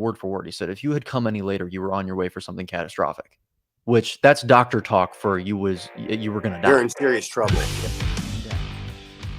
word for word. He said, if you had come any later, you were on your way for something catastrophic, which that's doctor talk for you were going to die. You're in serious trouble.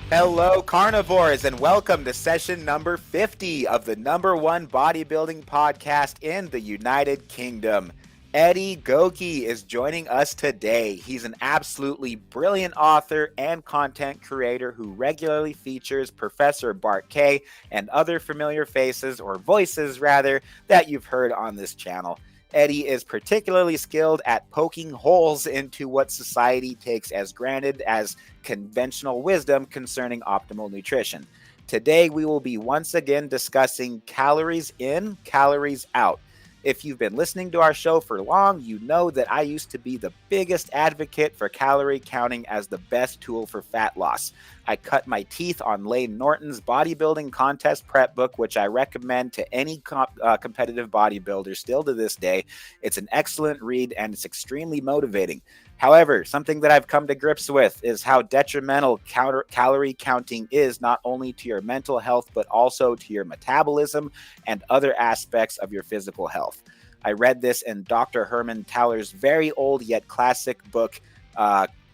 Hello, carnivores, and welcome to session number 50 of the #1 bodybuilding podcast in the United Kingdom. Eddie Goeke is joining us today. He's an absolutely brilliant author and content creator who regularly features Professor Bart K and other familiar faces, or voices rather, that you've heard on this channel. Eddie is particularly skilled at poking holes into what society takes as granted as conventional wisdom concerning optimal nutrition. Today, we will be once again discussing calories in, calories out. If you've been listening to our show for long, you know that I used to be the biggest advocate for calorie counting as the best tool for fat loss. I cut my teeth on Layne Norton's bodybuilding contest prep book, which I recommend to any competitive bodybuilder still to this day. It's an excellent read and it's extremely motivating. However, something that I've come to grips with is how detrimental calorie counting is not only to your mental health, but also to your metabolism and other aspects of your physical health. I read this in Dr. Herman Taller's very old yet classic book.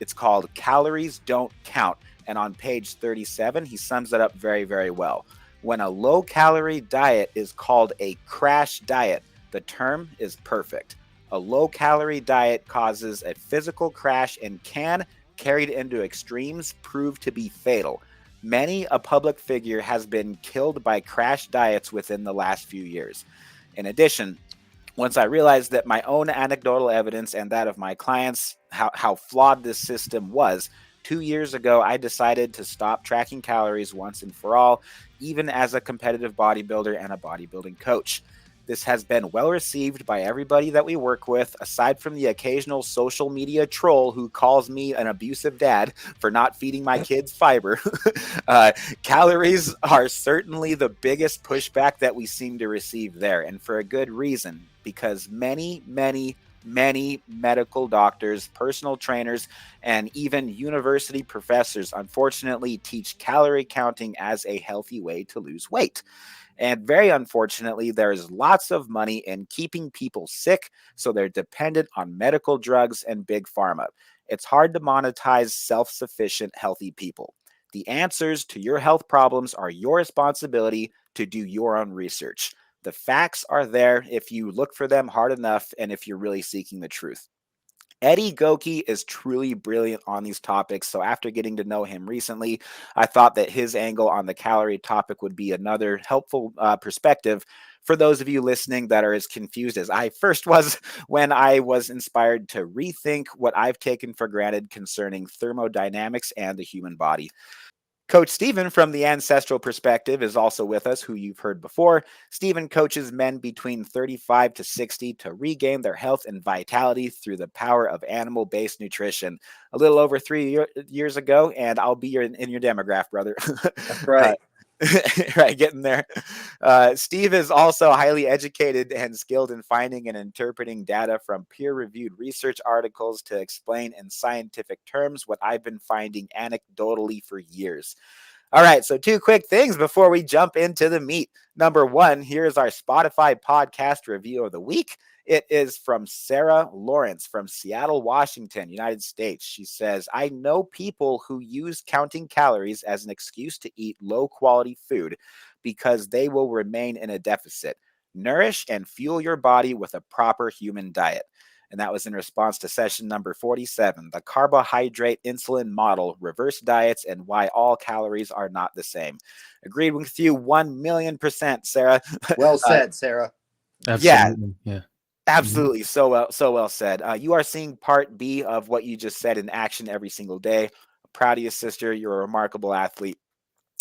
It's called Calories Don't Count. And on page 37, he sums it up very, very well. When a low-calorie diet is called a crash diet, the term is perfect. A low-calorie diet causes a physical crash and can, carried into extremes, prove to be fatal. Many a public figure has been killed by crash diets within the last few years. In addition, once I realized that my own anecdotal evidence and that of my clients, how flawed this system was, 2 years ago, I decided to stop tracking calories once and for all, even as a competitive bodybuilder and a bodybuilding coach. This has been well received by everybody that we work with, aside from the occasional social media troll who calls me an abusive dad for not feeding my kids fiber. Calories are certainly the biggest pushback that we seem to receive there, and for a good reason, because many medical doctors, personal trainers, and even university professors unfortunately teach calorie counting as a healthy way to lose weight. And very unfortunately, there's lots of money in keeping people sick, so they're dependent on medical drugs and big pharma. It's hard to monetize self-sufficient, healthy people. The answers to your health problems are your responsibility to do your own research. The facts are there if you look for them hard enough and if you're really seeking the truth. Eddie Goeke is truly brilliant on these topics, so after getting to know him recently, I thought that his angle on the calorie topic would be another helpful perspective for those of you listening that are as confused as I first was when I was inspired to rethink what I've taken for granted concerning thermodynamics and the human body. Coach Stephen from the Ancestral Perspective is also with us, who you've heard before. Stephen coaches men between 35 to 60 to regain their health and vitality through the power of animal-based nutrition. A little over 3 years ago, and I'll be in your demographic, brother. That's right. Right, getting there. Steve is also highly educated and skilled in finding and interpreting data from peer-reviewed research articles to explain in scientific terms what I've been finding anecdotally for years. All right, so 2 quick things before we jump into the meat. Number 1, here's our Spotify podcast review of the week. It is from Sarah Lawrence from Seattle, Washington, United States. She says, I know people who use counting calories as an excuse to eat low-quality food because they will remain in a deficit. Nourish and fuel your body with a proper human diet. And that was in response to session number 47, the Carbohydrate-Insulin model, reverse diets, and why all calories are not the same. Agreed with you 1,000,000%, Sarah. Well said, Sarah. Absolutely. Yeah. Absolutely. So well said. You are seeing part B of what you just said in action every single day. I'm proud of you, sister. You're a remarkable athlete.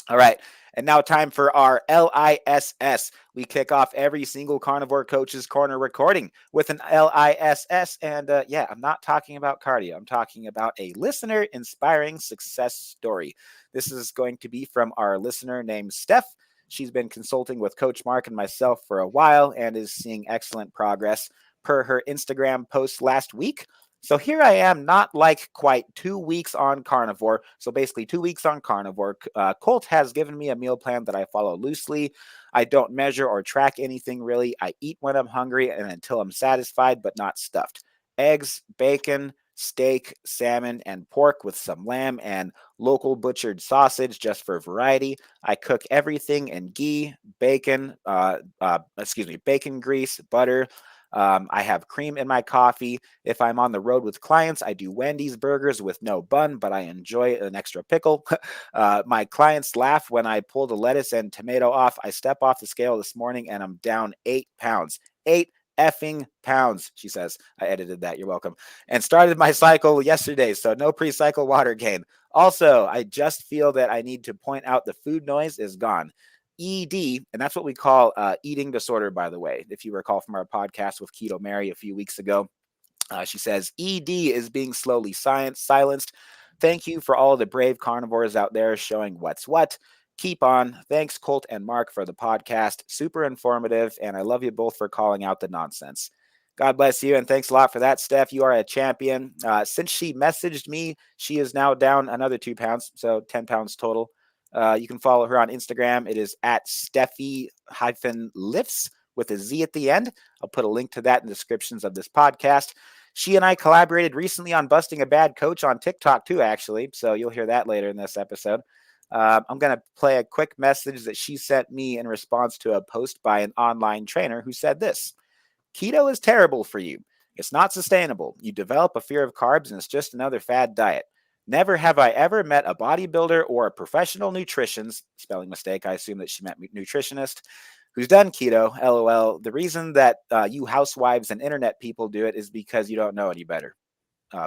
All right. And now time for our L.I.S.S. We kick off every single Carnivore Coach's Corner recording with an L.I.S.S. And I'm not talking about cardio. I'm talking about a listener-inspiring success story. This is going to be from our listener named Stef. She's been consulting with Coach Mark and myself for a while and is seeing excellent progress per her Instagram post last week. So here I am, not like quite 2 weeks on carnivore. So basically 2 weeks on carnivore. Colt has given me a meal plan that I follow loosely. I don't measure or track anything really. I eat when I'm hungry and until I'm satisfied, but not stuffed. Eggs, bacon, steak, salmon, and pork with some lamb and local butchered sausage just for variety. I cook everything in ghee, bacon, bacon grease, butter. I have cream in my coffee. If I'm on the road with clients, I do Wendy's burgers with no bun, but I enjoy an extra pickle. My clients laugh when I pull the lettuce and tomato off. I step off the scale this morning and I'm down 8 pounds. 8 effing pounds, she says. I edited that. You're welcome. And started my cycle yesterday, so no pre-cycle water gain. Also, I just feel that I need to point out the food noise is gone. ED, and that's what we call eating disorder, by the way. If you recall from our podcast with Keto Mary a few weeks ago, she says, ED is being slowly silenced. Thank you for all the brave carnivores out there showing what's what. Keep on. Thanks, Colt and Mark, for the podcast. Super informative, and I love you both for calling out the nonsense. God bless you, and thanks a lot for that, Steph. You are a champion. Since she messaged me, she is now down another 2 pounds, so 10 pounds total. You can follow her on Instagram. It is at Steffi-Lifts with a Z at the end. I'll put a link to that in the descriptions of this podcast. She and I collaborated recently on busting a bad coach on TikTok too, actually. So you'll hear that later in this episode. I'm going to play a quick message that she sent me in response to a post by an online trainer who said this: keto is terrible for you. It's not sustainable. You develop a fear of carbs and it's just another fad diet. Never have I ever met a bodybuilder or a professional nutritionist, spelling mistake, I assume that she meant nutritionist, who's done keto, LOL. The reason that you housewives and internet people do it is because you don't know any better.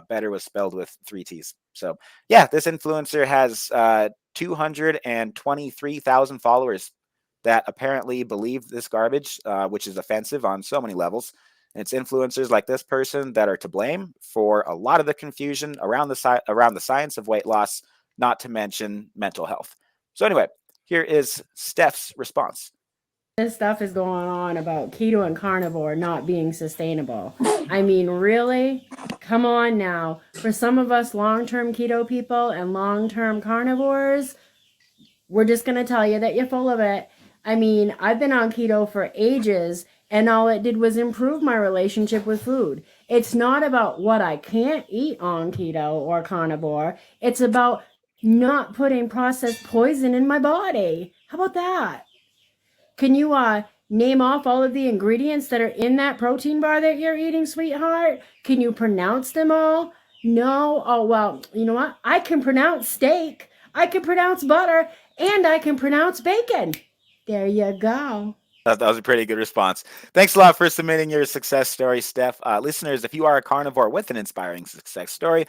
Better was spelled with 3 T's. So yeah, this influencer has 223,000 followers that apparently believe this garbage, which is offensive on so many levels. And it's influencers like this person that are to blame for a lot of the confusion around the science of weight loss, not to mention mental health. So anyway, here is Steph's response. This stuff is going on about keto and carnivore not being sustainable. I mean, really? Come on now. For some of us long-term keto people and long-term carnivores, we're just going to tell you that you're full of it. I mean, I've been on keto for ages, and all it did was improve my relationship with food. It's not about what I can't eat on keto or carnivore. It's about not putting processed poison in my body. How about that? Can you name off all of the ingredients that are in that protein bar that you're eating, sweetheart? Can you pronounce them all? No? Oh, well, you know what? I can pronounce steak. I can pronounce butter. And I can pronounce bacon. There you go. That was a pretty good response. Thanks a lot for submitting your success story, Steph. Listeners, if you are a carnivore with an inspiring success story,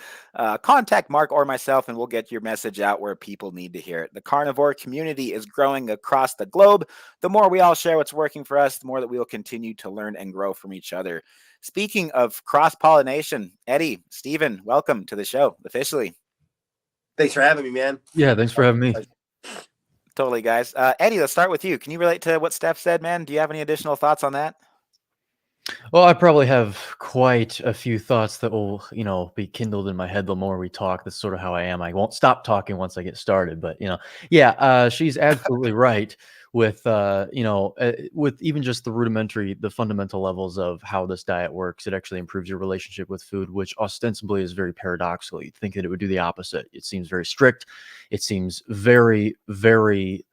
contact Mark or myself and we'll get your message out where people need to hear it. The carnivore community is growing across the globe. The more we all share what's working for us, the more that we will continue to learn and grow from each other. Speaking of cross-pollination, Eddie, Steven, welcome to the show officially. Thanks for having me, man. Yeah, thanks for having me. Totally, guys. Eddie, let's start with you. Can you relate to what Steph said, man? Do you have any additional thoughts on that? Well, I probably have quite a few thoughts that will, be kindled in my head the more we talk. That's sort of how I am. I won't stop talking once I get started, but she's absolutely right with, with even just the fundamental levels of how this diet works. It actually improves your relationship with food, which ostensibly is very paradoxical. You'd think that it would do the opposite. It seems very strict. It seems very, very,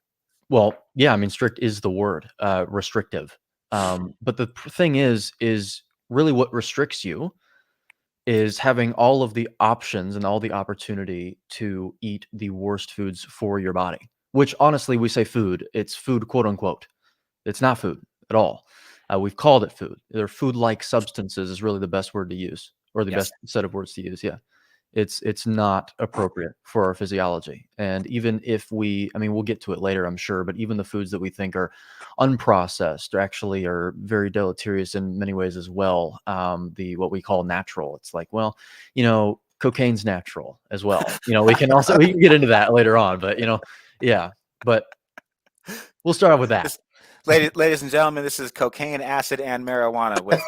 strict is the word, restrictive. But the thing is really what restricts you is having all of the options and all the opportunity to eat the worst foods for your body, which honestly, we say food, it's food, quote unquote. It's not food at all. We've called it food. They're food-like substances is really the best word to use, or the best set of words to use. Yeah. It's not appropriate for our physiology. And even if we'll get to it later, I'm sure, but even the foods that we think are unprocessed are very deleterious in many ways as well. What we call natural. It's like, cocaine's natural as well. We can get into that later on, but but we'll start off with that. Ladies and gentlemen, this is cocaine, acid, and marijuana with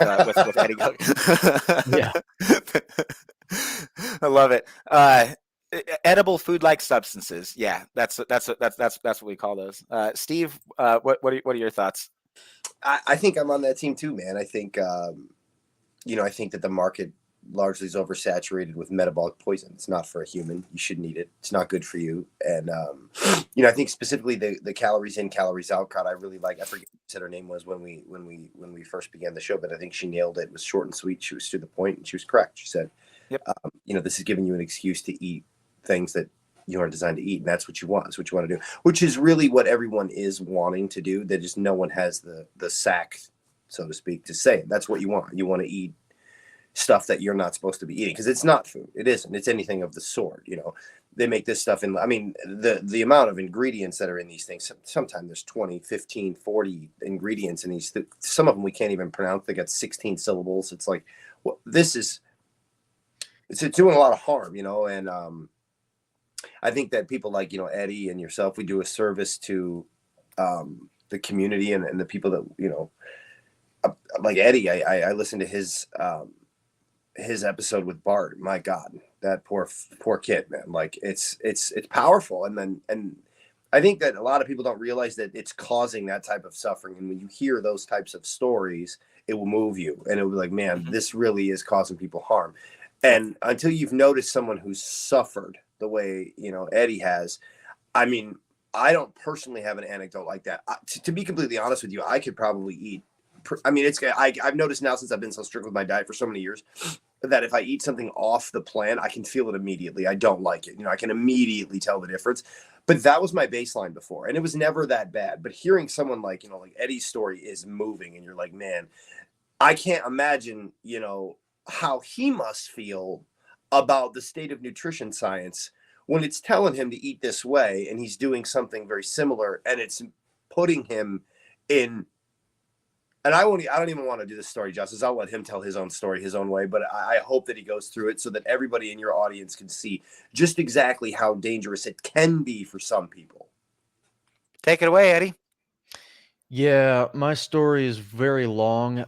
Eddie Goeke. Yeah. I love it. edible food-like substances. Yeah, that's what we call those. Steve, what are your thoughts? I think I'm on that team too, man. I think I think that the market largely is oversaturated with metabolic poison. It's not for a human. You shouldn't eat it. It's not good for you. And I think specifically the calories in, calories out cut. I really like. I forget what said her name was when we first began the show, but I think she nailed it. It was short and sweet. She was to the point, and she was correct. She said, Yep. This is giving you an excuse to eat things that you aren't designed to eat, and that's what you want. That's what you want to do, which is really what everyone is wanting to do. That just no one has the sack, so to speak, to say it. That's what you want. You want to eat stuff that you're not supposed to be eating because it's not food. It isn't. It's anything of the sort. They make this stuff in. I mean, the amount of ingredients that are in these things. Sometimes there's 20, 15, 40 ingredients in these. Some of them we can't even pronounce. They got 16 syllables. It's like, well, it's doing a lot of harm, and I think that people like, Eddie and yourself, we do a service to the community and the people that, like Eddie, I listened to his episode with Bart. My God, that poor kid, man. Like it's powerful. And I think that a lot of people don't realize that it's causing that type of suffering. And when you hear those types of stories, it will move you and it will be like, man, this really is causing people harm. And until you've noticed someone who's suffered the way, Eddie has, I mean, I don't personally have an anecdote like that. To be completely honest with you, I could probably eat. I mean, I've noticed now since I've been so strict with my diet for so many years that if I eat something off the plan, I can feel it immediately. I don't like it. I can immediately tell the difference. But that was my baseline before, and it was never that bad. But hearing someone like, like Eddie's story is moving, and you're like, man, I can't imagine, how he must feel about the state of nutrition science when it's telling him to eat this way and he's doing something very similar and it's putting him in. And I don't even want to do this story justice. I'll let him tell his own story his own way, but I hope that he goes through it so that everybody in your audience can see just exactly how dangerous it can be for some people. Take it away, Eddie. Yeah, my story is very long,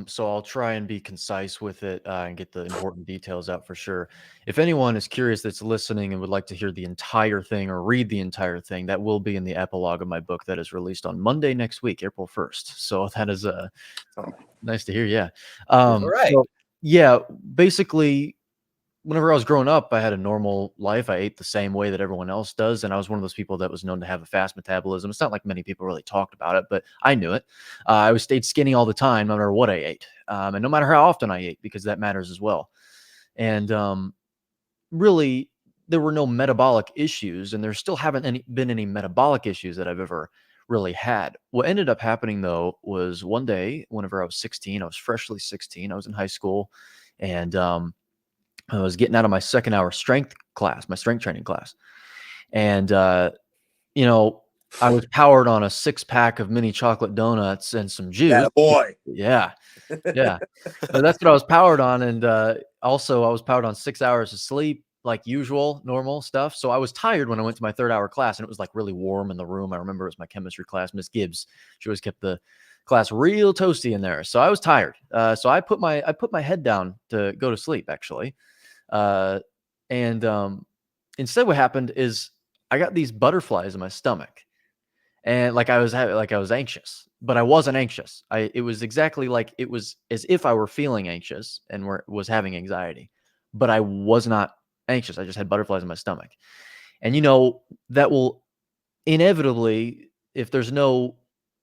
so I'll try and be concise with it and get the important details out for sure. If anyone is curious that's listening and would like to hear the entire thing or read the entire thing, that will be in the epilogue of my book that is released on Monday next week, April 1st. So that is nice to hear. Yeah. All right. So, yeah, basically, whenever I was growing up, I had a normal life. I ate the same way that everyone else does. And I was one of those people that was known to have a fast metabolism. It's not like many people really talked about it, but I knew it. I stayed skinny all the time, no matter what I ate. And no matter how often I ate, because that matters as well. And really, there were no metabolic issues, and there still haven't been any metabolic issues that I've ever really had. What ended up happening, though, was one day, whenever I was 16, I was freshly 16, I was in high school, and I was getting out of my second hour strength class, my strength training class. And, I was powered on a 6-pack of mini chocolate donuts and some juice. That boy. Yeah. Yeah. So that's what I was powered on. And also I was powered on 6 hours of sleep, like usual, normal stuff. So I was tired when I went to my 3rd hour class, and it was like really warm in the room. I remember it was my chemistry class, Miss Gibbs. She always kept the class real toasty in there. So I was tired. So I put my head down to go to sleep, actually. Instead what happened is I got these butterflies in my stomach, and I was anxious, but I wasn't anxious. It was exactly like it was as if I were feeling anxious and was having anxiety, but I was not anxious. I just had butterflies in my stomach. And that will inevitably, if there's no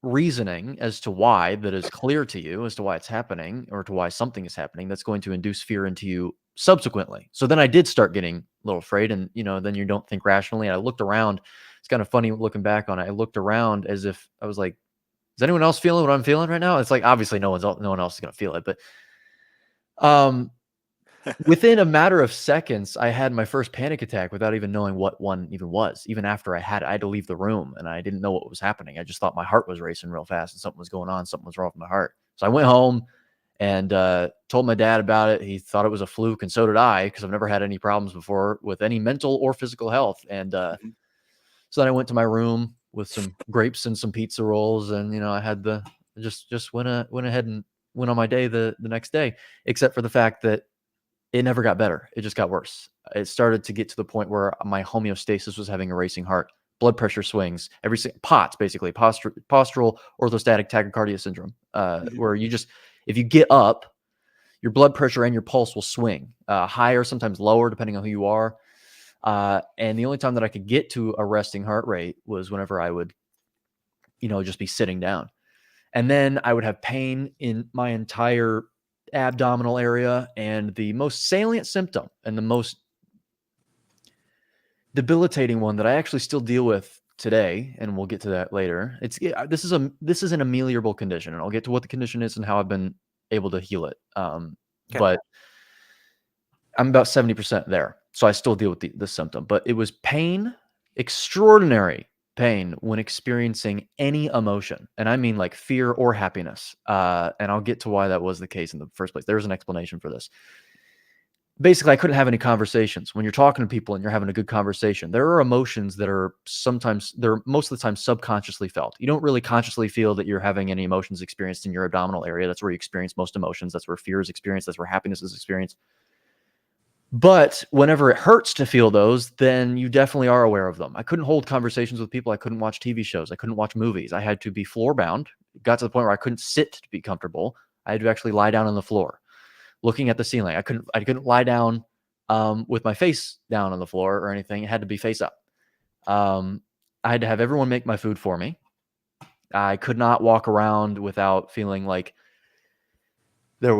reasoning as to why that is clear to you as to why it's happening or to why something is happening, that's going to induce fear into you subsequently. So then I did start getting a little afraid, and then you don't think rationally. And I looked around. It's kind of funny looking back on it. I looked around as if I was like, is anyone else feeling what I'm feeling right now? It's like, obviously no one else is going to feel it, but within a matter of seconds, I had my first panic attack without even knowing what one even was. Even after I had to leave the room, and I didn't know what was happening. I just thought my heart was racing real fast and something was going on. Something was wrong with my heart. So I went home and told my dad about it. He thought it was a fluke, and so did I, because I've never had any problems before with any mental or physical health. And so then I went to my room with some grapes and some pizza rolls, and I had just went ahead and went on my day the next day, except for the fact that it never got better. It just got worse. It started to get to the point where my homeostasis was having a racing heart, blood pressure swings, POTS, basically, postural orthostatic tachycardia syndrome, where you just, if you get up, your blood pressure and your pulse will swing higher, sometimes lower, depending on who you are. And the only time that I could get to a resting heart rate was whenever I would, just be sitting down. And then I would have pain in my entire abdominal area. And the most salient symptom and the most debilitating one that I actually still deal with today, and we'll get to that later. This is an ameliorable condition, and I'll get to what the condition is and how I've been able to heal it. But I'm about 70% there. So I still deal with the symptom, but it was pain, extraordinary pain when experiencing any emotion. And I mean like fear or happiness. And I'll get to why that was the case in the first place. There's an explanation for this. Basically, I couldn't have any conversations. When you're talking to people and you're having a good conversation, there are emotions that are most of the time subconsciously felt. You don't really consciously feel that you're having any emotions experienced in your abdominal area. That's where you experience most emotions. That's where fear is experienced. That's where happiness is experienced. But whenever it hurts to feel those, then you definitely are aware of them. I couldn't hold conversations with people. I couldn't watch TV shows. I couldn't watch movies. I had to be floor bound. It got to the point where I couldn't sit to be comfortable. I had to actually lie down on the floor, looking at the ceiling. I couldn't lie down with my face down on the floor or anything. It had to be face up. I had to have everyone make my food for me. I could not walk around without feeling like there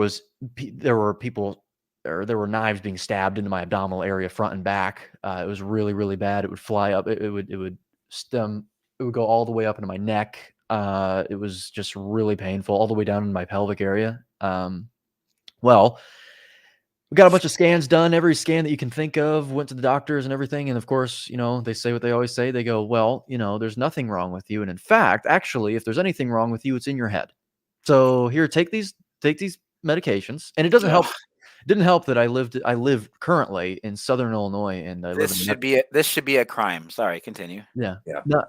were knives being stabbed into my abdominal area, front and back. It was really, really bad. It would fly up. It would go all the way up into my neck. It was just really painful, all the way down in my pelvic area. Well, we got a bunch of scans done, every scan that you can think of, went to the doctors and everything. And of course, they say what they always say. They go, well, there's nothing wrong with you. And in fact, actually, if there's anything wrong with you, it's in your head. So here, take these medications. And it doesn't help. It didn't help that I live currently in Southern Illinois, and this should be a crime. Sorry, continue. Yeah. No,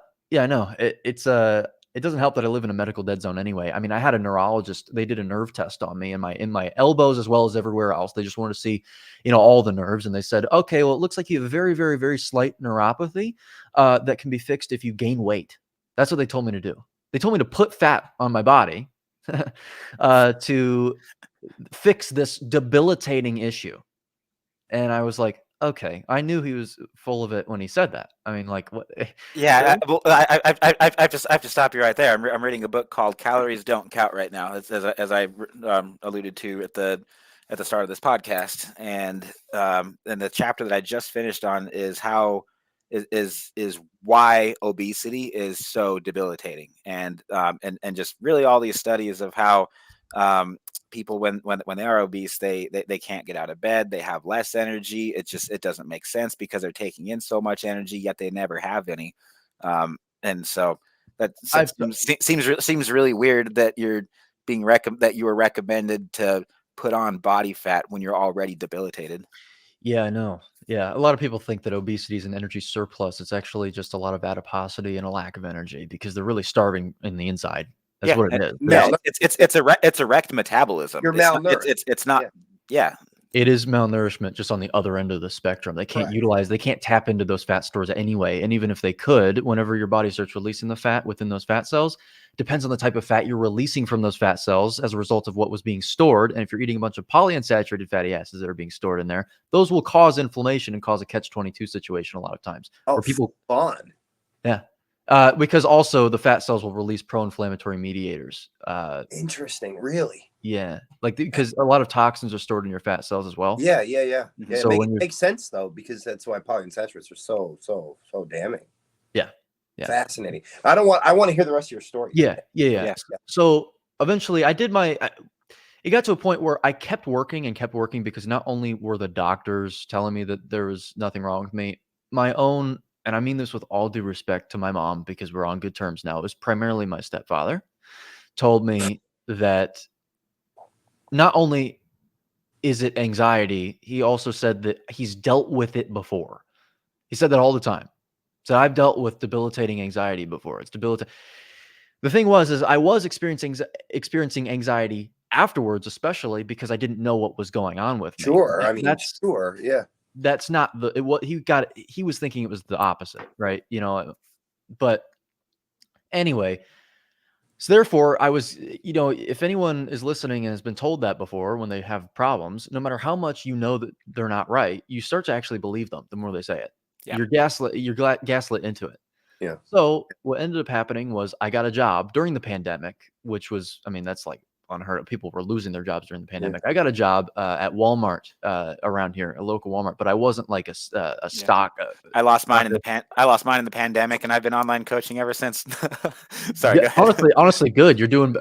it doesn't help that I live in a medical dead zone anyway. I mean, I had a neurologist. They did a nerve test on me in my elbows as well as everywhere else. They just wanted to see, all the nerves. And they said, okay, well, it looks like you have a very, very, very slight neuropathy that can be fixed if you gain weight. That's what they told me to do. They told me to put fat on my body to fix this debilitating issue. And I was like, okay, I knew he was full of it when he said that. I mean, like, what? Yeah, I have to stop you right there. I'm reading a book called "Calories Don't Count" right now, as I alluded to at the start of this podcast, and the chapter that I just finished on is how is why obesity is so debilitating, and just really all these studies of how people when they are obese, they can't get out of bed, they have less energy. It doesn't make sense because they're taking in so much energy, yet they never have any. And so that seems really weird that you're that you were recommended to put on body fat when you're already debilitated. Yeah, I know. Yeah, a lot of people think that obesity is an energy surplus. It's actually just a lot of adiposity and a lack of energy because they're really starving in the inside. That's what it is. No, it's erect metabolism. You're malnourished. It's not. Yeah. It is malnourishment, just on the other end of the spectrum. They can't they can't tap into those fat stores anyway. And even if they could, whenever your body starts releasing the fat within those fat cells, depends on the type of fat you're releasing from those fat cells as a result of what was being stored. And if you're eating a bunch of polyunsaturated fatty acids that are being stored in there, those will cause inflammation and cause a catch-22 situation a lot of times. Oh, where people, fun. Yeah. Because also the fat cells will release pro-inflammatory mediators. Interesting, really. Yeah, like because a lot of toxins are stored in your fat cells as well. Yeah. So it makes sense though, because that's why polyunsaturates are so damning. Yeah. Fascinating. I want to hear the rest of your story. Yeah. So eventually, it got to a point where I kept working because not only were the doctors telling me that there was nothing wrong with me, my own, and I mean this with all due respect to my mom because we're on good terms now, it was primarily my stepfather, told me that not only is it anxiety, he also said that he's dealt with it before. He said that all the time. So I've dealt with debilitating anxiety before. It's debilitating. The thing is I was experiencing anxiety afterwards, especially because I didn't know what was going on with me. Sure. I mean, That's sure. Yeah. that's not the what he was thinking it was the opposite, right? But anyway, so therefore I was, if anyone is listening and has been told that before when they have problems, no matter how much you know that they're not right, you start to actually believe them the more they say it. Yeah. You're gaslit into it. Yeah. So what ended up happening was I got a job during the pandemic, which was, I mean, that's like unheard of. People were losing their jobs during the pandemic. I got a job at Walmart around here, a local Walmart, but I wasn't like a stock. I lost mine in the pandemic, and I've been online coaching ever since. Sorry. Yeah, honestly, good. You're doing.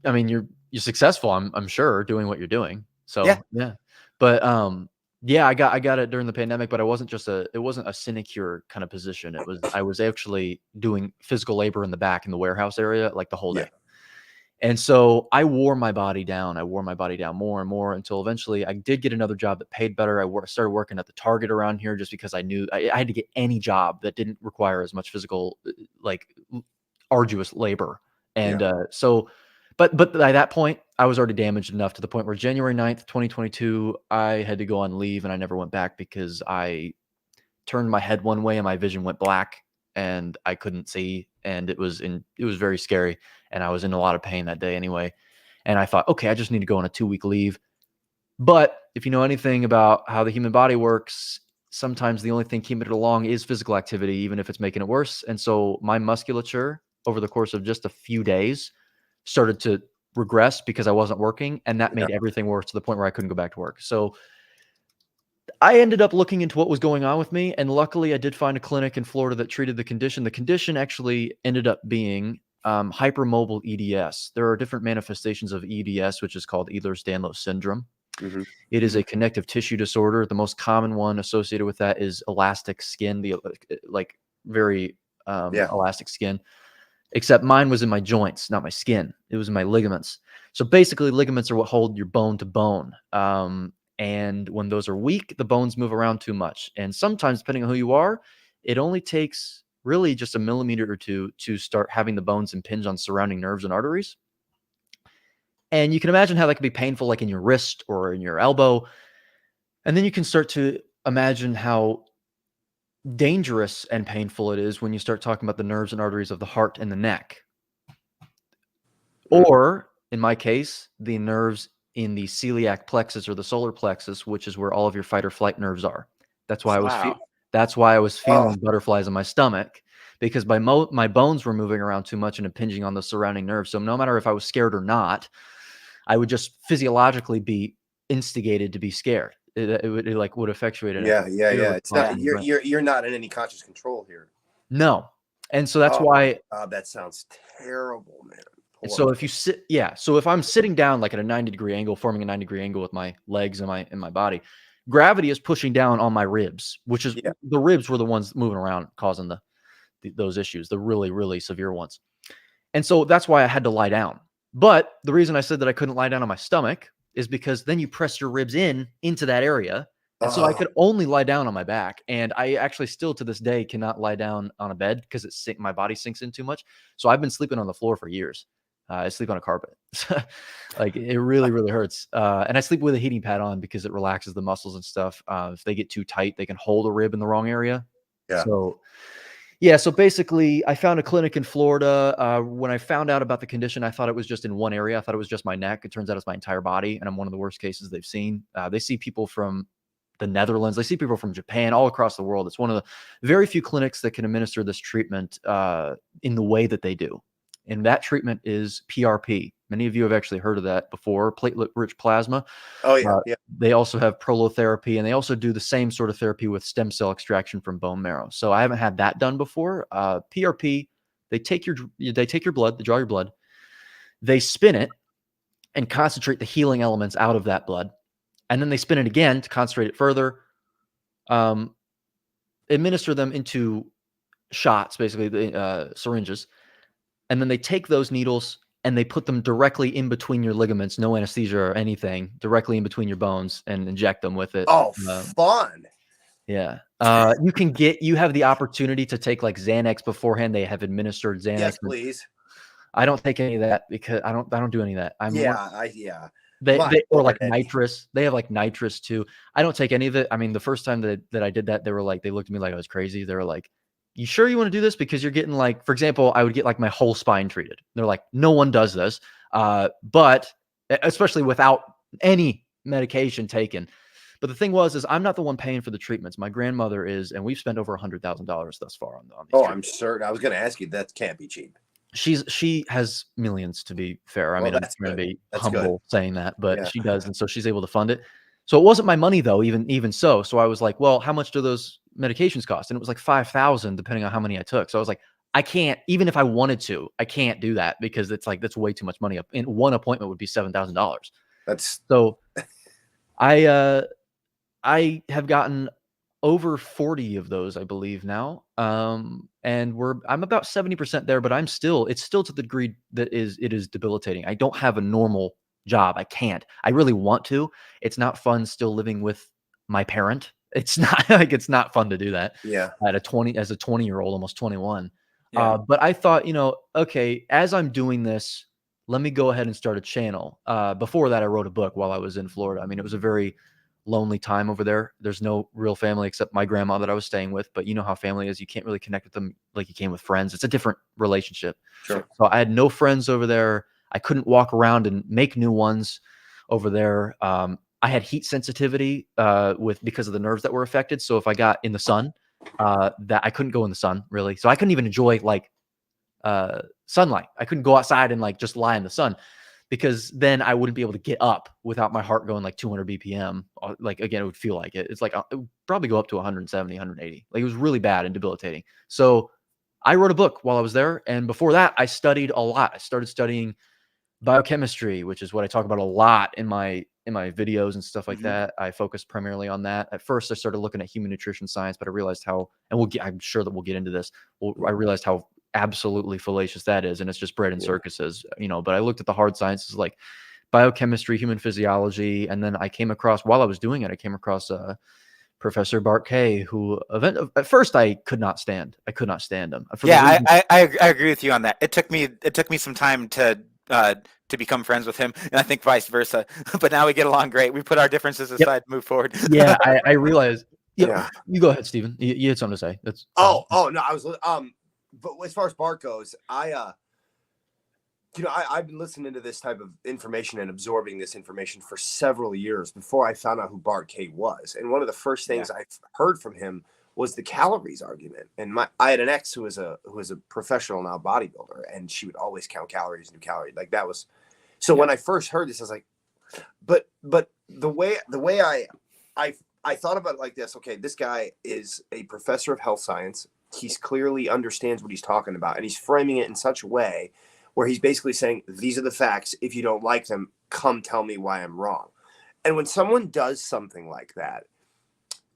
You're successful. I'm sure doing what you're doing. So yeah. But yeah, I got it during the pandemic, but it wasn't a sinecure kind of position. I was actually doing physical labor in the back in the warehouse area, like the whole day. And so I wore my body down. I wore my body down more and more until eventually I did get another job that paid better. I started working at the Target around here just because I knew I had to get any job that didn't require as much physical, like arduous labor. And but by that point, I was already damaged enough to the point where January 9th, 2022, I had to go on leave and I never went back because I turned my head one way and my vision went black and I couldn't see. And it was very scary. And I was in a lot of pain that day anyway. And I thought, okay, I just need to go on a 2-week leave. But if you know anything about how the human body works, sometimes the only thing keeping it along is physical activity, even if it's making it worse. And so my musculature over the course of just a few days started to regress because I wasn't working. And that made everything worse to the point where I couldn't go back to work. So I ended up looking into what was going on with me. And luckily I did find a clinic in Florida that treated the condition. The condition actually ended up being hypermobile EDS. There are different manifestations of EDS, which is called Ehlers-Danlos syndrome. Mm-hmm. It is a connective tissue disorder. The most common one associated with that is elastic skin, very elastic skin. Except mine was in my joints, not my skin. It was in my ligaments. So basically, ligaments are what hold your bone to bone. And when those are weak, the bones move around too much. And sometimes, depending on who you are, it only takes really just a millimeter or two to start having the bones impinge on surrounding nerves and arteries. And you can imagine how that can be painful, like in your wrist or in your elbow. And then you can start to imagine how dangerous and painful it is when you start talking about the nerves and arteries of the heart and the neck. Or, in my case, the nerves in the celiac plexus or the solar plexus, which is where all of your fight or flight nerves are. That's why I was feeling butterflies in my stomach, because my bones were moving around too much and impinging on the surrounding nerves. So no matter if I was scared or not, I would just physiologically be instigated to be scared. It would effectuate it. Yeah. It's not you're not in any conscious control here. No. And so that's why that sounds terrible, man. And so if you so if I'm sitting down like at a 90-degree angle, forming a 90-degree angle with my legs and my body, gravity is pushing down on my ribs, which is the ribs were the ones moving around causing those issues, the really, really severe ones. And so that's why I had to lie down. But the reason I said that I couldn't lie down on my stomach is because then you press your ribs into that area. And so I could only lie down on my back. And I actually still to this day cannot lie down on a bed because my body sinks in too much. So I've been sleeping on the floor for years. I sleep on a carpet. Like it really, really hurts. And I sleep with a heating pad on because it relaxes the muscles and stuff. If they get too tight, they can hold a rib in the wrong area. Yeah. So basically I found a clinic in Florida. When I found out about the condition, I thought it was just in one area. I thought it was just my neck. It turns out it's my entire body. And I'm one of the worst cases they've seen. They see people from the Netherlands. They see people from Japan, all across the world. It's one of the very few clinics that can administer this treatment in the way that they do. And that treatment is P.R.P. Many of you have actually heard of that before, platelet-rich plasma. Oh, yeah. They also have prolotherapy, and they also do the same sort of therapy with stem cell extraction from bone marrow. So I haven't had that done before. P.R.P., they take your blood, they draw your blood, they spin it and concentrate the healing elements out of that blood. And then they spin it again to concentrate it further, administer them into shots, basically the syringes. And then they take those needles and they put them directly in between your ligaments, no anesthesia or anything, directly in between your bones and inject them with it. Oh, fun. Yeah. You have the opportunity to take like Xanax beforehand. They have administered Xanax. Yes, please. I don't take any of that because I don't do any of that. I'm more, yeah. they But or go like ahead, Eddie. nitrous. They have like nitrous too. I don't take any of it. I mean, the first time that I did that, they looked at me like I was crazy. They were like, "You sure you want to do this?" Because you're getting like, for example, I would get like my whole spine treated. They're like, "No one does this," but especially without any medication taken. But the thing is I'm not the one paying for the treatments. My grandmother is, and we've spent over $100,000 thus far on these. Oh, I'm certain. I was going to ask you. That can't be cheap. She has millions, to be fair. I mean, I'm trying to be humble saying that, but she does, and so she's able to fund it. So it wasn't my money though, even so. So I was like, well, how much do those medications cost? And it was like $5,000 depending on how many I took. So I was like, I can't, even if I wanted to, I can't do that because it's like that's way too much money. And one appointment would be $7,000. That's so I have gotten over 40 of those, I believe now. And I'm about 70% there, but it's still to the degree that it is debilitating. I don't have a normal job. I can't. I really want to. It's not fun still living with my parent. It's not like it's not fun to do that. Yeah. As a 20-year-old, almost 21. Yeah. But I thought, okay, as I'm doing this, let me go ahead and start a channel. Before that, I wrote a book while I was in Florida. I mean, it was a very lonely time over there. There's no real family except my grandma that I was staying with, but you know how family is. You can't really connect with them like you can with friends. It's a different relationship. Sure. So I had no friends over there. I couldn't walk around and make new ones over there. I had heat sensitivity because of the nerves that were affected. So if I got in the sun, that I couldn't go in the sun really. So I couldn't even enjoy like sunlight. I couldn't go outside and like just lie in the sun, because then I wouldn't be able to get up without my heart going like 200 BPM. Like, again, it would feel like it. It's like, it would probably go up to 170, 180. Like, it was really bad and debilitating. So I wrote a book while I was there. And before that, I studied a lot. I started studying biochemistry, which is what I talk about a lot in my videos and stuff like that. I focused primarily on that. At first, I started looking at human nutrition science, but I realized how, and I'm sure that we'll get into this. I realized how absolutely fallacious that is, and it's just bred in circuses, but I looked at the hard sciences like biochemistry, human physiology, and then I came across, while I was doing it, Professor Bart K, who at first I could not stand him. I agree with you on that. It took me some time to become friends with him, and I think vice versa. But now we get along great. We put our differences aside, move forward. Yeah, I realized. Yeah, you go ahead, Stephen. You had something to say. That's no, I was but as far as Bart goes, I've been listening to this type of information and absorbing this information for several years before I found out who Bart K was. And one of the first things I heard from him was the calories argument. And I had an ex who was a professional now bodybuilder, and she would always count calories and do calories. Like that was, so when I first heard this, I was like, but the way I thought about it like this. Okay, this guy is a professor of health science. He's clearly understands what he's talking about, and he's framing it in such a way where he's basically saying, these are the facts. If you don't like them, come tell me why I'm wrong. And when someone does something like that,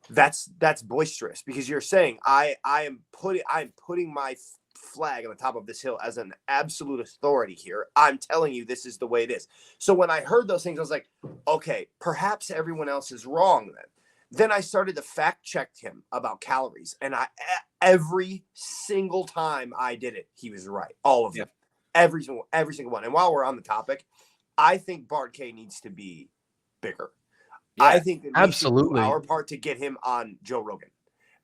that's boisterous, because you're saying I'm putting my flag on the top of this hill as an absolute authority here. I'm telling you this is the way it is. So when I heard those things, I was like, okay, perhaps everyone else is wrong then. Then I started to fact check him about calories, and every single time I did it, he was right. All of them, every single one. And while we're on the topic, I think Bart K needs to be bigger. Yeah, I think that we should do our part to get him on Joe Rogan,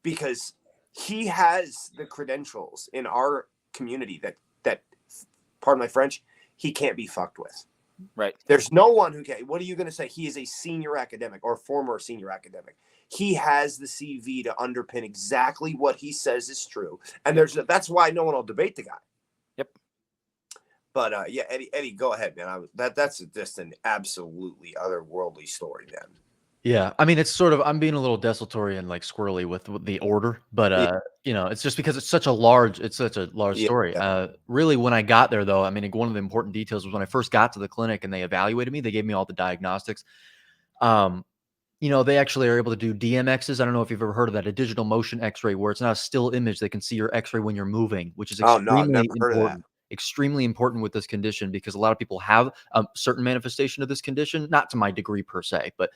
because he has the credentials in our community that, pardon my French, he can't be fucked with. Right. There's no one who can. What are you going to say? He is a senior academic or former senior academic. He has the CV to underpin exactly what he says is true. And that's why no one will debate the guy. Yep. But Eddie, go ahead, man. That's just an absolutely otherworldly story, man. Yeah, I mean, it's sort of, I'm being a little desultory and like squirrely with the order, but it's just because it's such a large story. Really, when I got there, though, I mean, one of the important details was when I first got to the clinic and they evaluated me, they gave me all the diagnostics. They actually are able to do DMXs. I don't know if you've ever heard of that, a digital motion X-ray, where it's not a still image. They can see your X-ray when you're moving, which is extremely important. Extremely important with this condition, because a lot of people have a certain manifestation of this condition, not to my degree per se, but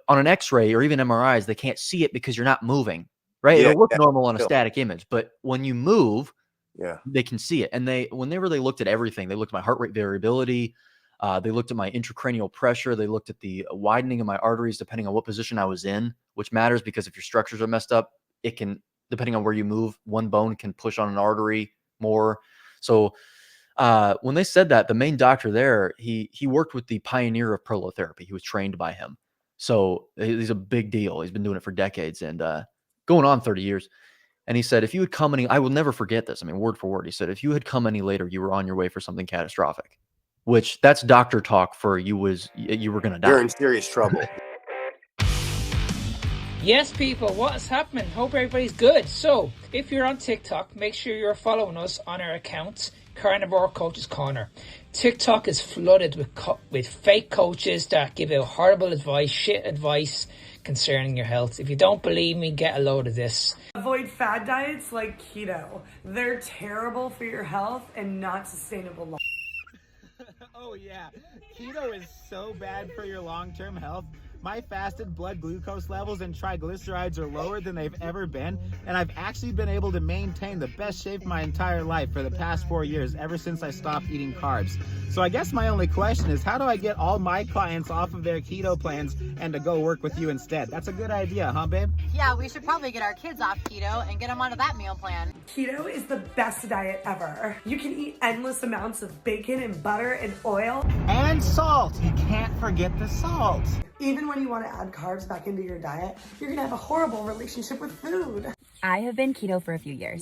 on an X-ray or even MRIs, they can't see it because you're not moving, right? It'll look normal on a static image, but when you move, Yeah. They can see it. And whenever they looked at everything, they looked at my heart rate variability. They looked at my intracranial pressure. They looked at the widening of my arteries, depending on what position I was in, which matters because if your structures are messed up, it can, depending on where you move, one bone can push on an artery more. So when they said that, the main doctor there, he worked with the pioneer of prolotherapy. He was trained by him. So he's a big deal. He's been doing it for decades and going on 30 years. And he said, if you had come any, I will never forget this. I mean, word for word. He said, if you had come any later, you were on your way for something catastrophic, which that's doctor talk for you were going to die. You're in serious trouble. Yes, people, what is happening? Hope everybody's good. So, if you're on TikTok, make sure you're following us on our accounts, Carnivore Coaches Corner. TikTok is flooded with fake coaches that give out horrible advice, shit advice concerning your health. If you don't believe me, get a load of this. Avoid fad diets like keto. They're terrible for your health and not sustainable long. Oh yeah, keto is so bad for your long-term health. My fasted blood glucose levels and triglycerides are lower than they've ever been, and I've actually been able to maintain the best shape of my entire life for the past 4 years, ever since I stopped eating carbs. So I guess my only question is, how do I get all my clients off of their keto plans and to go work with you instead? That's a good idea, huh, babe? Yeah, we should probably get our kids off keto and get them onto that meal plan. Keto is the best diet ever. You can eat endless amounts of bacon and butter and oil. And salt! You can't forget the salt! Even when you want to add carbs back into your diet, you're going to have a horrible relationship with food. I have been keto for a few years.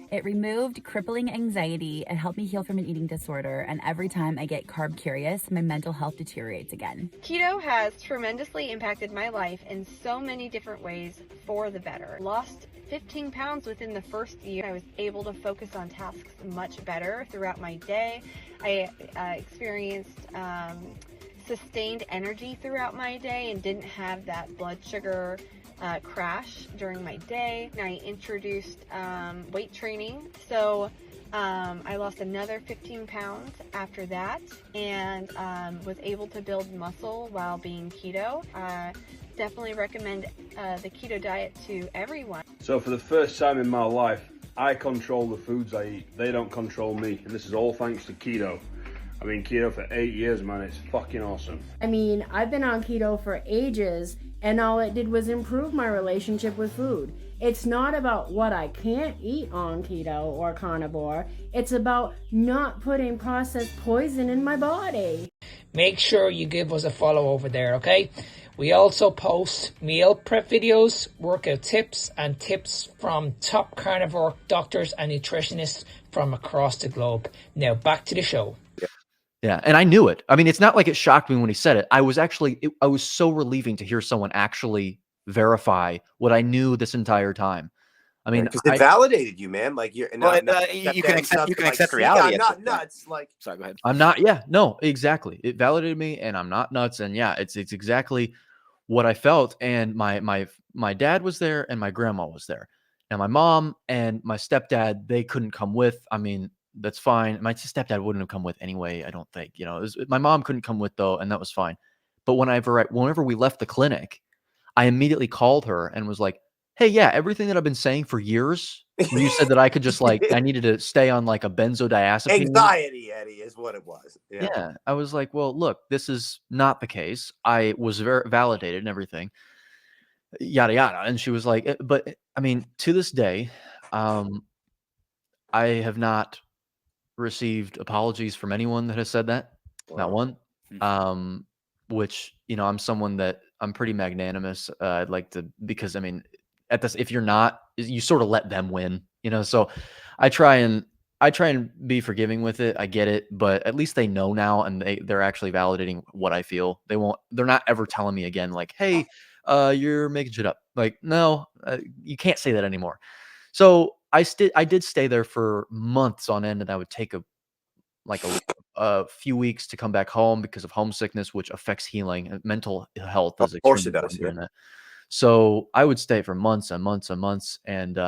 It removed crippling anxiety and helped me heal from an eating disorder, and every time I get carb curious, my mental health deteriorates again. Keto has tremendously impacted my life in so many different ways for the better. Lost 15 pounds within the first year. I was able to focus on tasks much better throughout my day. I experienced sustained energy throughout my day and didn't have that blood sugar crash during my day. I introduced weight training, so I lost another 15 pounds after that, and was able to build muscle while being keto. Definitely recommend the keto diet to everyone. So for the first time in my life, I control the foods I eat. They don't control me, and this is all thanks to keto. I've been keto for 8 years, man. It's fucking awesome. I mean, I've been on keto for ages, and all it did was improve my relationship with food. It's not about what I can't eat on keto or carnivore. It's about not putting processed poison in my body. Make sure you give us a follow over there, okay? We also post meal prep videos, workout tips, and tips from top carnivore doctors and nutritionists from across the globe. Now back to the show. Yeah, and I knew it. I mean, it's not like it shocked me when he said it. I was so relieving to hear someone actually verify what I knew this entire time. I mean, because it validated you, man. Like you can accept reality. I'm not nuts. Like, sorry, go ahead. I'm not. Yeah, no, exactly. It validated me, and I'm not nuts. And yeah, it's exactly what I felt. And my dad was there, and my grandma was there, and my mom and my stepdad, they couldn't come with. I mean, that's fine. My stepdad wouldn't have come with anyway, I don't think. You know, my mom couldn't come with though, and that was fine. But whenever we left the clinic, I immediately called her and was like, "Hey, yeah, everything that I've been saying for years, you said that I could just I needed to stay on like a benzodiazepine. Anxiety, Eddie, is what it was." Yeah, I was like, "Well, look, this is not the case. I was very validated and everything, yada yada." And she was like, "But I mean, to this day, I have not received apologies from anyone that has said that. Wow. Not one. Which, you know, I'm someone that I'm pretty magnanimous. I'd like to, because I mean, at this, if you're not, you sort of let them win, you know. So I try and be forgiving with it. I get it, but at least they know now, and they're actually validating what I feel. They're not ever telling me again, like, "Hey, you're making shit up." Like, no, you can't say that anymore. So I did stay there for months on end, and I would take a few weeks to come back home because of homesickness, which affects healing. Mental health is of course it does. Yeah. So I would stay for months and months and months, and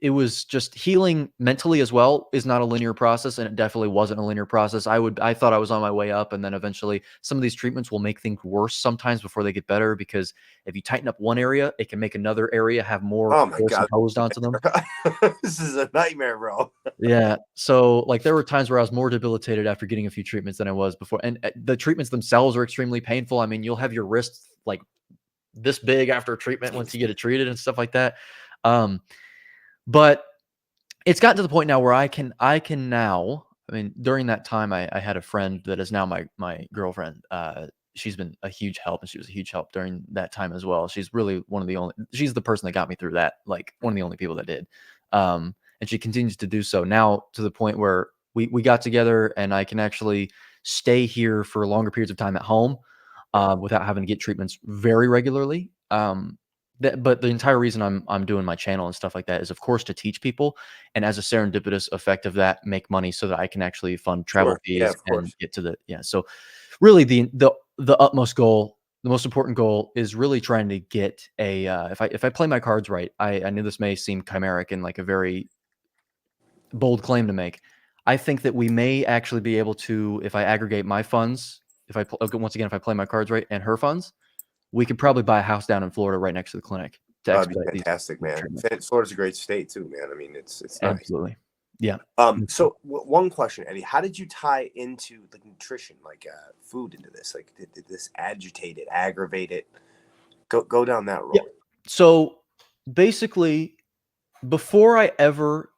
it was just healing mentally as well is not a linear process, and it definitely wasn't a linear process. I thought I was on my way up, and then eventually some of these treatments will make things worse sometimes before they get better, because if you tighten up one area, it can make another area have more Oh my force God. imposed onto them. This is a nightmare, bro. Yeah. So like there were times where I was more debilitated after getting a few treatments than I was before. And the treatments themselves are extremely painful. I mean, you'll have your wrist like this big after a treatment once you get it treated and stuff like that. But it's gotten to the point now where I can now, I mean, during that time, I had a friend that is now my girlfriend. She's been a huge help, and she was a huge help during that time as well. She's really she's the person that got me through that, like one of the only people that did. And she continues to do so now, to the point where we got together and I can actually stay here for longer periods of time at home without having to get treatments very regularly. But the entire reason I'm doing my channel and stuff like that is, of course, to teach people, and as a serendipitous effect of that, make money so that I can actually fund travel fees and get to the So really the utmost goal, the most important goal, is really trying to get a if I play my cards right. I know this may seem chimeric and like a very bold claim to make. I think that we may actually be able to, if I aggregate my funds, if I play my cards right, and her funds, we could probably buy a house down in Florida right next to the clinic. That'd be fantastic, man. Florida's a great state too, man. I mean, it's nice. Absolutely. Yeah. So one question, Eddie, how did you tie into the nutrition, like food, into this? Like, did this agitate it, aggravate it? Go down that road. Yeah. So basically, before I ever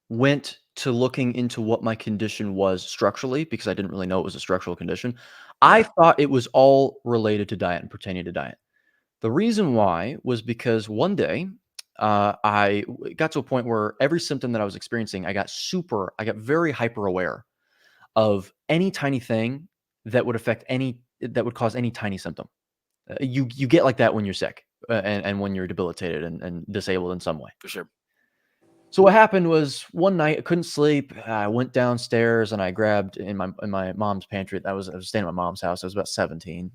went to looking into what my condition was structurally, because I didn't really know it was a structural condition, I thought it was all related to diet and pertaining to diet. The reason why was because one day I got to a point where every symptom that I was experiencing, I got very hyper aware of any tiny thing that would cause any tiny symptom. You get like that when you're sick and when you're debilitated and disabled in some way. For sure. So what happened was, one night I couldn't sleep. I went downstairs and I grabbed in my mom's pantry. I was staying at my mom's house. I was about 17.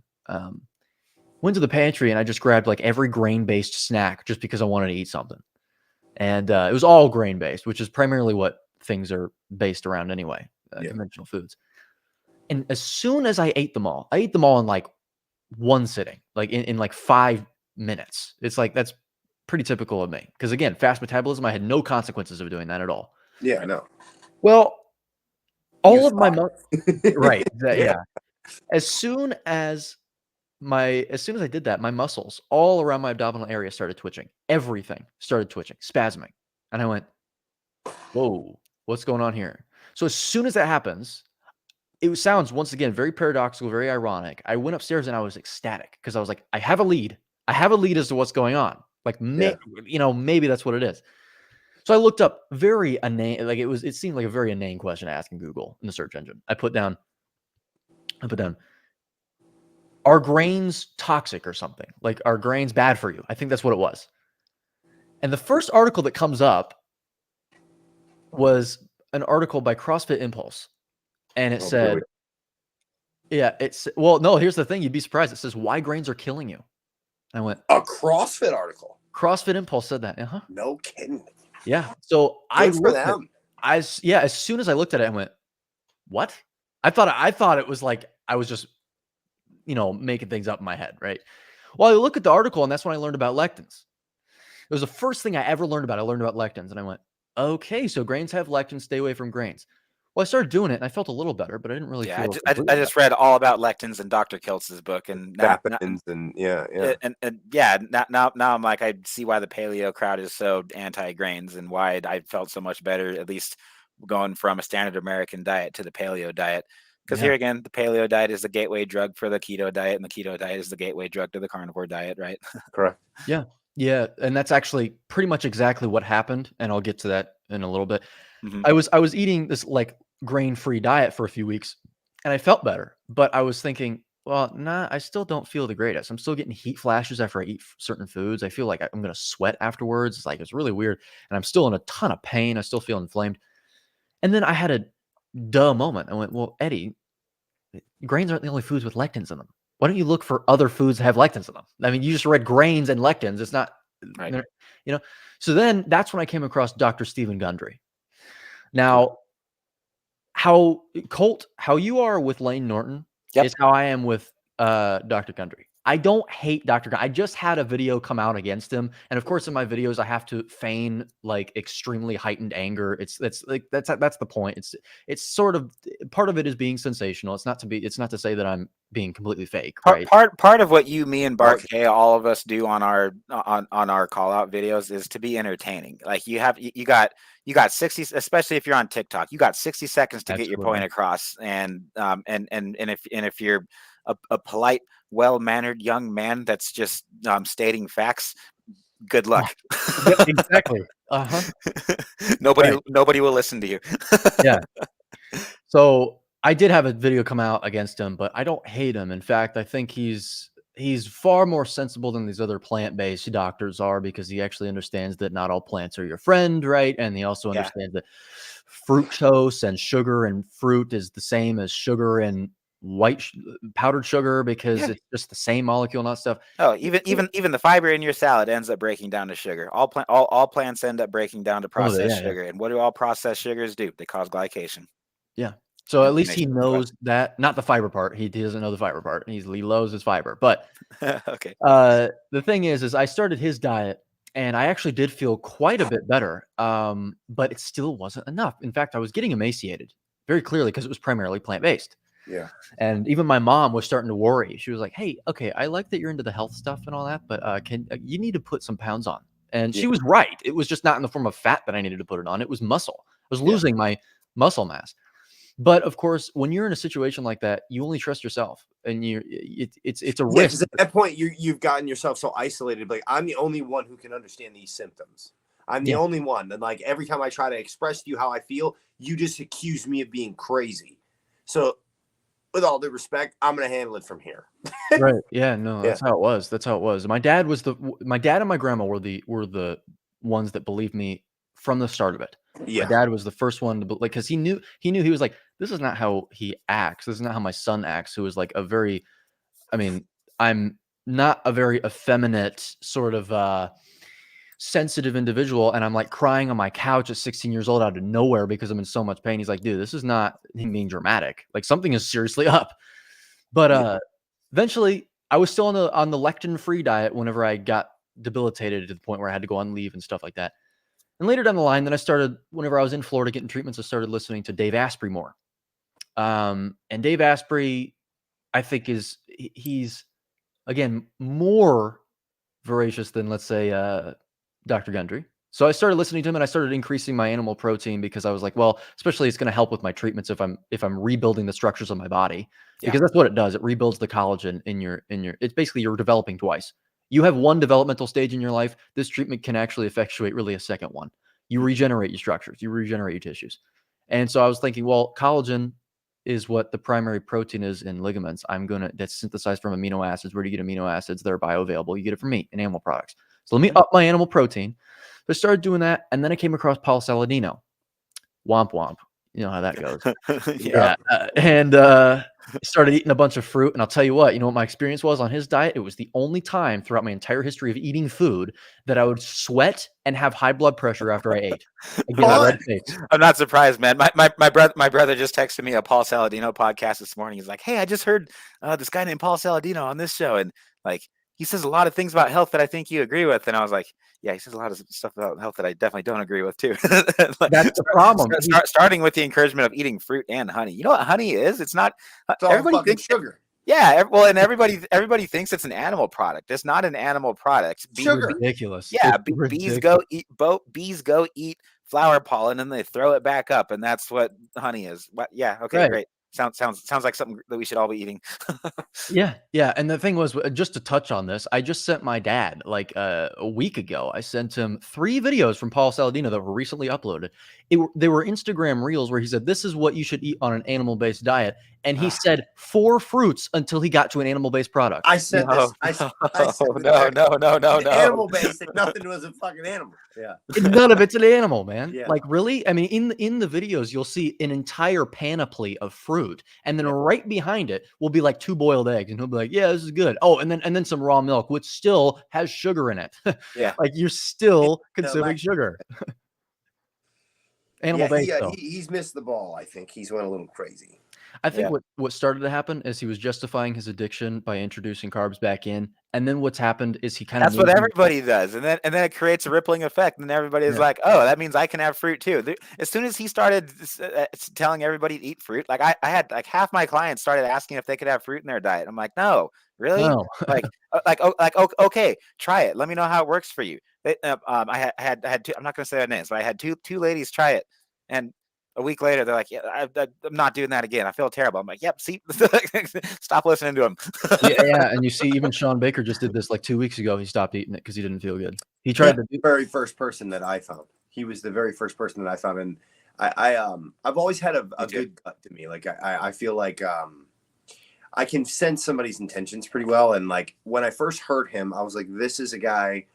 Went to the pantry and I just grabbed like every grain-based snack just because I wanted to eat something. And it was all grain-based, which is primarily what things are based around anyway, conventional foods. And as soon as I ate them all in like one sitting, like in like 5 minutes. It's like, that's pretty typical of me. Because again, fast metabolism, I had no consequences of doing that at all. Yeah, I know. Well, all of my right. Yeah. As soon as I did that, my muscles all around my abdominal area started twitching. Everything started twitching, spasming. And I went, whoa, what's going on here? So as soon as that happens, it sounds, once again, very paradoxical, very ironic. I went upstairs and I was ecstatic because I was like, I have a lead. I have a lead as to what's going on. Like, maybe that's what it is. So I looked up very inane, like it seemed like a very inane question to ask in Google in the search engine. I put down, are grains toxic or something? Like, are grains bad for you? I think that's what it was. And the first article that comes up was an article by CrossFit Impulse. And it said, no, here's the thing. You'd be surprised. It says, why grains are killing you. And I went, a CrossFit article. CrossFit Impulse said that. No kidding. Yeah. So as soon as I looked at it, I went, what? I thought it was like, I was just, making things up in my head. Right. Well, I look at the article and that's when I learned about lectins. It was the first thing I ever learned about. I learned about lectins and I went, okay, so grains have lectins, stay away from grains. Well, I started doing it and I felt a little better, but I didn't really feel I just read all about lectins in Dr. Kiltz's book, and now I'm like, I see why the paleo crowd is so anti-grains and why I felt so much better, at least going from a standard American diet to the paleo diet. Because here again, the paleo diet is the gateway drug for the keto diet, and the keto diet is the gateway drug to the carnivore diet, right? Correct. Yeah. Yeah. And that's actually pretty much exactly what happened. And I'll get to that in a little bit. Mm-hmm. I was eating this like grain-free diet for a few weeks and I felt better, but I was thinking, well, I still don't feel the greatest. I'm still getting heat flashes after I eat certain foods. I feel like I'm going to sweat afterwards. It's like, it's really weird. And I'm still in a ton of pain. I still feel inflamed. And then I had a duh moment. I went, well, Eddie, grains aren't the only foods with lectins in them. Why don't you look for other foods that have lectins in them? I mean, you just read grains and lectins. It's not Right. You know, so then that's when I came across Dr. Stephen Gundry. Now, how you are with Lane Norton Yep. is how I am with Dr. Gundry. I don't hate Dr. Gundry. I just had a video come out against him, and of course, in my videos, I have to feign like extremely heightened anger. That's the point. It's sort of part of it is being sensational. It's not to say that I'm being completely fake, right? Part of what me and Bart K, all of us do on our call out videos is to be entertaining. Like you got 60, especially if you're on TikTok, you got 60 seconds to get your point across. And if you're a polite, well-mannered young man that's just stating facts, good luck. Yep, exactly. Nobody will listen to you. Yeah. So I did have a video come out against him, but I don't hate him. In fact, I think he's far more sensible than these other plant-based doctors are, because he actually understands that not all plants are your friend, right? And he also understands that fructose and sugar and fruit is the same as sugar and powdered sugar, because it's just the same molecule, not stuff. Oh, even the fiber in your salad ends up breaking down to sugar. All plants end up breaking down to processed sugar. And what do all processed sugars do? They cause glycation. Yeah. So at least he knows that, not the fiber part. He doesn't know the fiber part. He loves his fiber. But okay. The thing is I started his diet, and I actually did feel quite a bit better. But it still wasn't enough. In fact, I was getting emaciated very clearly because it was primarily plant-based. Yeah. And even my mom was starting to worry. She was like, "Hey, okay, I like that you're into the health stuff and all that, but you need to put some pounds on." And she was right. It was just not in the form of fat that I needed to put it on. It was muscle. I was losing my muscle mass. But of course, when you're in a situation like that, you only trust yourself, and it's a risk. At that point, you've gotten yourself so isolated. Like, I'm the only one who can understand these symptoms. I'm the only one. And like every time I try to express to you how I feel, you just accuse me of being crazy. So, with all due respect, I'm going to handle it from here. Right. Yeah. No. That's how it was. That's how it was. My dad and my grandma were the ones that believed me from the start of it. Yeah. My dad was the first one to like, because he knew he was like, this is not how he acts. This is not how my son acts. Who is like I'm not a very effeminate sort of sensitive individual, and I'm like crying on my couch at 16 years old out of nowhere because I'm in so much pain. He's like, dude, this is not him being dramatic. Like, something is seriously up. But eventually I was still on the lectin-free diet whenever I got debilitated to the point where I had to go on leave and stuff like that. And later down the line, then I started, whenever I was in Florida getting treatments, I started listening to Dave Asprey more. And Dave Asprey, I think he's again more voracious than, let's say, Dr. Gundry. So I started listening to him, and I started increasing my animal protein, because I was like, well, especially it's going to help with my treatments if I'm rebuilding the structures of my body, because that's what it does. It rebuilds the collagen in your. It's basically you're developing twice. You have one developmental stage in your life. This treatment can actually effectuate really a second one. You regenerate your structures. You regenerate your tissues. And so I was thinking, well, collagen is what the primary protein is in ligaments. That's synthesized from amino acids. Where do you get amino acids? They're bioavailable. You get it from meat and animal products. So let me up my animal protein. So I started doing that, and then I came across Paul Saladino. Womp womp. You know how that goes. And started eating a bunch of fruit. And I'll tell you what my experience was on his diet. It was the only time throughout my entire history of eating food that I would sweat and have high blood pressure after I ate. I'm not surprised, man. My brother just texted me a Paul Saladino podcast this morning. He's like, "Hey, I just heard this guy named Paul Saladino on this show, and like he says a lot of things about health that I think you agree with." And I was like, yeah, he says a lot of stuff about health that I definitely don't agree with too. Like, that's the problem. Starting with the encouragement of eating fruit and honey. You know what honey is? It's not. It's all everybody thinks sugar. Yeah, well, and everybody thinks it's an animal product. It's not an animal product. Sugar. Ridiculous. Yeah, bees go eat flower pollen and they throw it back up, and that's what honey is. Yeah, okay, right. Great. Sounds like something that we should all be eating. Yeah. And the thing was, just to touch on this, I just sent my dad like a week ago. I sent him 3 videos from Paul Saladino that were recently uploaded, There were Instagram reels where he said, this is what you should eat on an animal-based diet. And he said 4 fruits until he got to an animal-based product. I said this. I said No. Animal-based, and nothing was a fucking animal. Yeah. None of it's an animal, man. Yeah. Like, really? I mean, in the videos, you'll see an entire panoply of fruit, and then right behind it will be like 2 boiled eggs, and he'll be like, yeah, this is good. Oh, and then some raw milk, which still has sugar in it. Yeah. Like, you're still consuming sugar. Animal-based, though. He's missed the ball. I think he's went a little crazy. I think what started to happen is he was justifying his addiction by introducing carbs back in, and then what's happened is he kind of— That's what everybody does, and then it creates a rippling effect, and everybody is like, oh, that means I can have fruit too. As soon as he started telling everybody to eat fruit, like I had like half my clients started asking if they could have fruit in their diet. I'm like, no, really? No. Okay, try it. Let me know how it works for you. I had 2, I'm not going to say their names, but I had two ladies try it, and a week later, they're like, yeah, I'm not doing that again. I feel terrible. I'm like, yep, see, stop listening to him. yeah, and you see, even Sean Baker just did this like 2 weeks ago. He stopped eating it because he didn't feel good. He tried the very first person that I found. He was the very first person that I found, and I've always had a good gut to me. Like I feel like I can sense somebody's intentions pretty well. And like when I first heard him, I was like, this is a guy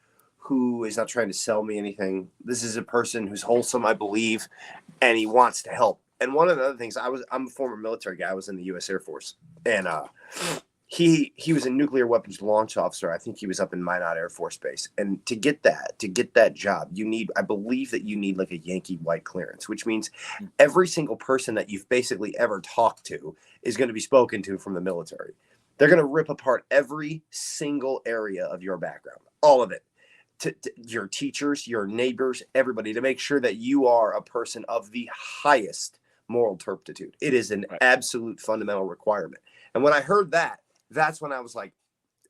who is not trying to sell me anything. This is a person who's wholesome, I believe, and he wants to help. And one of the other things, I'm a former military guy. I was in the U.S. Air Force, and he was a nuclear weapons launch officer. I think he was up in Minot Air Force Base. And to get that job, I believe that you need like a Yankee white clearance, which means every single person that you've basically ever talked to is going to be spoken to from the military. They're going to rip apart every single area of your background, all of it. To your teachers, your neighbors, everybody, to make sure that you are a person of the highest moral turpitude. It is an absolute fundamental requirement. And when I heard that, that's when I was like,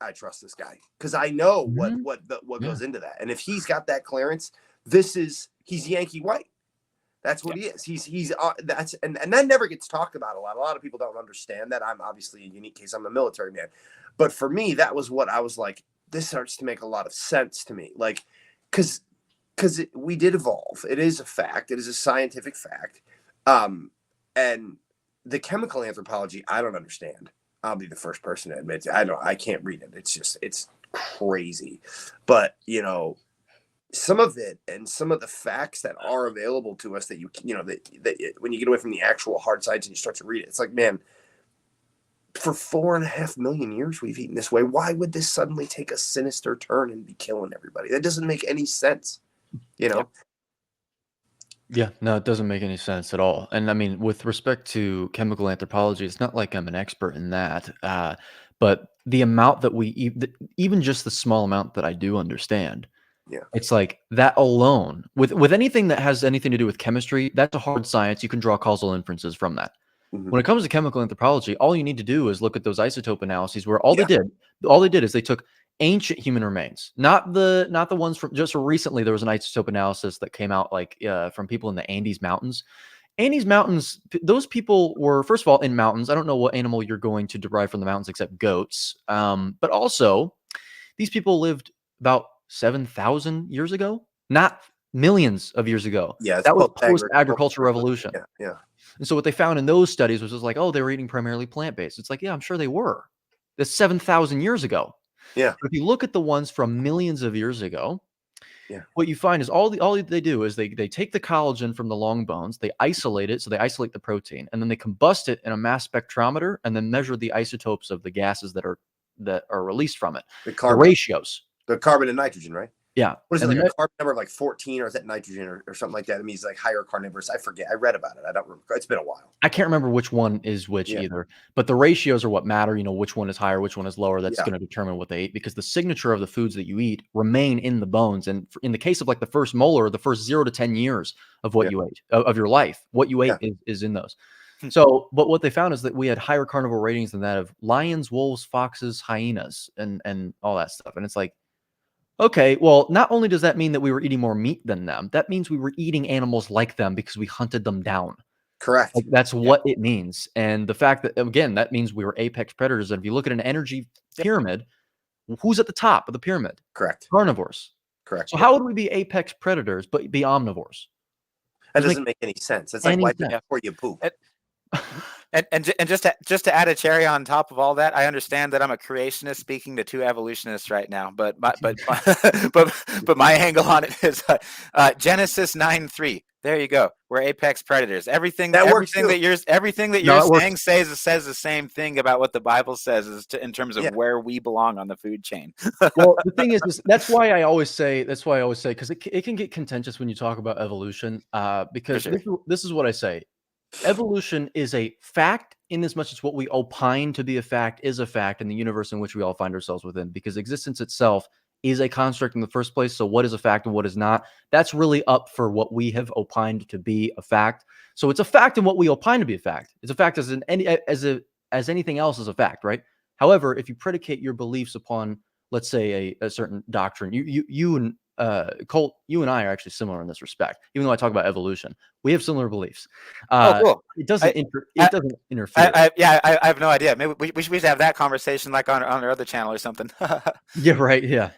I trust this guy, because I know what goes into that. And if he's got that clearance, he's Yankee white. That's what he is. He's and that never gets talked about a lot. A lot of people don't understand that. I'm obviously a unique case. I'm a military man, but for me, that was what I was like. This starts to make a lot of sense to me. Like, because we did evolve. It is a fact. It is a scientific fact. And the chemical anthropology, I don't understand. I'll be the first person to admit it. I can't read it. It's crazy. But, some of it and some of the facts that are available to us that that when you get away from the actual hard science and you start to read it, it's like, man, for 4.5 million years we've eaten this way. Why would this suddenly take a sinister turn and be killing everybody? That doesn't make any sense, Yeah, no, it doesn't make any sense at all. And I mean, with respect to chemical anthropology, it's not like I'm an expert in that, but the amount that we eat, even just the small amount that I do understand, it's like that alone, with anything that has anything to do with chemistry, that's a hard science. You can draw causal inferences from that. When it comes to chemical anthropology, all you need to do is look at those isotope analyses where all they did is they took ancient human remains, not the ones from just recently. There was an isotope analysis that came out like from people in the Andes Mountains. Andes Mountains, those people were, first of all, in mountains. I don't know what animal you're going to derive from the mountains except goats. But also, these people lived about 7,000 years ago, not millions of years ago. Yeah, that was post-agricultural revolution. Yeah. And so what they found in those studies was just like, oh, they were eating primarily plant-based. It's like, yeah, I'm sure they were. That's 7,000 years ago. Yeah. But if you look at the ones from millions of years ago, what you find is all they do is they take the collagen from the long bones, they isolate it, so they isolate the protein, and then they combust it in a mass spectrometer and then measure the isotopes of the gases that are released from it. The ratios. The carbon and nitrogen, right? Yeah. What is it, like a carbon number of like 14, or is that nitrogen or something like that? It means like higher carnivores. I forget. I read about it. I don't remember. It's been a while. I can't remember which one is which either, but the ratios are what matter. Which one is higher, which one is lower. That's going to determine what they eat, because the signature of the foods that you eat remain in the bones. And in the case of like the first molar, the first 0 to 10 years of what you ate, of your life, what you ate is in those. So, but what they found is that we had higher carnivore ratings than that of lions, wolves, foxes, hyenas, and all that stuff. And it's like, okay, well, not only does that mean that we were eating more meat than them, that means we were eating animals like them because we hunted them down. Correct. Like, that's what it means. And the fact that, again, that means we were apex predators. And if you look at an energy pyramid, who's at the top of the pyramid? Correct. Carnivores. Correct. So how would we be apex predators but be omnivores? That doesn't make any sense. It's like any wipe sense. it before you poop. And just to add a cherry on top of all that, I understand that I'm a creationist speaking to two evolutionists right now, but my angle on it is Genesis 9:3. There you go. We're apex predators. Everything that you're saying says the same thing about what the Bible says in terms of where we belong on the food chain. Well, the thing is that's why I always say, because it can get contentious when you talk about evolution, because this is what I say. Evolution is a fact in as much as what we opine to be a fact is a fact in the universe in which we all find ourselves within, because existence itself is a construct in the first place. So what is a fact and what is not? That's really up for what we have opined to be a fact. So it's a fact in what we opine to be a fact. It's a fact as anything else is a fact, right? However, if you predicate your beliefs upon, let's say, a certain doctrine, you and Colt, you and I are actually similar in this respect. Even though I talk about evolution, we have similar beliefs. Cool. It doesn't interfere. I have no idea. Maybe we should have that conversation like on our other channel or something. Yeah, right. Yeah.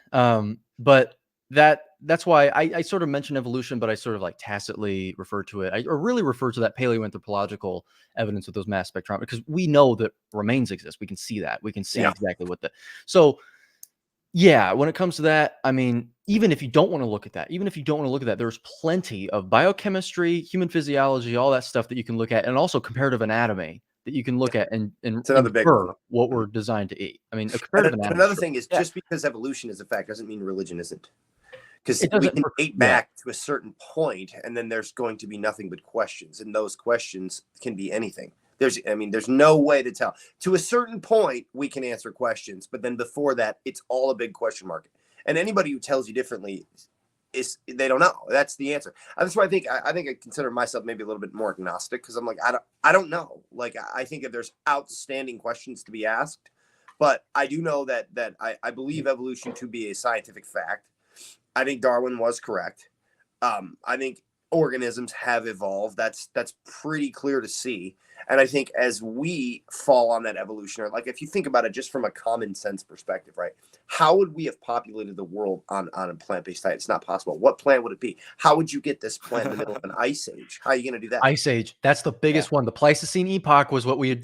But that's why I sort of mention evolution, but I sort of like tacitly refer to it. I really refer to that paleoanthropological evidence with those mass spectrometers, because we know that remains exist. We can see that. We can see exactly what so yeah, when it comes to that, I mean, even if you don't want to look at that, there's plenty of biochemistry, human physiology, all that stuff that you can look at, and also comparative anatomy that you can look at and infer what we're designed to eat. I mean, another thing is just because evolution is a fact doesn't mean religion isn't. Because we can date back to a certain point, and then there's going to be nothing but questions, and those questions can be anything. There's no way to tell. To a certain point, we can answer questions, but then before that, it's all a big question mark. And anybody who tells you differently they don't know. That's the answer. That's why I think I consider myself maybe a little bit more agnostic, because I'm like, I don't know. Like, I think that there's outstanding questions to be asked, but I do know that I believe evolution to be a scientific fact. I think Darwin was correct. I think organisms have evolved. That's pretty clear to see. And I think as we fall on that evolutionary, like if you think about it just from a common sense perspective, right? How would we have populated the world on a plant-based diet? It's not possible. What plant would it be? How would you get this plant in the middle of an ice age? How are you going to do that? Ice age. That's the biggest one. The Pleistocene epoch was what we had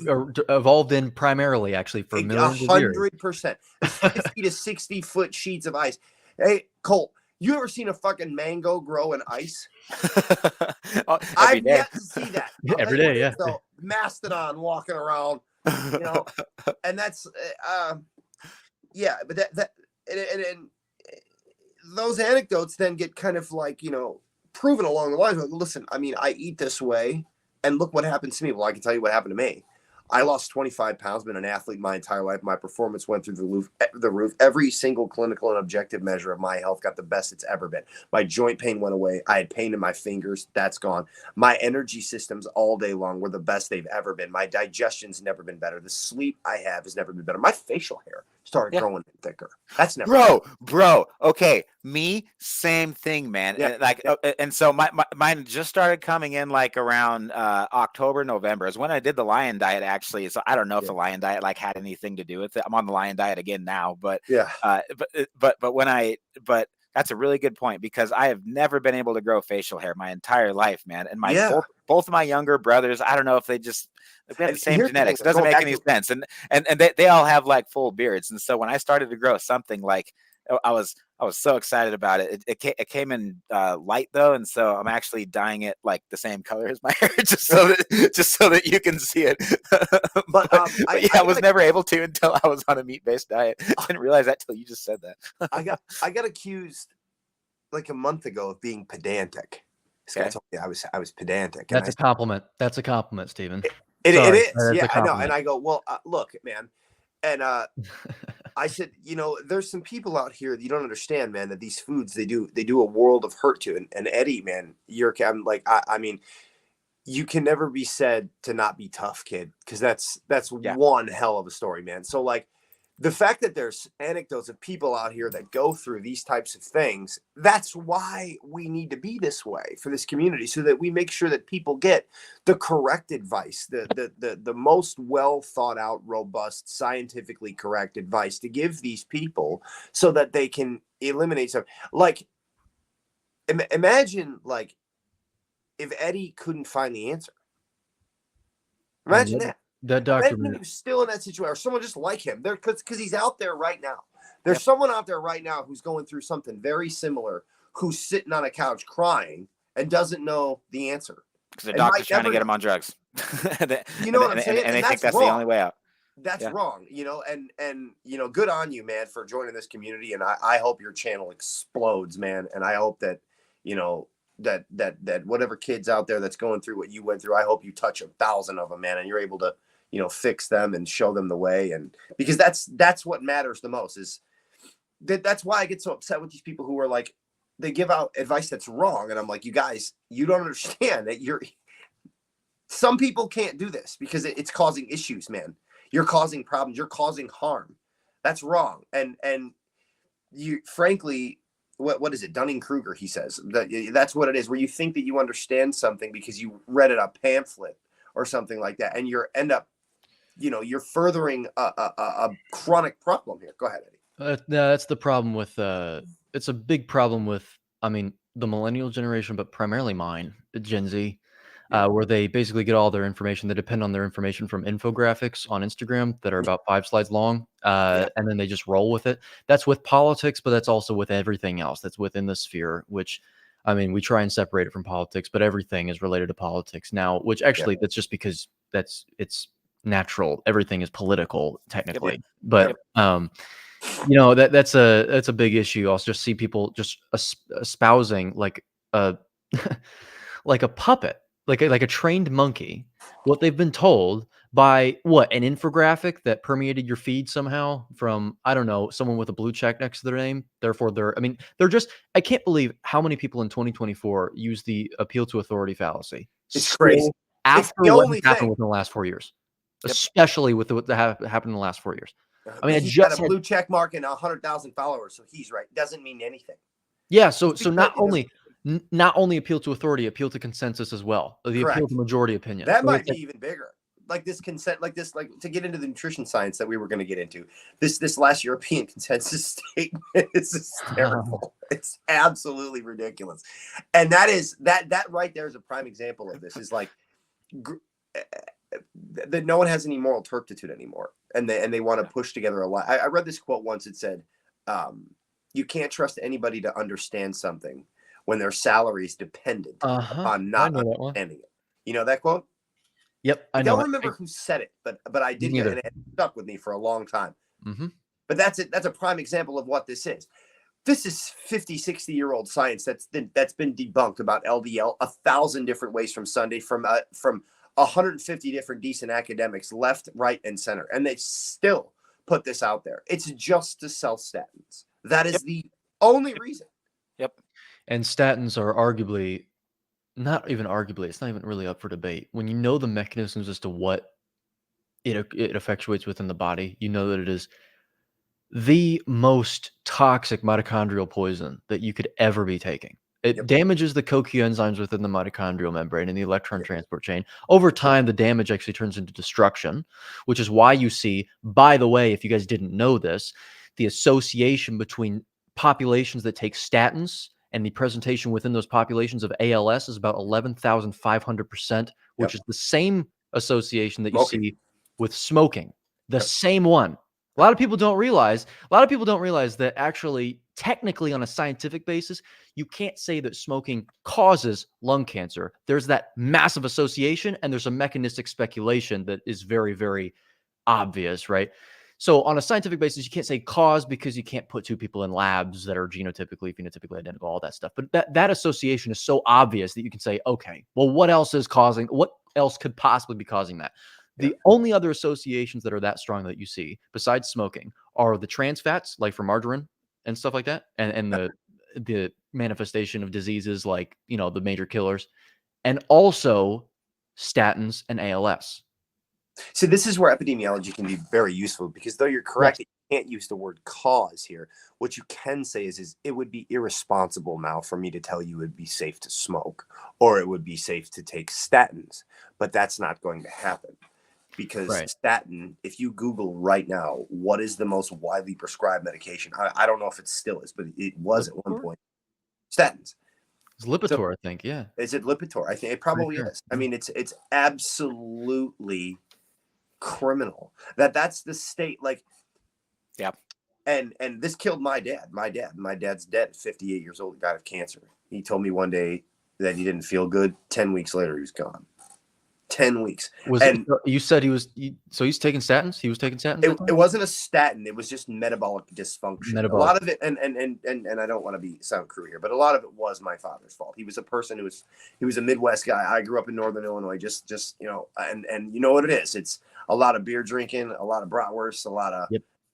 evolved in primarily, actually, for millions of years. 100%. 50 to 60 foot sheets of ice. Hey, Colt, you ever seen a fucking mango grow in ice? I've yet to see that. Every day, yeah. So, mastodon walking around, you know, and that's but that and those anecdotes then get kind of like, you know, proven along the lines. Like, listen, I mean, I eat this way, and look what happens to me. Well, I can tell you what happened to me. I lost 25 pounds, been an athlete my entire life. My performance went through the roof. Every single clinical and objective measure of my health got the best it's ever been. My joint pain went away. I had pain in my fingers. That's gone. My energy systems all day long were the best they've ever been. My digestion's never been better. The sleep I have has never been better. My facial hair started growing thicker. That's never bro. Okay. Me, same thing, man. Yeah. And so mine just started coming in like around October, November is when I did the Lion diet, actually. So I don't know if the Lion diet like had anything to do with it. I'm on the Lion diet again now, but but that's a really good point, because I have never been able to grow facial hair my entire life, man. And both of my younger brothers, I don't know if they have the same genetics. It doesn't make any sense. And they all have like full beards. And so when I started to grow something, like I was so excited about it. It came in light though, and so I'm actually dyeing it like the same color as my hair, just so that you can see it. but I was never able to until I was on a meat-based diet. I didn't realize that till you just said that. I got accused like a month ago of being pedantic. This guy told me I was pedantic. That's a compliment. That's a compliment, Stephen. It is. Yeah, I know. And I go, well, look, man. And I said, you know, there's some people out here that you don't understand, man, that these foods, they do a world of hurt to. And Eddie, man, I'm like, I mean, you can never be said to not be tough, kid, because that's one hell of a story, man. So like, the fact that there's anecdotes of people out here that go through these types of things, that's why we need to be this way for this community, so that we make sure that people get the correct advice, the most well thought out, robust, scientifically correct advice to give these people, so that they can eliminate some. Like, imagine like if Eddie couldn't find the answer. Imagine that. That doctor. Imagine he was still in that situation, or someone just like him. There, because he's out there right now. There's someone out there right now who's going through something very similar, who's sitting on a couch crying and doesn't know the answer. Because the doctor's trying to get him on drugs. You know what I'm saying? And they think that's the only way out. That's wrong, you know, and you know, good on you, man, for joining this community. And I hope your channel explodes, man. And I hope that, you know, that whatever kids out there that's going through what you went through, I hope you touch 1,000 of them, man, and you're able to, you know, fix them and show them the way. And because that's what matters the most, is that's why I get so upset with these people who are like, they give out advice that's wrong. And I'm like, you guys, you don't understand that some people can't do this because it's causing issues, man. You're causing problems. You're causing harm. That's wrong. And you, frankly, what is it? Dunning-Kruger, he says. That's what it is, where you think that you understand something because you read it a pamphlet or something like that, and you're furthering a chronic problem here. Go ahead, Eddie. That's the problem with. It's a big problem with, I mean, the millennial generation, but primarily mine, Gen Z. Where they basically get all their information. They depend on their information from infographics on Instagram that are about 5 slides long, and then they just roll with it. That's with politics, but that's also with everything else that's within the sphere, which, I mean, we try and separate it from politics, but everything is related to politics now, which actually that's just because it's natural. Everything is political technically, but you know, that's a big issue. I'll just see people just espousing like a like a puppet. Like a trained monkey, what they've been told by an infographic that permeated your feed somehow from, I don't know, someone with a blue check next to their name. Therefore, I can't believe how many people in 2024 use the appeal to authority fallacy. It's crazy. After what happened within the last 4 years, especially with what happened in the last 4 years. I mean, he's got a blue check mark and 100,000 followers, so he's right. Doesn't mean anything. Yeah. So not only appeal to authority, appeal to consensus as well. The Correct. appeal to majority opinion. That might be even bigger. Like this consent, like to get into the nutrition science that we were going to get into. This last European consensus statement is hysterical. It's absolutely ridiculous. And that right there is a prime example of this. Is like that no one has any moral turpitude anymore, and they want to push together a lot. I read this quote once. It said, "You can't trust anybody to understand something when their salary is dependent on not understanding it." You know that quote? Yep. I don't remember who said it, but I did, and it stuck with me for a long time. But that's it. That's a prime example of what this is. This is 50, 60-year-old science that's been debunked about LDL 1,000 different ways from Sunday, from 150 different decent academics, left, right, and center, and they still put this out there. It's just to sell statins. That is the only reason. Yep. And statins are arguably, not even arguably, it's not even really up for debate. When you know the mechanisms as to what it effectuates within the body, you know that it is the most toxic mitochondrial poison that you could ever be taking. It damages the CoQ enzymes within the mitochondrial membrane and the electron transport chain. Over time, the damage actually turns into destruction, which is why you see, by the way, if you guys didn't know this, the association between populations that take statins and the presentation within those populations of ALS is about 11,500%, which is the same association that you see with smoking. The same one. A lot of people don't realize that actually, technically, on a scientific basis, you can't say that smoking causes lung cancer. There's that massive association, and there's a mechanistic speculation that is very, very obvious, right? So on a scientific basis, you can't say cause because you can't put two people in labs that are genotypically, phenotypically identical, all that stuff. But that association is so obvious that you can say, okay, well, what else could possibly be causing that? The only other associations that are that strong that you see, besides smoking, are the trans fats, like for margarine and stuff like that, and the manifestation of diseases like, you know, the major killers, and also statins and ALS. So this is where epidemiology can be very useful, because though you're correct, you can't use the word cause here. What you can say is it would be irresponsible now for me to tell you it would be safe to smoke or it would be safe to take statins, but that's not going to happen. Because statin, if you Google right now, what is the most widely prescribed medication? I don't know if it still is, but it was at one point. Statins. It's Lipitor, I think. Yeah. Is it Lipitor? I think it probably sure. is. I mean, it's absolutely criminal that's the state. Like, Yeah. And this killed my dad. My dad's dead, 58 years old, died of cancer. He told me one day that he didn't feel good. 10 weeks later, he was gone. 10 weeks. You said so he's taking statins? He was taking statins? It wasn't a statin. It was just metabolic dysfunction. A lot of it, and I don't want to sound crude here, but a lot of it was my father's fault. He was a person he was a Midwest guy. I grew up in Northern Illinois, just and you know what it is. It's a lot of beer drinking, a lot of bratwurst, a lot of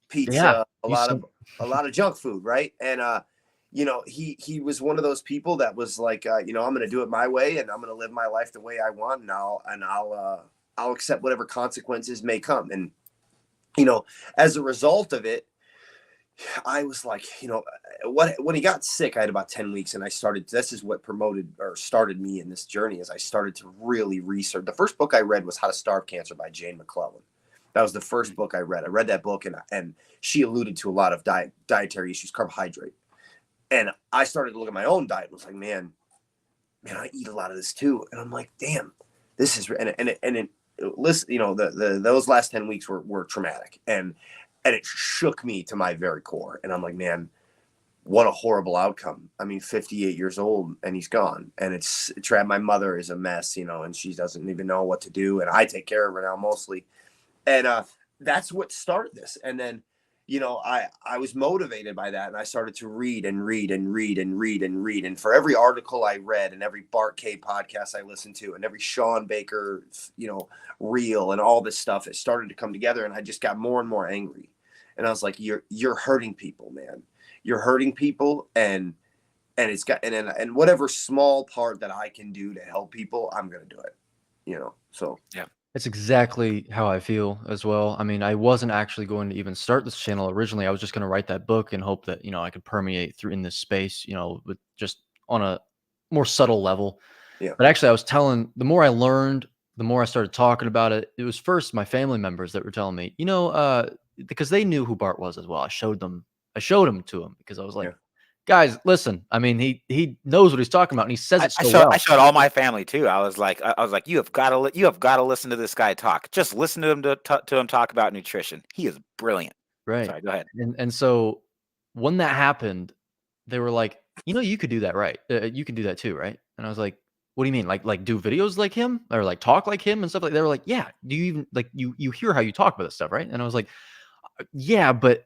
pizza, a lot of junk food, right? And he was one of those people that was like, I'm going to do it my way, and I'm going to live my life the way I want, and I'll accept whatever consequences may come. And as a result of it, I was like, when he got sick, I had about 10 weeks, and this is what started me in this journey, as I started to really research. The first book I read was How to Starve Cancer by Jane McClellan. That was the first book I read. I read that book, and she alluded to a lot of dietary issues, carbohydrate. And I started to look at my own diet and was like, man, I eat a lot of this too. And I'm like, damn, this is, those last 10 weeks were traumatic. And it shook me to my very core. And I'm like, man, what a horrible outcome. I mean, 58 years old and he's gone. And it's my mother is a mess, and she doesn't even know what to do. And I take care of her now mostly. And that's what started this. And then, I was motivated by that, and I started to read. And for every article I read, and every Bart K podcast I listened to, and every Sean Baker, reel, and all this stuff, it started to come together, and I just got more and more angry. And I was like, you're hurting people, man. You're hurting people, and it's got, and whatever small part that I can do to help people, I'm gonna do it. So yeah. It's exactly how I feel as well. I mean, I wasn't actually going to even start this channel originally. I was just going to write that book and hope that, I could permeate through in this space, with just on a more subtle level. Yeah. But actually, the more I learned, the more I started talking about it. It was first my family members that were telling me, because they knew who Bart was as well. I showed him to them because I was like, guys, listen. I mean, he knows what he's talking about, and he says it so well. I showed all my family too. I was like, you have got to listen to this guy talk. Just listen to him to him talk about nutrition. He is brilliant. Right. Sorry, go ahead. And so when that happened, they were like, you could do that, right? You can do that too, right? And I was like, what do you mean? Like do videos like him, or like talk like him and stuff like that? They were like, yeah. Do you even like you hear how you talk about this stuff, right? And I was like, yeah, but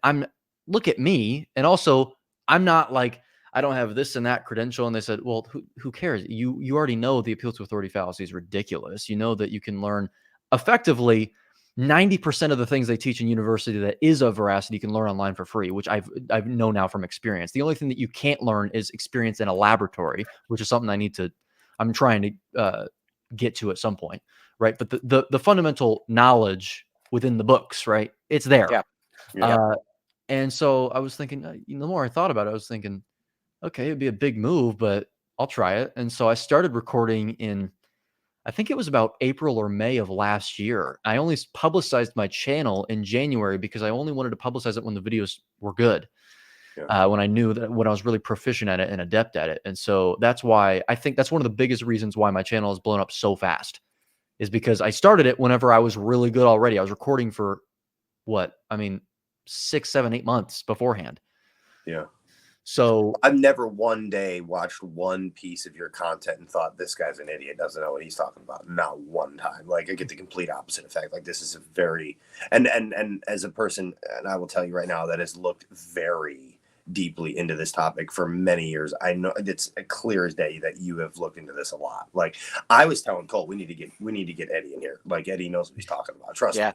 look at me, and also I'm not like, I don't have this and that credential. And they said, well, who cares? You already know the appeal to authority fallacy is ridiculous. You know that you can learn effectively 90% of the things they teach in university that is of veracity, you can learn online for free, which I've known now from experience. The only thing that you can't learn is experience in a laboratory, which is something I'm trying to get to at some point. Right. But the fundamental knowledge within the books, right? It's there. Yeah. And so I was thinking, the more I thought about it, I was thinking, okay, it'd be a big move, but I'll try it. And so I started recording in, I think it was about April or May of last year. I only publicized my channel in January because I only wanted to publicize it when the videos were good. When I knew that, when I was really proficient at it and adept at it. And so that's why I think that's one of the biggest reasons why my channel has blown up so fast, is because I started it whenever I was really good already. I was recording for 6, 7, 8 months beforehand. Yeah. So I've never one day watched one piece of your content and thought, this guy's an idiot, doesn't know what he's talking about. Not one time. Like, I get the complete opposite effect. Like, this is a very, and as a person, and I will tell you right now, that has looked very deeply into this topic for many years. I know it's clear as day that you have looked into this a lot. Like, I was telling Cole, we need to get Eddie in here. Like, Eddie knows what he's talking about. Trust me.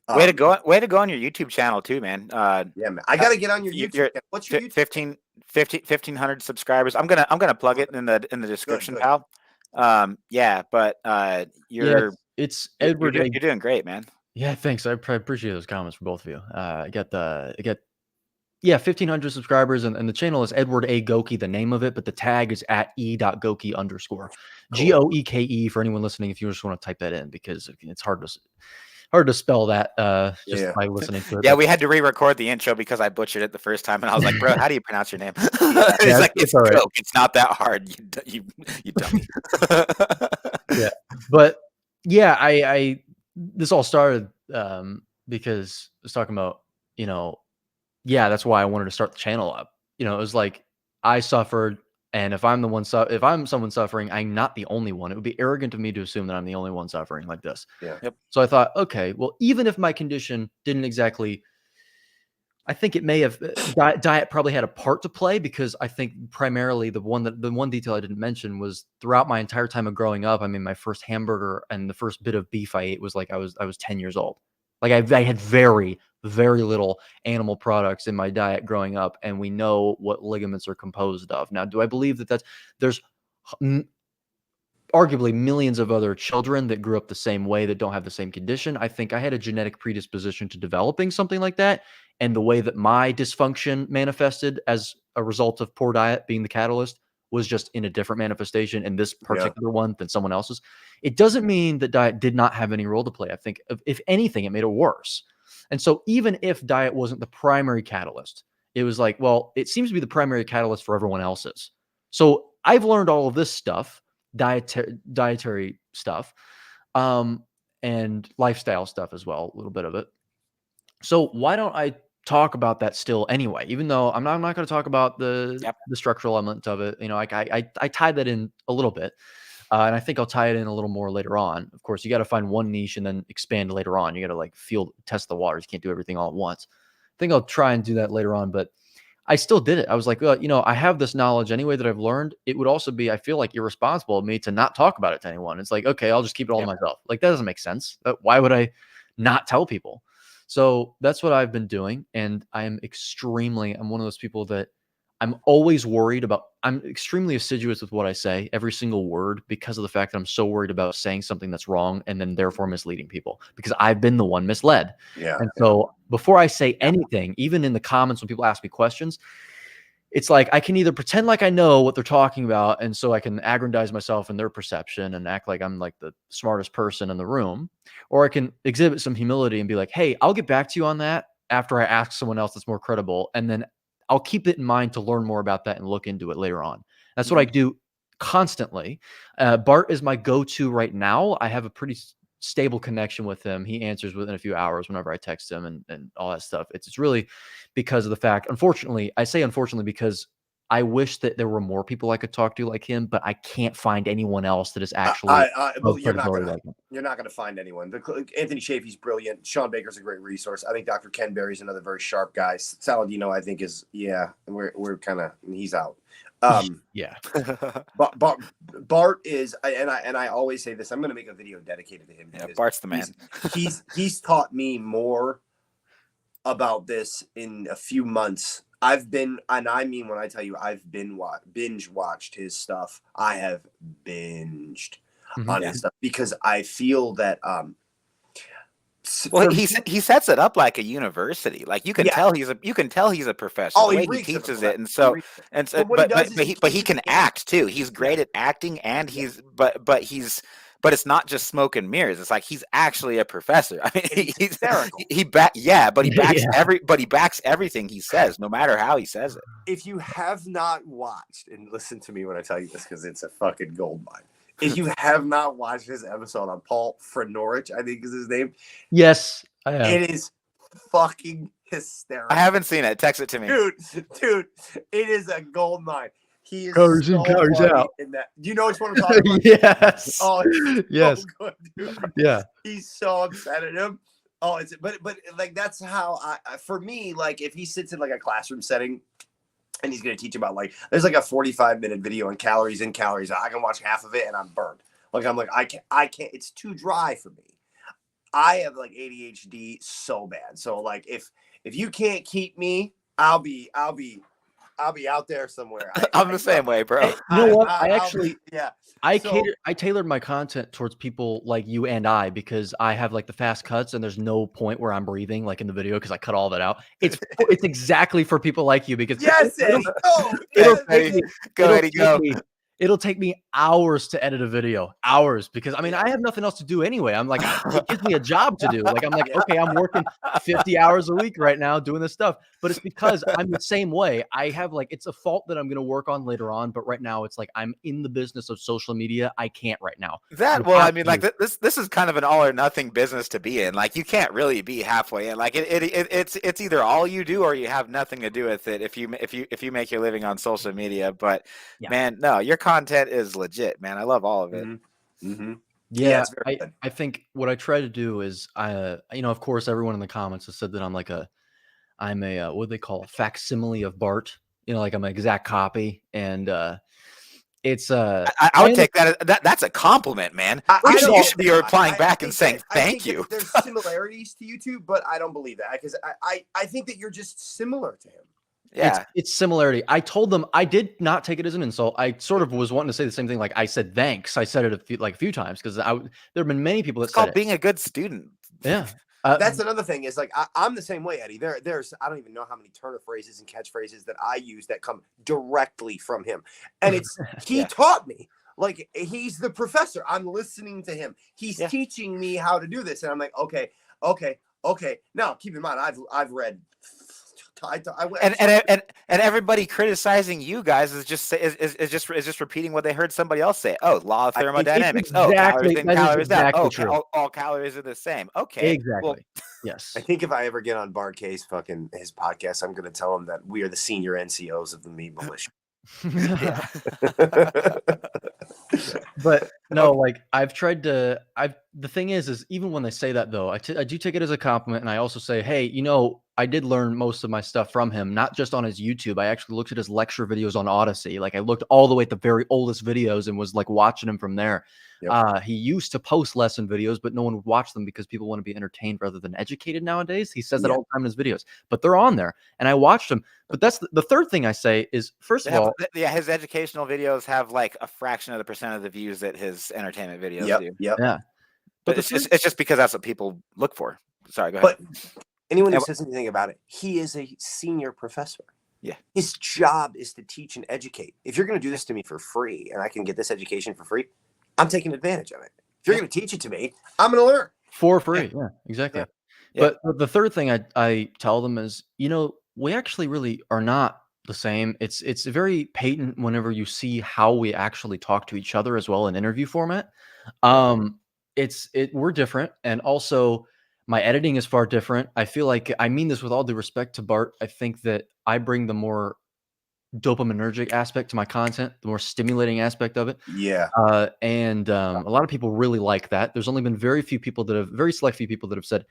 Way to go on your YouTube channel too, man. Yeah, man. I got to get on your YouTube channel. What's your YouTube? 1,500 subscribers. I'm gonna plug it in the description, pal. It's Edward. You're doing great, man. Yeah, thanks. I appreciate those comments from both of you. I got 1,500 subscribers, and the channel is Edward A. Goeke, the name of it, but the tag is at e.goeke_. Cool. Goeke for anyone listening, if you just want to type that in, because it's hard to. hard to spell that just Yeah. by listening to it. Yeah, but- we had to re-record the intro because I butchered it the first time, and I was like, "Bro, how do you pronounce your name?" Yeah. He's like, it's "It's all right. Goke. It's not that hard. You dummy." Yeah, but yeah, I this all started because I was talking about, you know, yeah, that's why I wanted to start the channel up. You know, it was like I suffered, and if I'm the one, if I'm someone suffering, I'm not the only one. It would be arrogant of me to assume that I'm the only one suffering like this. Yeah. Yep. So I thought, okay, well, even if my condition didn't exactly, I think it may have diet probably had a part to play, because I think primarily the one detail I didn't mention was throughout my entire time of growing up. I mean, my first hamburger and the first bit of beef I ate was like I was 10 years old. Like I had very, very little animal products in my diet growing up, and we know what ligaments are composed of. Now, do I believe that there's arguably millions of other children that grew up the same way that don't have the same condition? I think I had a genetic predisposition to developing something like that. And the way that my dysfunction manifested as a result of poor diet being the catalyst was just in a different manifestation in this particular one than someone else's. It doesn't mean that diet did not have any role to play. I think if anything, it made it worse. And so even if diet wasn't the primary catalyst, it was like, well, it seems to be the primary catalyst for everyone else's. So I've learned all of this stuff, dietary stuff, and lifestyle stuff as well, a little bit of it. So why don't I talk about that still anyway, even though I'm not going to talk about the structural element of it. You know, like I tied that in a little bit, and I think I'll tie it in a little more later on. Of course, you got to find one niche and then expand later on. You got to like test the waters. You can't do everything all at once. I think I'll try and do that later on, but I still did it. I was like, well, you know, I have this knowledge anyway that I've learned. It would also be, I feel like, irresponsible of me to not talk about it to anyone. It's like, okay, I'll just keep it all to myself. Like, that doesn't make sense. Why would I not tell people? So that's what I've been doing. And I'm one of those people that I'm always worried about. I'm extremely assiduous with what I say, every single word, because of the fact that I'm so worried about saying something that's wrong and then therefore misleading people, because I've been the one misled. Yeah. And so before I say anything, even in the comments when people ask me questions, it's like I can either pretend like I know what they're talking about, and so I can aggrandize myself in their perception and act like I'm like the smartest person in the room, or I can exhibit some humility and be like, hey, I'll get back to you on that after I ask someone else that's more credible, and then I'll keep it in mind to learn more about that and look into it later on. That's what I do constantly. Bart is my go-to right now. I have a pretty stable connection with him. He answers within a few hours whenever I text him and all that stuff. It's really because of the fact, unfortunately, I say unfortunately because I wish that there were more people I could talk to like him, but I can't find anyone else that is actually well, you're not going to find anyone. Anthony Chaffee's brilliant. Sean Baker's a great resource. I think Dr. Ken Berry's another very sharp guy. Saladino, I think, is we're kind of, he's out. Yeah. But Bart is, and I always say this, I'm going to make a video dedicated to him. Yeah, Bart's the man. He's taught me more about this in a few months. I've been, and I mean, when I tell you I've been binge watched his stuff, I have binged on his stuff, because I feel that, well, he sets it up like a university. Like you can tell he's a professor. Oh, the way he teaches it, and so but he can act too. He's great at acting, and but it's not just smoke and mirrors. It's like he's actually a professor. I mean, he's hysterical. But he backs everything he says, no matter how he says it. If you have not watched, and listen to me when I tell you this, because it's a fucking gold mine. If you have not watched his episode on Paul for Nourish, I think is his name. Yes, I have. It is fucking hysterical. I haven't seen it. Text it to me. Dude, it is a gold mine. He is colors so in, colors out. In that. Do you know which one I'm talking about? Yes. Oh, yes. So good, dude. Yeah. He's so upset at him. Oh, but like that's how for me, like if he sits in like a classroom setting and he's going to teach about like, there's like a 45-minute video on calories in, calories out. I can watch half of it and I'm burned. Like, I'm like, I can't, it's too dry for me. I have like ADHD so bad. So like, if you can't keep me, I'll be out there somewhere. I'm the same way, bro. You know what? I tailored my content towards people like you and I, because I have like the fast cuts and there's no point where I'm breathing like in the video, because I cut all that out. It's exactly for people like you, because yes, Eddie. Go. it'll take me hours to edit a video, hours, because I mean, I have nothing else to do anyway. I'm like, it gives me a job to do. Like, I'm like, okay, I'm working 50 hours a week right now doing this stuff, but it's because I'm the same way. I have like, it's a fault that I'm going to work on later on, but right now it's like, I'm in the business of social media. I can't right now. Well, I mean, like this is kind of an all or nothing business to be in. Like, you can't really be halfway in. Like, it's either all you do or you have nothing to do with it if you make your living on social media. But man, no, your content is legit, man. I love all of it. Yeah, I think what I try to do is you know, of course, everyone in the comments has said that I'm a what do they call a facsimile of Bart, you know, like I'm an exact copy. And it's I would take that. That's a compliment, man. You should be replying back and saying thank you. There's similarities to you two, but I don't believe that, because I think that you're just similar to him. Yeah, it's similarity. I told them I did not take it as an insult. I sort of was wanting to say the same thing. Like, I said thanks. I said it a few times because there have been many people that said it. Being a good student. Yeah. That's another thing is like, I'm the same way, Eddie. There's I don't even know how many Turner phrases and catchphrases that I use that come directly from him. And it's he taught me. Like, he's the professor. I'm listening to him. He's teaching me how to do this. And I'm like, okay. Now, keep in mind, I've read and everybody criticizing you guys is just repeating what they heard somebody else say. Oh, law of thermodynamics. Exactly. Calories in, calories out. True. All calories are the same. Okay. Exactly. Well, yes. I think if I ever get on Bart K's his podcast, I'm going to tell him that we are the senior NCOs of the meat militia. But no, like, I've tried to. The thing is even when they say that though, I do take it as a compliment, and I also say, hey, you know, I did learn most of my stuff from him, not just on his YouTube. I actually looked at his lecture videos on Odyssey. Like, I looked all the way at the very oldest videos and was like watching him from there. Yep. He used to post lesson videos, but no one would watch them because people want to be entertained rather than educated nowadays. He says that all the time in his videos, but they're on there, and I watched them. But that's the third thing I say is, first of all, his educational videos have like a fraction of the percent of the views that his entertainment videos do. Yeah. But it's just because that's what people look for. Sorry, go ahead. But anyone who says anything about it, he is a senior professor. Yeah. His job is to teach and educate. If you're going to do this to me for free and I can get this education for free, I'm taking advantage of it. If you're going to teach it to me, I'm going to learn. For free. Yeah, exactly. Yeah. But the third thing I tell them is, you know, we actually really are not the same. It's very patent whenever you see how we actually talk to each other as well in interview format. We're different, and also my editing is far different. I feel like, I mean this with all due respect to Bart, I think that I bring the more dopaminergic aspect to my content, the more stimulating aspect of it. Yeah. And a lot of people really like that. There's only been very select few people that have said,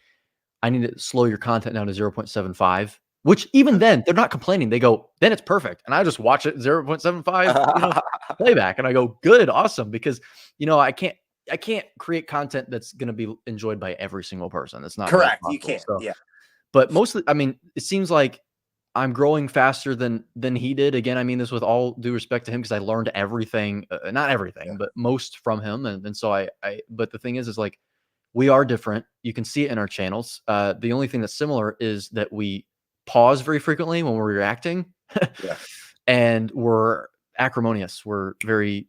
I need to slow your content down to 0.75, which even then they're not complaining. They go, then it's perfect. And I just watch it 0.75 playback, and I go, good, awesome. Because, you know, I can't create content that's going to be enjoyed by every single person. That's not correct. You can't. So, yeah. But mostly, I mean, it seems like I'm growing faster than he did. Again, I mean this with all due respect to him, because I learned everything, not everything, but most from him. And so but the thing is like, we are different. You can see it in our channels. The only thing that's similar is that we pause very frequently when we're reacting. And we're acrimonious. We're very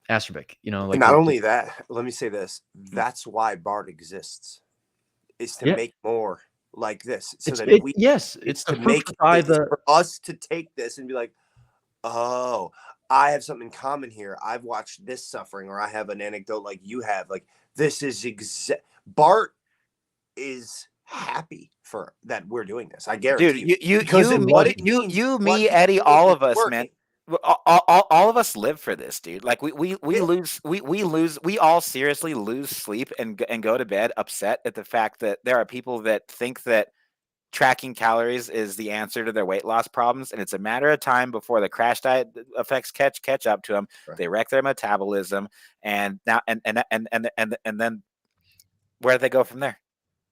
acerbic, you know. Like, not only that, let me say this. That's why Bart exists, is to make more like this. So it's to make for us to take this and be like, oh, I have something in common here. I've watched this suffering, or I have an anecdote like you have. Like, this is Bart is happy for that we're doing this. I guarantee you, me, Eddie, all of us, man. All of us live for this, dude. Like, we all seriously lose sleep and go to bed upset at the fact that there are people that think that tracking calories is the answer to their weight loss problems, and it's a matter of time before the crash diet effects catch up to them. Right. They wreck their metabolism, and now and then where do they go from there?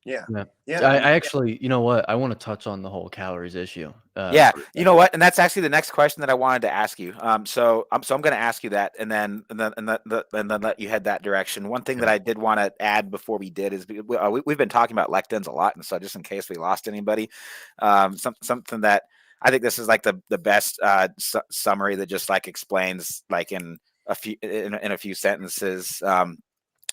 Yeah. I actually, you know what? I want to touch on the whole calories issue. You know what? And that's actually the next question that I wanted to ask you. So I'm going to ask you that, and then let you head that direction. One thing that I did want to add before we did is we've been talking about lectins a lot, and so just in case we lost anybody, something that I think this is like the best summary that just like explains like in in a few sentences.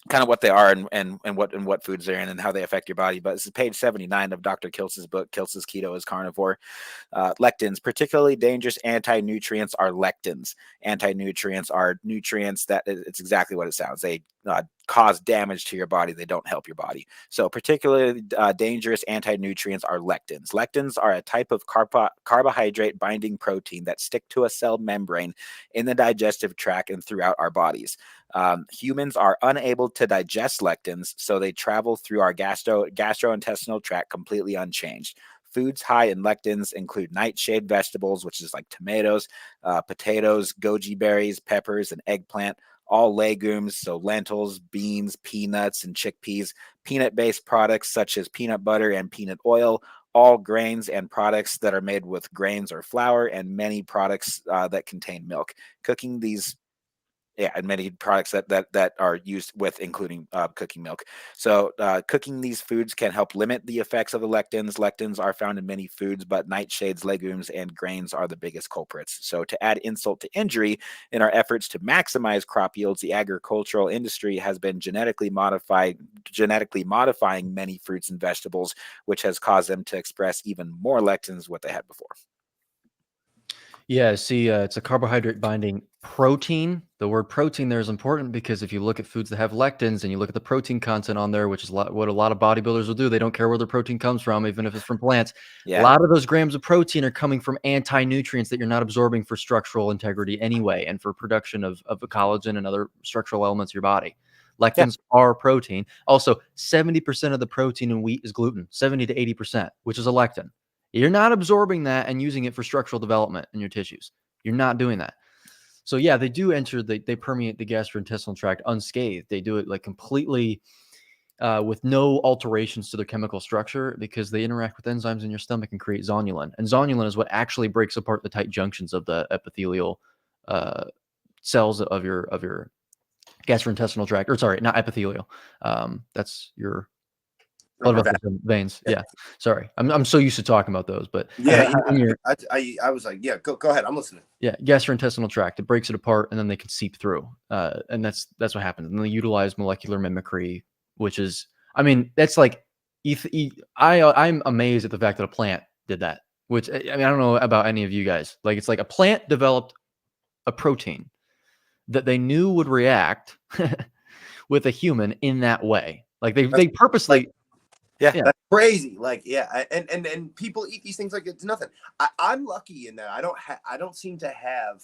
Kind of what they are and what foods they're in and how they affect your body. But this is page 79 of Dr. Kiltz's book, Kiltz's Keto is Carnivore. Lectins, particularly dangerous anti-nutrients, are lectins. Anti-nutrients are nutrients that it's exactly what it sounds. They cause damage to your body. They don't help your body. So particularly dangerous anti-nutrients are lectins. Lectins are a type of carbohydrate binding protein that stick to a cell membrane in the digestive tract and throughout our bodies. Humans are unable to digest lectins, so they travel through our gastrointestinal tract completely unchanged. Foods high in lectins include nightshade vegetables, which is like tomatoes, potatoes, goji berries, peppers, and eggplant. All legumes, so lentils, beans, peanuts, and chickpeas. Peanut-based products such as peanut butter and peanut oil. All grains and products that are made with grains or flour, and many products that contain milk. Cooking these and many products that are used with, including cooking milk. So cooking these foods can help limit the effects of the lectins. Lectins are found in many foods, but nightshades, legumes, and grains are the biggest culprits. So to add insult to injury, in our efforts to maximize crop yields, the agricultural industry has been genetically modifying many fruits and vegetables, which has caused them to express even more lectins than what they had before. Yeah, see, it's a carbohydrate binding protein. The word protein there is important because if you look at foods that have lectins and you look at the protein content on there, which is what a lot of bodybuilders will do, they don't care where their protein comes from, even if it's from plants. Yeah. A lot of those grams of protein are coming from anti-nutrients that you're not absorbing for structural integrity anyway, and for production of collagen and other structural elements of your body. Lectins are protein. Also, 70% of the protein in wheat is gluten, 70 to 80%, which is a lectin. You're not absorbing that and using it for structural development in your tissues. You're not doing that. So yeah, they do enter, they permeate the gastrointestinal tract unscathed. They do it like completely with no alterations to their chemical structure because they interact with enzymes in your stomach and create zonulin. And zonulin is what actually breaks apart the tight junctions of the epithelial cells of your gastrointestinal tract. Or sorry, not epithelial. That's your blood vessels and veins. Yeah. Sorry. I'm so used to talking about those, but I was like, go ahead. I'm listening. Yeah. Gastrointestinal tract, it breaks it apart and then they can seep through. And that's what happens. And they utilize molecular mimicry, which is, I mean, that's like, I'm amazed at the fact that a plant did that, which I mean, I don't know about any of you guys. Like, it's like a plant developed a protein that they knew would react with a human in that way. Like they purposely, yeah, that's crazy. Like, yeah, and people eat these things like it's nothing. I'm lucky in that I don't seem to have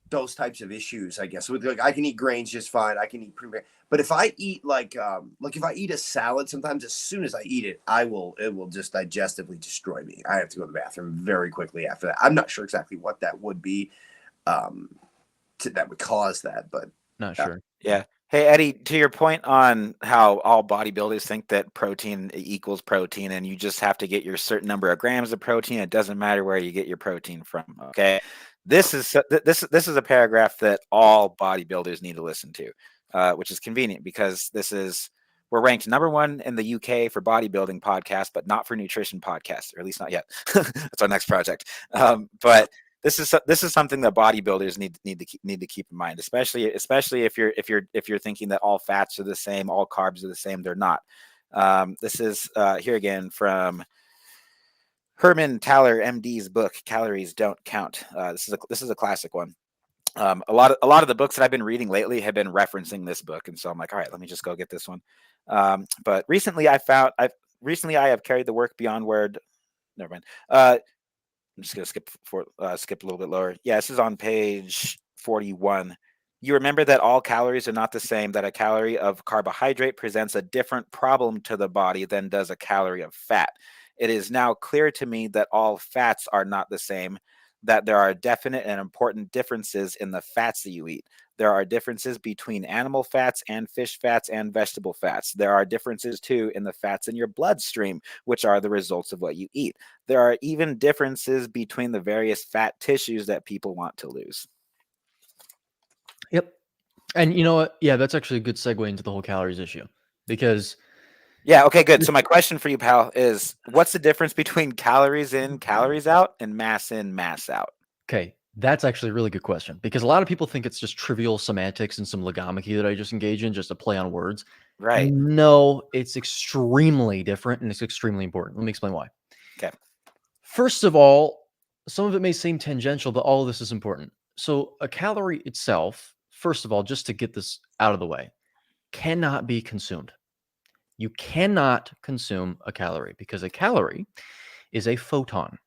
those types of issues. I guess with like I can eat grains just fine. I can eat but if I eat like if I eat a salad, sometimes as soon as I eat it, it will just digestively destroy me. I have to go to the bathroom very quickly after that. I'm not sure exactly what that would be, that would cause that, but not sure. Yeah. Hey, Eddie, to your point on how all bodybuilders think that protein equals protein and you just have to get your certain number of grams of protein, it doesn't matter where you get your protein from. Okay. This is a paragraph that all bodybuilders need to listen to, which is convenient because we're ranked #1 in the UK for bodybuilding podcasts, but not for nutrition podcasts, or at least not yet. That's our next project. But this is something that bodybuilders need to keep in mind, especially if you're thinking that all fats are the same, all carbs are the same. They're not. This is here again from Herman Taller MD's book, Calories Don't Count. This is a classic one. A lot of the books that I've been reading lately have been referencing this book, and so I'm like, all right, let me just go get this one. But recently I have carried the work beyond where. Never mind. I'm just going to skip a little bit lower. Yeah, this is on page 41. You remember that all calories are not the same, that a calorie of carbohydrate presents a different problem to the body than does a calorie of fat. It is now clear to me that all fats are not the same, that there are definite and important differences in the fats that you eat. There are differences between animal fats and fish fats and vegetable fats. There are differences, too, in the fats in your bloodstream, which are the results of what you eat. There are even differences between the various fat tissues that people want to lose. Yep. And you know what? Yeah, that's actually a good segue into the whole calories issue because... Yeah, okay, good. So my question for you, pal, is what's the difference between calories in, calories out, and mass in, mass out? Okay. That's actually a really good question, because a lot of people think it's just trivial semantics and some logomachy that I just engage in, just a play on words. Right. No, it's extremely different and it's extremely important. Let me explain why. Okay. First of all, some of it may seem tangential, but all of this is important. So a calorie itself, first of all, just to get this out of the way, cannot be consumed. You cannot consume a calorie because a calorie is a photon.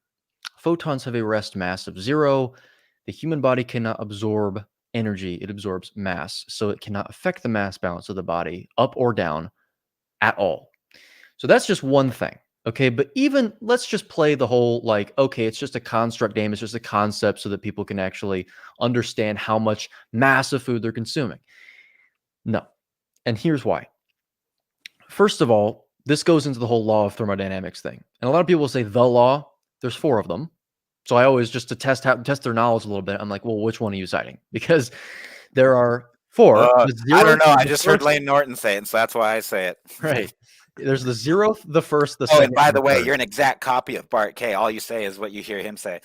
Photons have a rest mass of 0. The human body cannot absorb energy. It absorbs mass. So it cannot affect the mass balance of the body up or down at all. So that's just one thing. Okay. But even let's just play the whole like, okay, it's just a construct game. It's just a concept so that people can actually understand how much mass of food they're consuming. No. And here's why. First of all, this goes into the whole law of thermodynamics thing. And a lot of people will say the law, there's 4 of them. So I always, just to test their knowledge a little bit, I'm like, well, which one are you citing? Because there are 4. I don't know. I the just heard first- Lane Norton say it, so that's why I say it. Right. There's the 0th, the 1st, the Oh, 2nd. and by the way, third. you're an exact copy of Bart K. All you say is what you hear him say.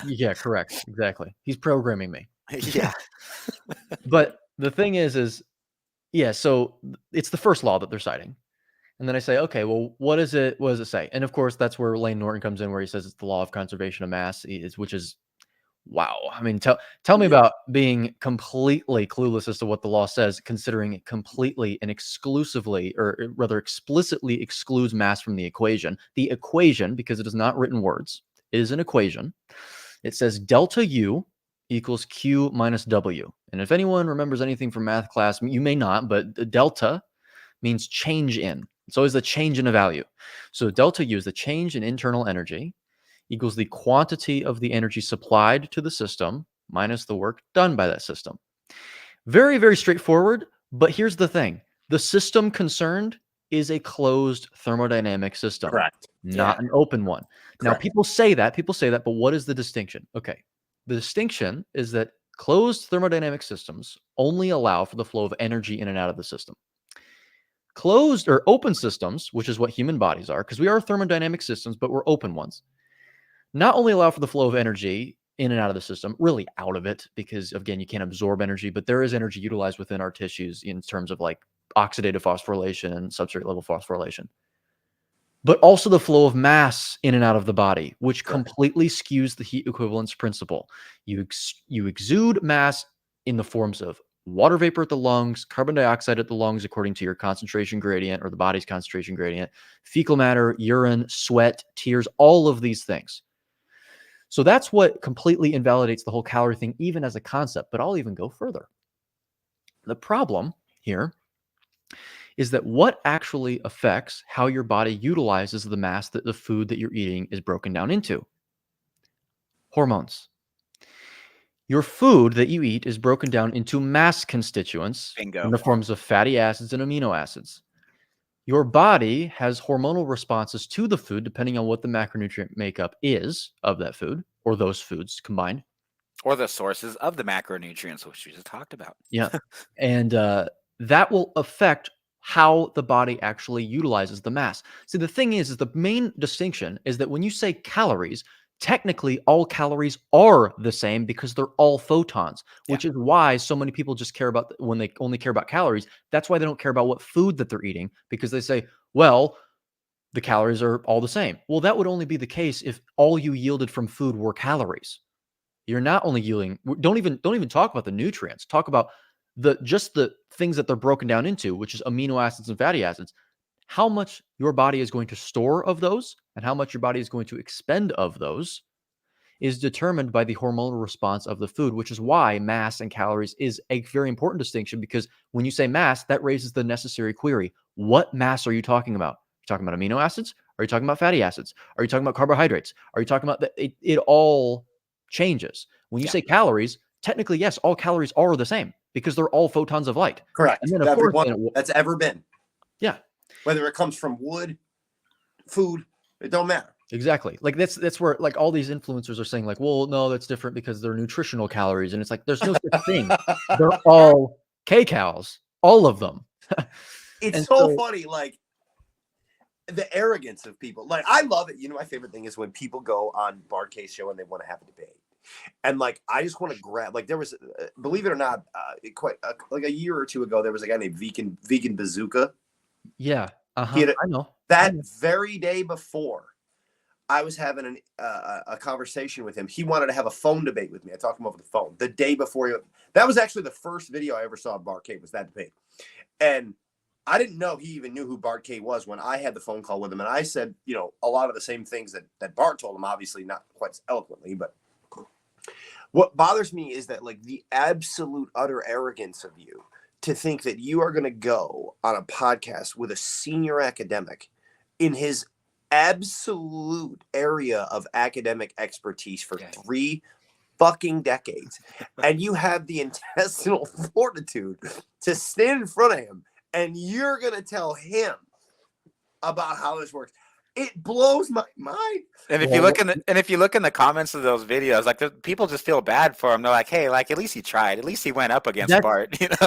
Yeah, correct. Exactly. He's programming me. Yeah. But the thing is, yeah, so it's the first law that they're citing. And then I say, okay, well, what does it say? And of course, that's where Lane Norton comes in, where he says it's the law of conservation of mass, which is, wow. I mean, tell me about being completely clueless as to what the law says, considering it completely and exclusively, or rather explicitly excludes mass from the equation. The equation, because it is not written words, is an equation. It says delta U equals Q minus W. And if anyone remembers anything from math class, you may not, but the delta means change in. It's always the change in a value. So delta U is the change in internal energy equals the quantity of the energy supplied to the system minus the work done by that system. Very, very straightforward. But here's the thing. The system concerned is a closed thermodynamic system, Correct. not an open one. Now, people say that, but what is the distinction? Okay. The distinction is that closed thermodynamic systems only allow for the flow of energy in and out of the system. Closed or open systems, which is what human bodies are, because we are thermodynamic systems, but we're open ones, not only allow for the flow of energy in and out of the system, really out of it, because again, you can't absorb energy, but there is energy utilized within our tissues in terms of like oxidative phosphorylation and substrate level phosphorylation, but also the flow of mass in and out of the body, which completely skews the heat equivalence principle. You exude mass in the forms of water vapor at the lungs, carbon dioxide at the lungs, according to your concentration gradient or the body's concentration gradient, fecal matter, urine, sweat, tears, all of these things. So that's what completely invalidates the whole calorie thing, even as a concept, but I'll even go further. The problem here is that what actually affects how your body utilizes the mass that the food that you're eating is broken down into? Hormones. Your food that you eat is broken down into mass constituents in the forms of fatty acids and amino acids. Your body has hormonal responses to the food depending on what the macronutrient makeup is of that food or those foods combined. Or the sources of the macronutrients, which we just talked about. Yeah. And that will affect how the body actually utilizes the mass. See, the thing is the main distinction is that when you say calories, technically all calories are the same because they're all photons, which is why so many people just care about, when they only care about calories, that's why they don't care about what food that they're eating, because they say, well, the calories are all the same. Well, that would only be the case if all you yielded from food were calories. You're not only yielding, don't even talk about the nutrients. Talk about just the things that they're broken down into, which is amino acids and fatty acids. How much your body is going to store of those and how much your body is going to expend of those is determined by the hormonal response of the food, which is why mass and calories is a very important distinction, because when you say mass, that raises the necessary query. What mass are you talking about? Are you talking about amino acids? Are you talking about fatty acids? Are you talking about carbohydrates? Are you talking about it all changes. When you say calories, technically, yes, all calories are the same because they're all photons of light. Correct. And then, of course, that's ever been. Yeah. Whether it comes from wood, food, it don't matter. Exactly. Like that's where like all these influencers are saying like, well, no, that's different because they're nutritional calories. And it's like, there's no such thing. They're all kcals, all of them. It's so funny. Like the arrogance of people. Like I love it. You know, my favorite thing is when people go on Bart K's show and they want to have a debate. And like, I just want to grab, like, there was, believe it or not, like a year or two ago, there was a guy named Vegan Bazooka. Yeah. He had I know. That very day before I was having a conversation with him, he wanted to have a phone debate with me. I talked to him over the phone the day before. That was actually the first video I ever saw of Bart K, was that debate. And I didn't know he even knew who Bart K was when I had the phone call with him. And I said, you know, a lot of the same things that Bart told him, obviously not quite as eloquently, but what bothers me is that, like, the absolute utter arrogance of you to think that you are going to go on a podcast with a senior academic in his absolute area of academic expertise for 3 fucking decades, and you have the intestinal fortitude to stand in front of him and you're going to tell him about how this works. It blows my mind. And if you look in the comments of those videos, like, people just feel bad for him. They're like, "Hey, like, at least he tried. At least he went up against Bart." You know?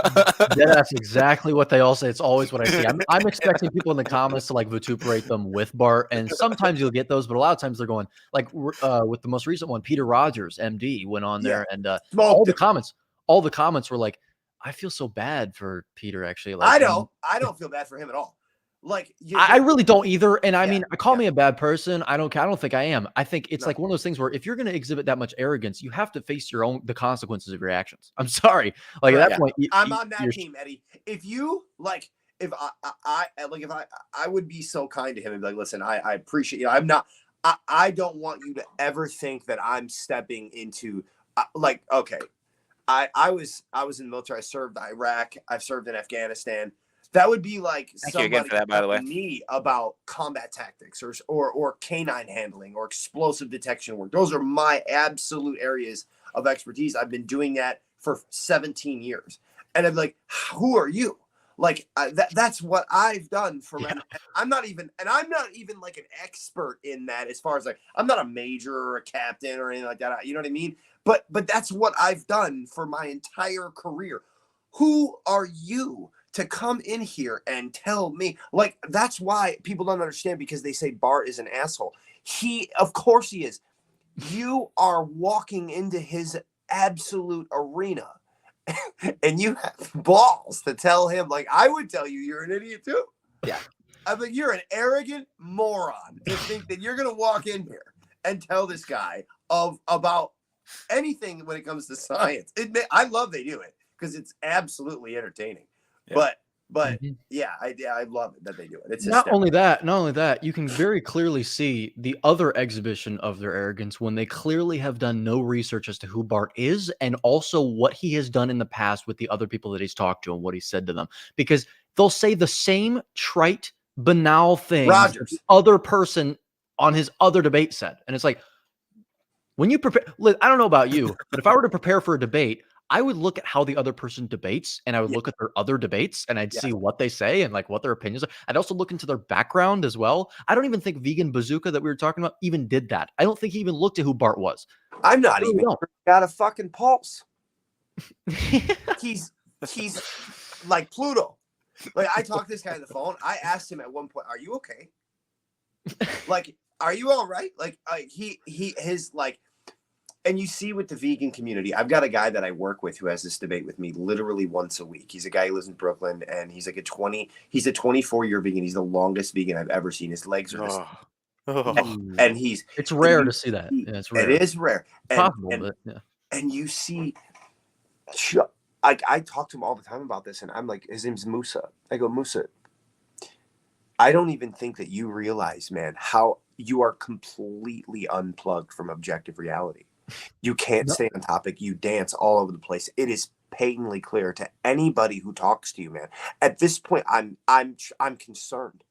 That's exactly what they all say. It's always what I see. I'm expecting people in the comments to like vituperate them with Bart, and sometimes you'll get those, but a lot of times they're going like with the most recent one, Peter Rogers, MD, went on there, and all the comments were like, "I feel so bad for Peter." Actually, like, I don't feel bad for him at all. Like, I really don't either. And I mean, call me a bad person. I don't think I am. I think it's like one of those things where if you're going to exhibit that much arrogance, you have to face the consequences of your actions. I'm sorry. Like, at that point, I'm on that team, Eddie. If you like, if I would be so kind to him and be like, listen, I appreciate you. I'm not, I don't want you to ever think that I'm stepping into like, okay, I was in the military. I served Iraq. I've served in Afghanistan. That would be like somebody for that, by the way. Me about combat tactics or canine handling or explosive detection work. Those are my absolute areas of expertise. I've been doing that for 17 years. And I'm like, who are you? Like, that's what I've done for men. I'm not even like an expert in that, as far as like, I'm not a major or a captain or anything like that. You know what I mean? But that's what I've done for my entire career. Who are you to come in here and tell me? Like, that's why people don't understand, because they say Bart is an asshole. Of course he is. You are walking into his absolute arena and you have balls to tell him, like, I would tell you, you're an idiot too. Yeah. I'm like, you're an arrogant moron to think that you're going to walk in here and tell this guy about anything when it comes to science. I love they do it because it's absolutely entertaining. Yeah. But I love it that they do it. It's not only that, you can very clearly see the other exhibition of their arrogance when they clearly have done no research as to who Bart is, and also what he has done in the past with the other people that he's talked to and what he said to them. Because they'll say the same trite, banal things that the other person on his other debate said. And it's like, when you prepare, I don't know about you, but if I were to prepare for a debate, I would look at how the other person debates, and I would look at their other debates, and I'd see what they say and like what their opinions are. I'd also look into their background as well. I don't even think Vegan Bazooka that we were talking about even did that. I don't think he even looked at who Bart was. I'm not even got a fucking pulse. He's like Pluto. Like, I talked to this guy on the phone. I asked him at one point, "Are you okay? Like, are you all right?" Like, his like. And you see with the vegan community, I've got a guy that I work with who has this debate with me literally once a week. He's a guy who lives in Brooklyn, and he's like a 24-year vegan. He's the longest vegan I've ever seen. His legs are and it's rare to see that. Yeah, it's rare. It is rare. And you see, I talk to him all the time about this, and I'm like, his name's Musa. I go, Musa, I don't even think that you realize, man, how you are completely unplugged from objective reality. You can't stay on topic. You dance all over the place. It is patently clear to anybody who talks to you, man. At this point, I'm concerned.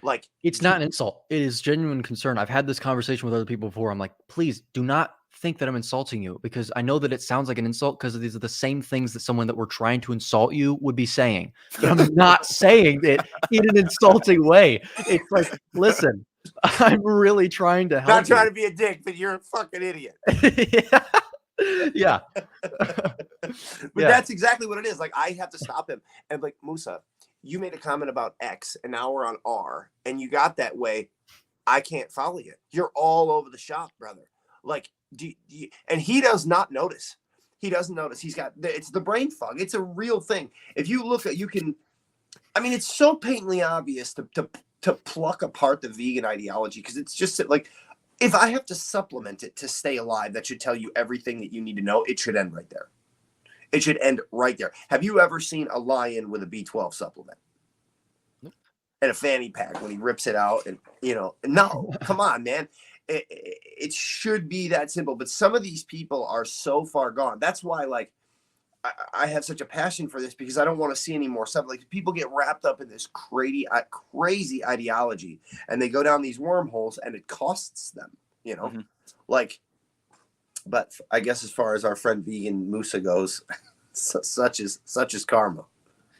Like, it's not an insult. It is genuine concern. I've had this conversation with other people before. I'm like, please do not think that I'm insulting you, because I know that it sounds like an insult because these are the same things that someone that we're trying to insult you would be saying. But I'm not saying it in an insulting way. It's like, listen, I'm really trying to help. Not trying to be a dick, but you're a fucking idiot. Yeah. But that's exactly what it is. Like, I have to stop him and like, Musa, you made a comment about X and now we're on R and you got that way. I can't follow you. You're all over the shop, brother. Like, And he does not notice. He doesn't notice. It's the brain fog. It's a real thing. If you look at, it's so patently obvious to pluck apart the vegan ideology, because it's just like, if I have to supplement it to stay alive, that should tell you everything that you need to know. It should end right there. It should end right there. Have you ever seen a lion with a B12 supplement? Nope. And a fanny pack when he rips it out? And, no, come on, man. It should be that simple. But some of these people are so far gone. That's why, like, I have such a passion for this, because I don't want to see any more stuff. Like, people get wrapped up in this crazy ideology, and they go down these wormholes, and it costs them, Mm-hmm. Like, but I guess as far as our friend Vegan Musa goes, such is karma.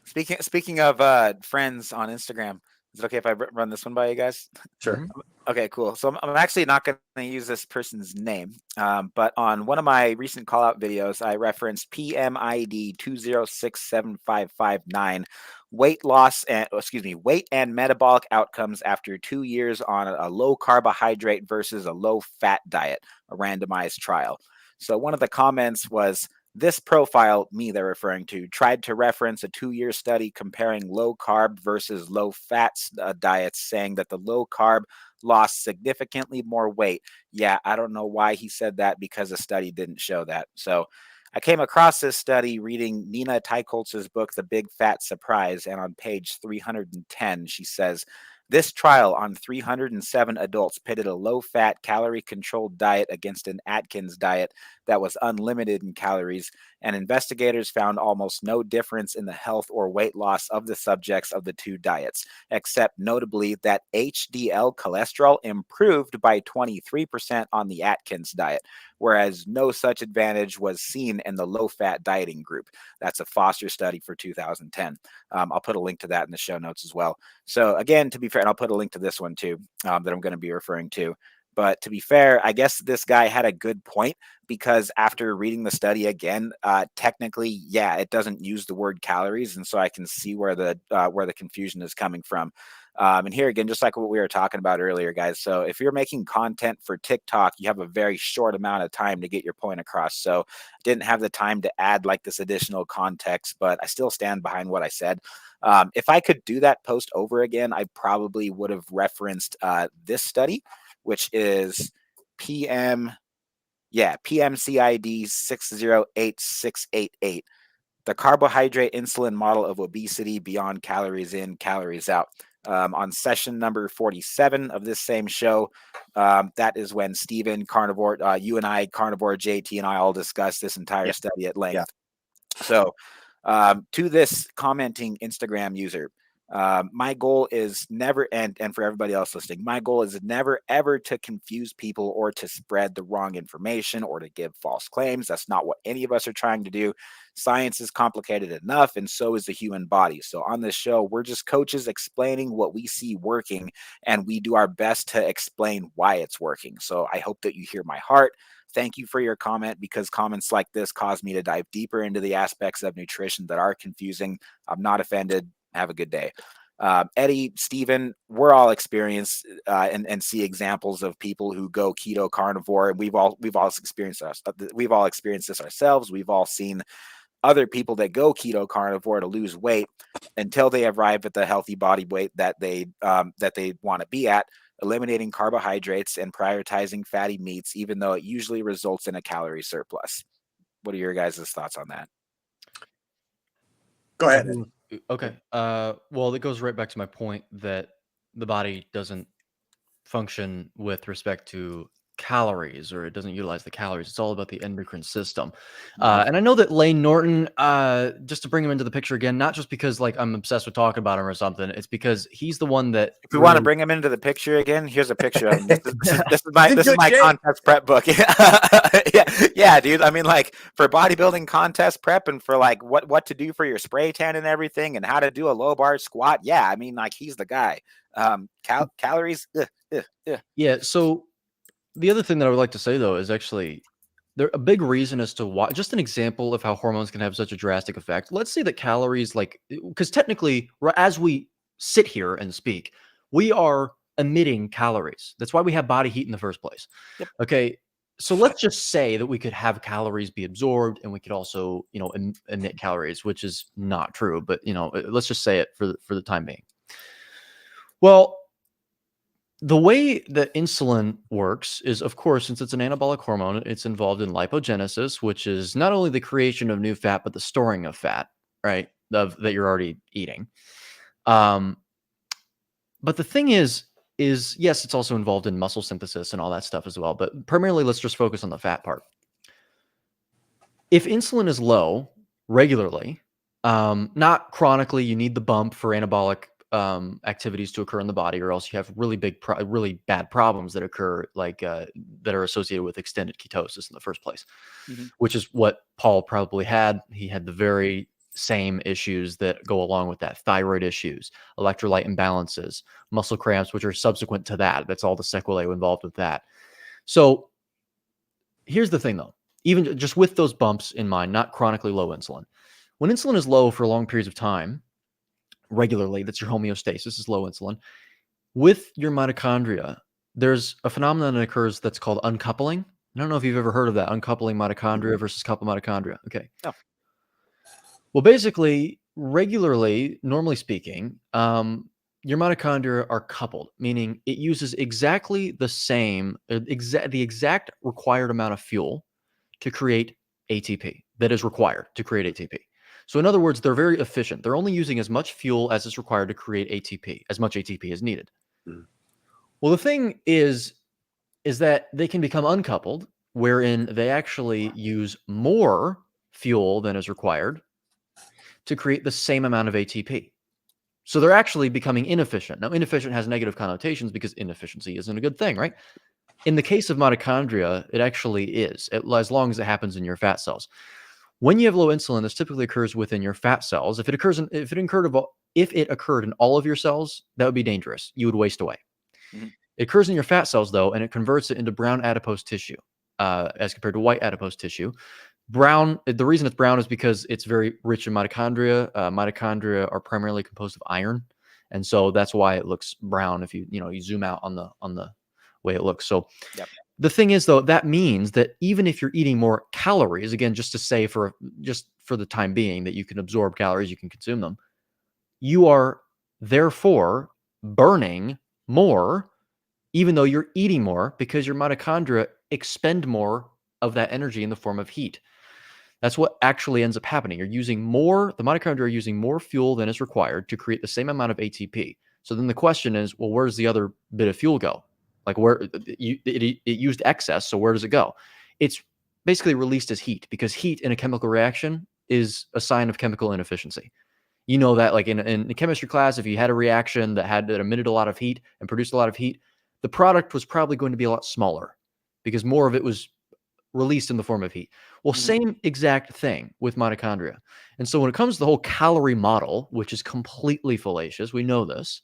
Speaking of friends on Instagram, is it okay if I run this one by you guys? Sure. Mm-hmm. Okay, cool. So I'm actually not going to use this person's name, but on one of my recent call-out videos, I referenced PMID 2067559, weight and metabolic outcomes after 2 years on a low carbohydrate versus a low fat diet, a randomized trial. So one of the comments was, this profile, me they're referring to, tried to reference a 2-year study comparing low carb versus low fat diets, saying that the low carb lost significantly more weight. Yeah, I don't know why he said that, because the study didn't show that. So I came across this study reading Nina Teicholz's book, The Big Fat Surprise, and on page 310, she says, this trial on 307 adults pitted a low-fat, calorie-controlled diet against an Atkins diet that was unlimited in calories, and investigators found almost no difference in the health or weight loss of the subjects of the two diets, except notably that HDL cholesterol improved by 23% on the Atkins diet, whereas no such advantage was seen in the low-fat dieting group. That's a Foster study for 2010. I'll put a link to that in the show notes as well. So again, to be fair, and I'll put a link to this one too, that I'm going to be referring to. But to be fair, I guess this guy had a good point, because after reading the study again, technically, yeah, it doesn't use the word calories, and so I can see where the confusion is coming from. And here again, just like what we were talking about earlier, guys. So if you're making content for TikTok, you have a very short amount of time to get your point across. So I didn't have the time to add like this additional context, but I still stand behind what I said. If I could do that post over again, I probably would have referenced this study, which is PMCID 608688, the Carbohydrate-Insulin model of obesity beyond calories in, calories out. On session number 47 of this same show, that is when Steven, Carnivore, you and I, Carnivore, JT, and I all discussed this entire study at length. So to this commenting Instagram user, my goal is never, and for everybody else listening, my goal is never ever to confuse people or to spread the wrong information or to give false claims. That's not what any of us are trying to do. Science is complicated enough, and so is the human body. So on this show, we're just coaches explaining what we see working, and we do our best to explain why it's working. So I hope that you hear my heart. Thank you for your comment, because comments like this cause me to dive deeper into the aspects of nutrition that are confusing. I'm not offended. Have a good day. Eddie, Steven, we're all experienced and see examples of people who go keto carnivore, and we've all experienced this ourselves. We've all seen other people that go keto carnivore to lose weight until they arrive at the healthy body weight that they want to be at, eliminating carbohydrates and prioritizing fatty meats, even though it usually results in a calorie surplus. What are your guys' thoughts on that? Go ahead. Okay. Well, that goes right back to my point that the body doesn't function with respect to calories, or it doesn't utilize the calories. It's all about the endocrine system. And I know that Lane Norton, just to bring him into the picture again, not just because like I'm obsessed with talking about him or something, it's because he's the one that if we want to bring him into the picture again, here's a picture of him. This is my contest prep book. yeah, dude. I mean, like for bodybuilding contest prep and for like what to do for your spray tan and everything and how to do a low bar squat. Yeah, I mean, like he's the guy. Calories. Yeah. So the other thing that I would like to say, though, is actually a big reason as to why, just an example of how hormones can have such a drastic effect. Let's say that calories, like, because technically, as we sit here and speak, we are emitting calories. That's why we have body heat in the first place. Yep. Okay. So let's just say that we could have calories be absorbed and we could also, emit calories, which is not true, but let's just say it for the time being. Well, the way that insulin works is, of course, since it's an anabolic hormone, it's involved in lipogenesis, which is not only the creation of new fat, but the storing of fat, right? That you're already eating. But the thing is yes, it's also involved in muscle synthesis and all that stuff as well. But primarily, let's just focus on the fat part. If insulin is low regularly, not chronically, you need the bump for anabolic activities to occur in the body, or else you have really bad problems that occur, like that are associated with extended ketosis in the first place, which is what Paul probably had. He had the very same issues that go along with that: thyroid issues, electrolyte imbalances, muscle cramps, which are subsequent to that. That's all the sequelae involved with that. So here's the thing, though. Even just with those bumps in mind, not chronically low insulin. When insulin is low for long periods of time, regularly, that's your homeostasis, is low insulin. With your mitochondria, there's a phenomenon that occurs that's called uncoupling. I don't know if you've ever heard of that, uncoupling mitochondria versus coupled mitochondria. Okay. No. Well, basically, regularly, normally speaking, your mitochondria are coupled, meaning it uses exactly the same, the exact required amount of fuel to create ATP that is required to create ATP. So in other words, they're very efficient. They're only using as much fuel as is required to create ATP, as much ATP as needed. Well, the thing is that they can become uncoupled, wherein they actually use more fuel than is required to create the same amount of ATP. So they're actually becoming inefficient. Now, inefficient has negative connotations because inefficiency isn't a good thing, right? In the case of mitochondria, it actually is, as long as it happens in your fat cells. When you have low insulin, this typically occurs within your fat cells. If it occurred in all of your cells, that would be dangerous. You would waste away. It occurs in your fat cells, though, and it converts it into brown adipose tissue as compared to white adipose tissue. Brown, the reason it's brown is because it's very rich in mitochondria. Mitochondria are primarily composed of iron, and so that's why it looks brown if you zoom out on the way it looks. So the thing is, though, that means that even if you're eating more calories, again, just to say for the time being that you can absorb calories, you can consume them, you are therefore burning more, even though you're eating more, because your mitochondria expend more of that energy in the form of heat. That's what actually ends up happening. The mitochondria are using more fuel than is required to create the same amount of ATP. So then the question is, well, where's the other bit of fuel go? Like it used excess, so where does it go? It's basically released as heat, because heat in a chemical reaction is a sign of chemical inefficiency. You know that, like in chemistry class, if you had a reaction that emitted a lot of heat and produced a lot of heat, the product was probably going to be a lot smaller because more of it was released in the form of heat. Well, same exact thing with mitochondria. And so when it comes to the whole calorie model, which is completely fallacious, we know this,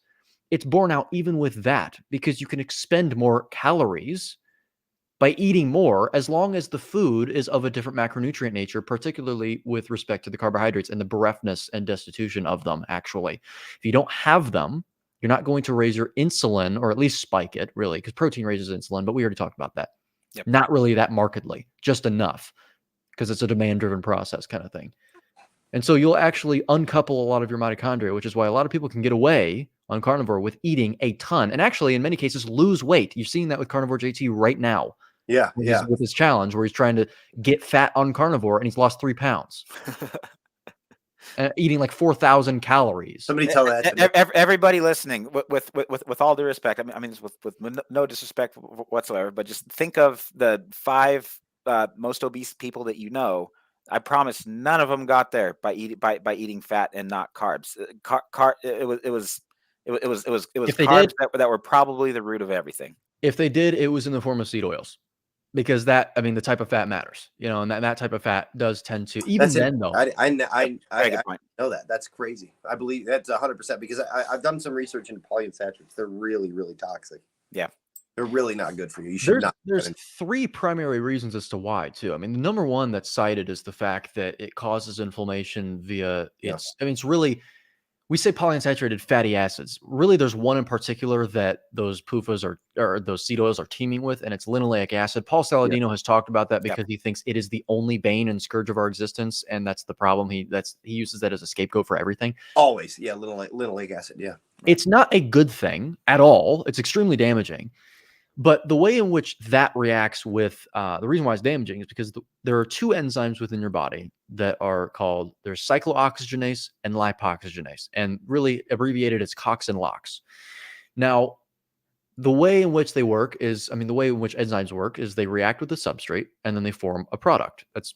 it's borne out even with that, because you can expend more calories by eating more as long as the food is of a different macronutrient nature, particularly with respect to the carbohydrates and the bereftness and destitution of them, actually. If you don't have them, you're not going to raise your insulin, or at least spike it, really, because protein raises insulin, but we already talked about that. Not really that markedly, just enough, because it's a demand-driven process kind of thing. And so you'll actually uncouple a lot of your mitochondria, which is why a lot of people can get away on carnivore with eating a ton, and actually in many cases lose weight. You're seeing that with Carnivore JT right now. With his challenge where he's trying to get fat on carnivore, and he's lost 3 pounds. Eating like 4,000 calories. Somebody tell that. Everybody listening, with all due respect, I mean, with no disrespect whatsoever, but just think of the 5 most obese people that you know. I promise none of them got there by eating fat and not carbs. It was carbs that were probably the root of everything. If they did, it was in the form of seed oils. Because the type of fat matters, and that type of fat does tend to, though. I know that. That's crazy. I believe that's 100%, because I've done some research into polyunsaturates. They're really, really toxic. Yeah. They're really not good for you. You should not. There's 3 primary reasons as to why, too. I mean, the number one that's cited is the fact that it causes inflammation via it's really, We say polyunsaturated fatty acids. Really, there's one in particular that those PUFAs or those seed oils are teaming with, and it's linoleic acid. Paul Saladino has talked about that because he thinks it is the only bane and scourge of our existence, and that's the problem. He uses that as a scapegoat for everything. Always, yeah, linoleic acid, yeah. It's not a good thing at all. It's extremely damaging. But the way in which that reacts with the reason why it's damaging is because there are two enzymes within your body that are called, there's cyclooxygenase and lipoxygenase, and really abbreviated as COX and LOX. Now, the way in which they work is, the way in which enzymes work is they react with the substrate and then they form a product. That's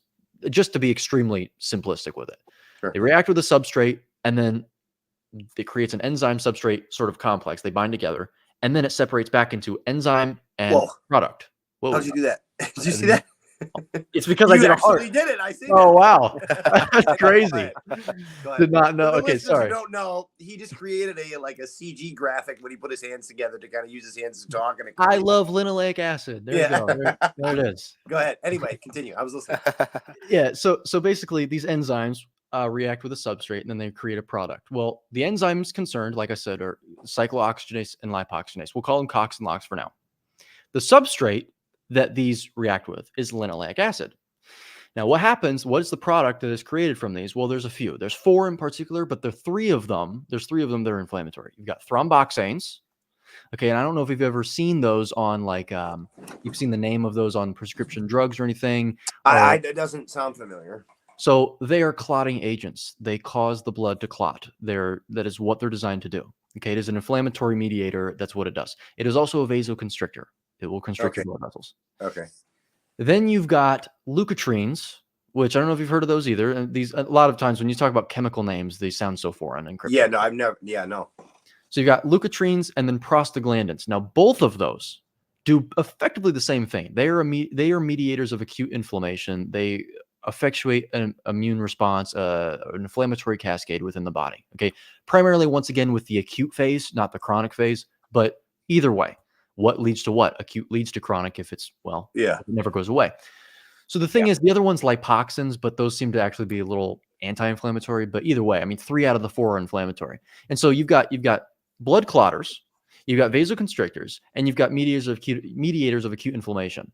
just to be extremely simplistic with it. Sure. They react with the substrate and then it creates an enzyme substrate sort of complex. They bind together. And then it separates back into enzyme and product. Whoa. How'd you do that? Did you see that? It's because I did a heart. You did it. I see. Oh, wow. That's crazy. Go ahead. Did not know. For the Okay, sorry. Who don't know, he just created a CG graphic when he put his hands together to kind of use his hands to talk. And I love linoleic acid. There you go. There it is. Go ahead. Anyway, continue. I was listening. Yeah. So basically, these enzymes react with a substrate and then they create a product. Well, the enzymes concerned, like I said, are cyclooxygenase and lipoxygenase. We'll call them COX and LOX for now. The substrate that these react with is linoleic acid. Now, what happens? What is the product that is created from these? Well, there's a few. There's four in particular, but there's three of them that are inflammatory. You've got thromboxanes. Okay, and I don't know if you've ever seen those on you've seen the name of those on prescription drugs or anything. It doesn't sound familiar. So they are clotting agents. They cause the blood to clot. That is what they're designed to do. Okay, it is an inflammatory mediator. That's what it does. It is also a vasoconstrictor. It will constrict your blood vessels. Okay. Then you've got leukotrienes, which I don't know if you've heard of those either. And these, a lot of times when you talk about chemical names, they sound so foreign and cryptic. Yeah, no, I've never. Yeah, no. So you've got leukotrienes and then prostaglandins. Now, both of those do effectively the same thing. They are mediators of acute inflammation. They effectuate an immune response, an inflammatory cascade within the body. Okay, primarily once again with the acute phase, not the chronic phase. But either way, what leads to what? Acute leads to chronic if it's it never goes away. So the thing is, the other one's lipoxins, but those seem to actually be a little anti-inflammatory. But either way, 3 out of the 4 are inflammatory. And so you've got blood clotters, you've got vasoconstrictors, and you've got mediators of acute inflammation.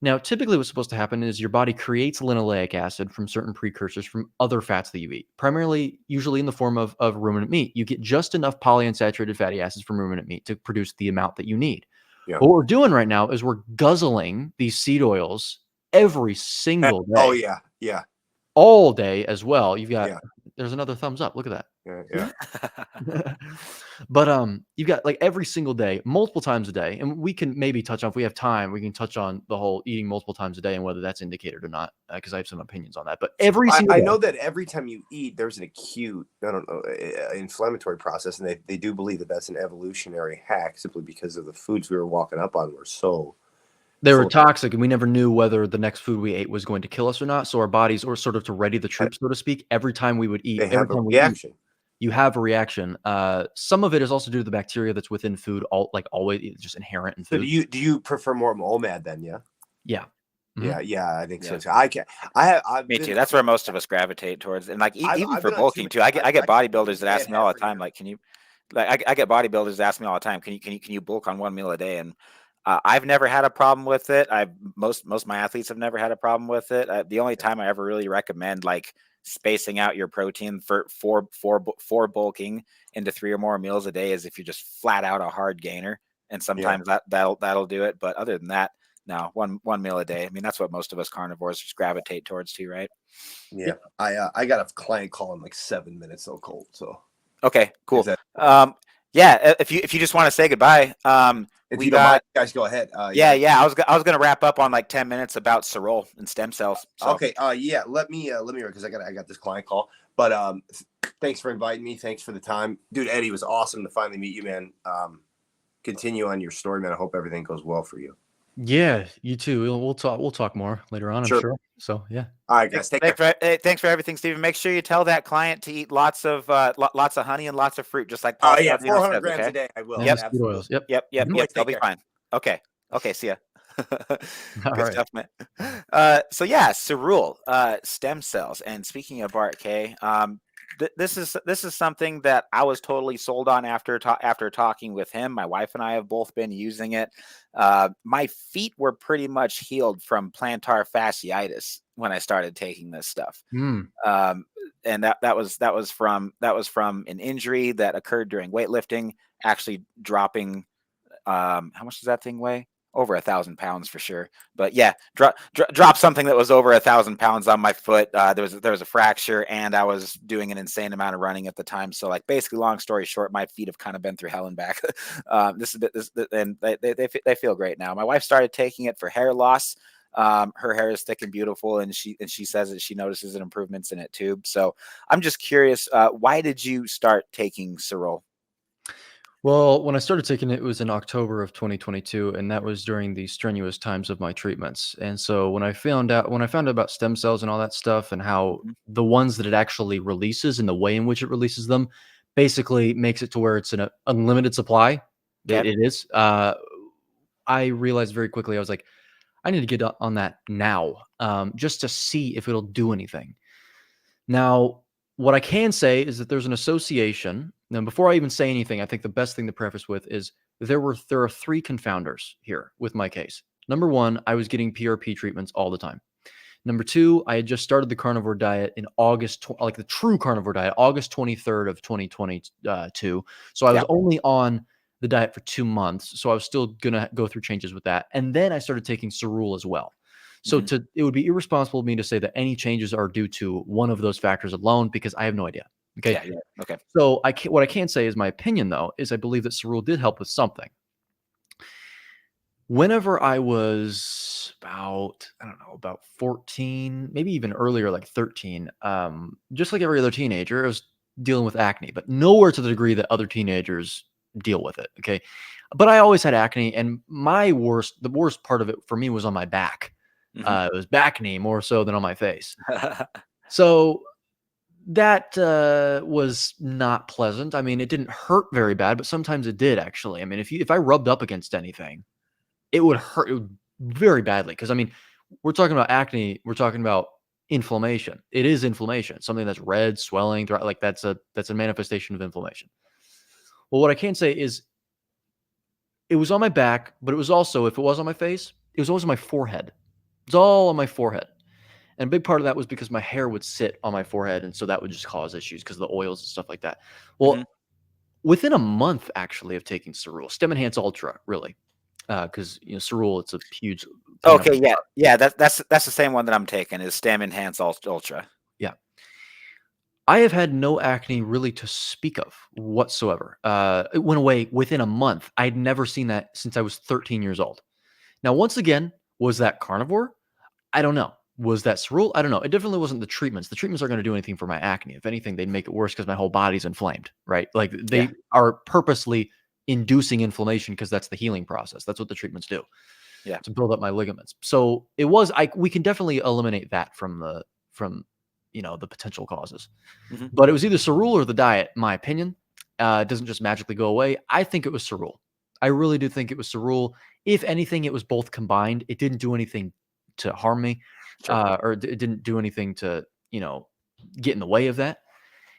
Now, typically what's supposed to happen is your body creates linoleic acid from certain precursors from other fats that you eat, primarily usually in the form of ruminant meat. You get just enough polyunsaturated fatty acids from ruminant meat to produce the amount that you need. Yeah. What we're doing right now is we're guzzling these seed oils every single day. Oh, yeah. Yeah. All day as well. You've got, there's another thumbs up. Look at that. Yeah. But you've got every single day, multiple times a day, and we can maybe touch on, if we have time, we can touch on the whole eating multiple times a day and whether that's indicated or not, because I have some opinions on that. But every single day, I know that every time you eat, there's an acute, inflammatory process, and they do believe that that's an evolutionary hack simply because of the foods we were walking up on were so. They were toxic, and we never knew whether the next food we ate was going to kill us or not. So our bodies were sort of to ready the troops, so to speak. Every time we would eat, they have a reaction. You have a reaction. Some of it is also due to the bacteria that's within food, always just inherent in food. So do you prefer more OMAD then? Yeah. Yeah. Mm-hmm. Yeah, I think so too. Me too. That's where most of us gravitate towards, and even for bulking too. I get bodybuilders that ask me all the time, can you? I get bodybuilders that ask me all the time, can you bulk on one meal a day? And I've never had a problem with it. Most of my athletes have never had a problem with it. The only time I ever really recommend spacing out your protein for bulking into 3 or more meals a day is if you're just flat out a hard gainer, and sometimes that'll do it. But other than that, no, one meal a day. that's what most of us carnivores just gravitate towards too, right? Yeah. I got a client call in 7 minutes though, Colt. So okay, cool. If you just want to say goodbye, if you don't mind, guys, go ahead. I was gonna wrap up on 10 minutes about Cirol and stem cells. So. Okay. Let me because I got this client call. But thanks for inviting me. Thanks for the time, dude. Eddie, it was awesome to finally meet you, man. Continue on your story, man. I hope everything goes well for you. Yeah, you too. We'll talk more later on. I'm sure. So yeah. All right, guys. Thanks for everything, Stephen. Make sure you tell that client to eat lots of honey and lots of fruit, just like. 400 grams a day. I will. Yep. Oils. Yep. They'll be fine. Okay. See ya. Good stuff, man. Cirul, stem cells. And speaking of Bart K, this is something that I was totally sold on after talking with him. My wife and I have both been using it. My feet were pretty much healed from plantar fasciitis when I started taking this stuff. Mm. And that was from an injury that occurred during weightlifting, actually dropping. How much does that thing weigh? Over 1,000 pounds for sure. But yeah, drop something that was over 1,000 pounds on my foot. There was a fracture, and I was doing an insane amount of running at the time. So like basically, long story short, my feet have kind of been through hell and back. And they feel great now. My wife started taking it for hair loss. Her hair is thick and beautiful, and she says that she notices improvements in it too. So I'm just curious, why did you start taking Cerol? Well, when I started taking it, it was in October of 2022, and that was during the strenuous times of my treatments. And so when I found out about stem cells and all that stuff, and how the ones that it actually releases and the way in which it releases them basically makes it to where it's an unlimited supply. Yep. It is. I realized very quickly, I was like, I need to get on that now, just to see if it'll do anything. Now, what I can say is that there's an association. Now, before I even say anything, I think the best thing to preface with is there are 3 confounders here with my case. Number 1, I was getting P.R.P treatments all the time. Number 2, I had just started the carnivore diet in August, like the true carnivore diet, August 23rd of 2022. So I was only on the diet for 2 months. So I was still going to go through changes with that. And then I started taking Cerul as well. So it would be irresponsible of me to say that any changes are due to one of those factors alone, because I have no idea. Okay. Yeah. Okay. So what I can say is my opinion, though, is I believe that Cerul did help with something. Whenever I was about 14, maybe even earlier, like 13, just like every other teenager, I was dealing with acne, but nowhere to the degree that other teenagers deal with it. Okay. But I always had acne, and the worst part of it for me was on my back. It was back knee more so than on my face. So that was not pleasant. I mean, it didn't hurt very bad, but sometimes it did actually. I mean, if I rubbed up against anything, it would hurt very badly. Because I mean, we're talking about acne. We're talking about inflammation. It is inflammation, something that's red, swelling, like that's a manifestation of inflammation. Well, what I can say is it was on my back, but it was also, if it was on my face, it was always on my forehead. It's all on my forehead. And a big part of that was because my hair would sit on my forehead. And so that would just cause issues because of the oils and stuff like that. Well, within a month, actually, of taking Cerul, StemEnhance Ultra, really, because, Cerul, it's a huge. Okay. Yeah. That's the same one that I'm taking, is StemEnhance Ultra. Yeah. I have had no acne really to speak of whatsoever. It went away within a month. I'd never seen that since I was 13 years old. Now, once again, was that carnivore? I don't know. Was that Cerul? I don't know. It definitely wasn't the treatments. The treatments aren't going to do anything for my acne. If anything, they'd make it worse because my whole body's inflamed, right? Like they are purposely inducing inflammation because that's the healing process. That's what the treatments do. Yeah. To build up my ligaments. So we can definitely eliminate that from the potential causes. But it was either Cerul or the diet, in my opinion. It doesn't just magically go away. I think it was Cerul. I really do think it was Cerul. If anything, it was both combined. It didn't do anything to harm me, or it didn't do anything to, get in the way of that.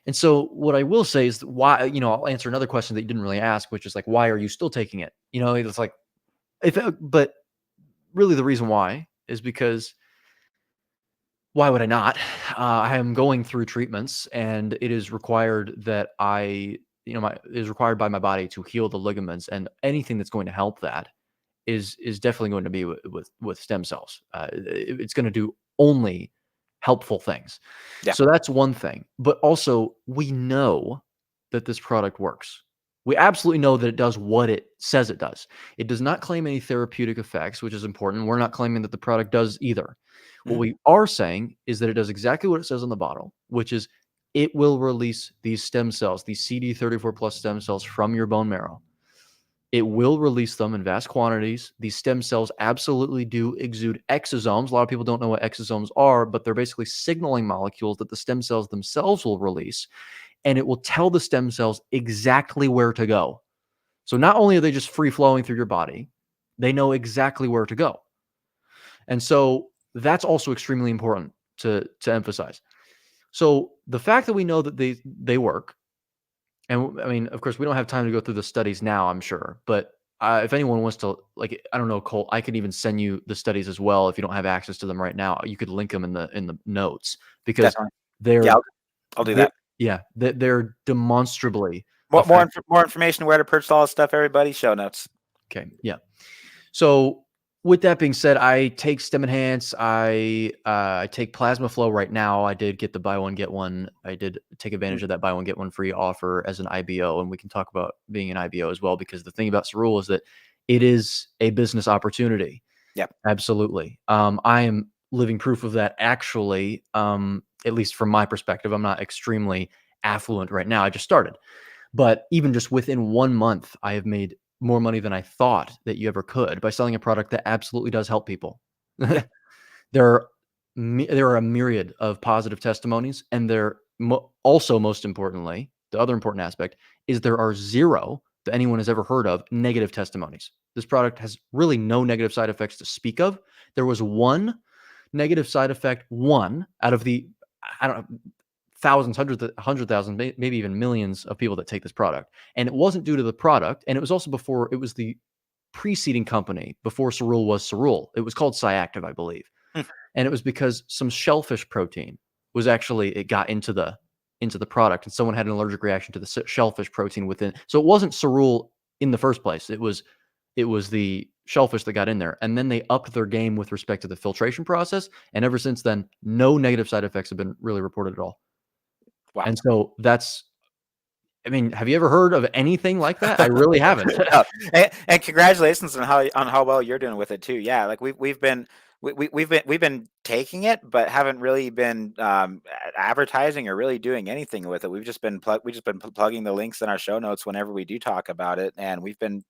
And so what I will say is why, I'll answer another question that you didn't really ask, which is like, why are you still taking it? It's like, but really the reason why is because why would I not? I am going through treatments, and it is required that it is required by my body to heal the ligaments, and anything that's going to help that is definitely going to be with stem cells. It's going to do only helpful things. Yeah. So that's one thing. But also, we know that this product works. We absolutely know that it does what it says it does. It does not claim any therapeutic effects, which is important. We're not claiming that the product does either. What we are saying is that it does exactly what it says on the bottle, which is it will release these stem cells, these CD34 plus stem cells from your bone marrow. It will release them in vast quantities. These stem cells absolutely do exude exosomes. A lot of people don't know what exosomes are, but they're basically signaling molecules that the stem cells themselves will release, and it will tell the stem cells exactly where to go. So not only are they just free flowing through your body, they know exactly where to go. And so that's also extremely important to emphasize. So the fact that we know that they work, and I mean, of course, we don't have time to go through the studies now, I'm sure, but if anyone wants to, like, I don't know, Colt, I could even send you the studies as well if you don't have access to them right now. You could link them in the notes because Definitely. they're Yeah, I'll do that. Yeah, they're demonstrably More information where to purchase all this stuff, everybody. Show notes. Okay, yeah. So with that being said, I take StemEnhance. I take Plasma Flow right now. I did get the buy one get one. I did take advantage of that buy one get one free offer as an IBO, and we can talk about being an IBO as well, because the thing about Cerule is that it is a business opportunity. Yep, absolutely. I am living proof of that. Actually, at least from my perspective, I'm not extremely affluent right now. I just started, but even just within 1 month, I have made more money than I thought that you ever could by selling a product that absolutely does help people. There are a myriad of positive testimonies, and also, most importantly, the other important aspect is there are zero that anyone has ever heard of negative testimonies. This product has really no negative side effects to speak of. There was one negative side effect, one out of the, I don't know, thousands, hundred thousand, maybe even millions of people that take this product. And it wasn't due to the product. And it was also before, it was the preceding company before Cerule was Cerule. It was called Ciactive, I believe. And it was because some shellfish protein was actually, it got into the product, and someone had an allergic reaction to the shellfish protein within. So it wasn't Cerule in the first place. It was the shellfish that got in there, and then they upped their game with respect to the filtration process. And ever since then, no negative side effects have been really reported at all. Wow. And so I mean, have you ever heard of anything like that? I really haven't. and congratulations on how well you're doing with it too. Yeah, like we've been taking it, but haven't really been advertising or really doing anything with it. We've just been plugging the links in our show notes whenever we do talk about it, and we've been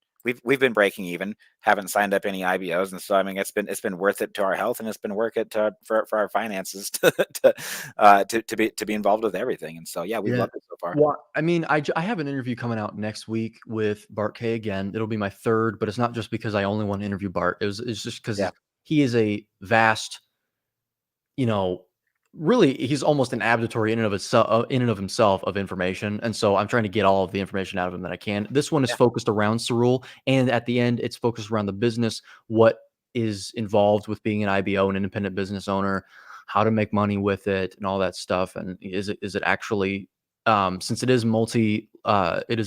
breaking even, haven't signed up any IBOs, and so I mean it's been worth it to our health, and it's been worth it for our finances to be involved with everything. And so yeah, we've loved it so far. Well, I mean, I have an interview coming out next week with Bart K again. It'll be my third, but it's not just because I only want to interview Bart. It's just because he is a vast, really, he's almost an abductory in and of himself of information. And so I'm trying to get all of the information out of him that I can. This one is focused around Cerule, and at the end, it's focused around the business, what is involved with being an IBO, an independent business owner, how to make money with it, and all that stuff. And is it actually, since it is a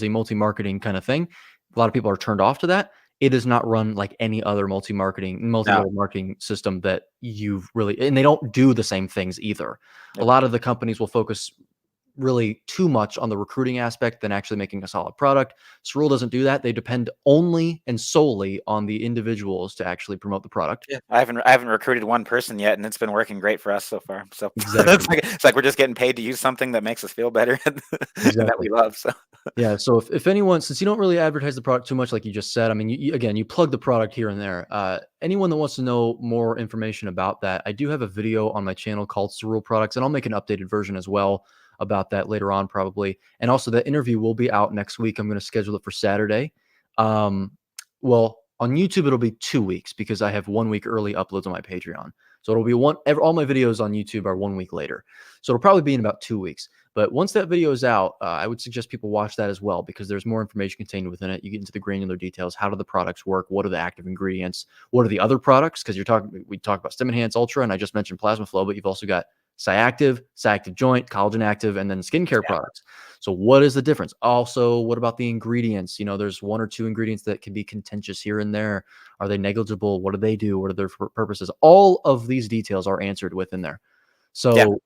multi-marketing kind of thing, a lot of people are turned off to that. It is not run like any other multi-level marketing system that you've really, and they don't do the same things either. A lot of the companies will focus really too much on the recruiting aspect than actually making a solid product. Cerule doesn't do that. They depend only and solely on the individuals to actually promote the product. Yeah, I haven't recruited one person yet, and it's been working great for us so far. So exactly. it's like we're just getting paid to use something that makes us feel better and that we love. So yeah. So if anyone, since you don't really advertise the product too much, like you just said, I mean, you plug the product here and there. Anyone that wants to know more information about that, I do have a video on my channel called Cerule Products, and I'll make an updated version as well about that later on, probably. And also, that interview will be out next week. I'm going to schedule it for Saturday. Well, on YouTube, it'll be 2 weeks because I have 1 week early uploads on my Patreon. So it'll be all my videos on YouTube are 1 week later. So it'll probably be in about 2 weeks. But once that video is out, I would suggest people watch that as well, because there's more information contained within it. You get into the granular details. How do the products work? What are the active ingredients? What are the other products? Because we talk about StemEnhance Ultra, and I just mentioned Plasma Flow, but you've also got Ciactive, Ciactive Joint, Collagen Active, and then skincare products. So what is the difference? Also, what about the ingredients? There's 1 or 2 ingredients that can be contentious here and there. Are they negligible? What do they do? What are their purposes? All of these details are answered within there. So,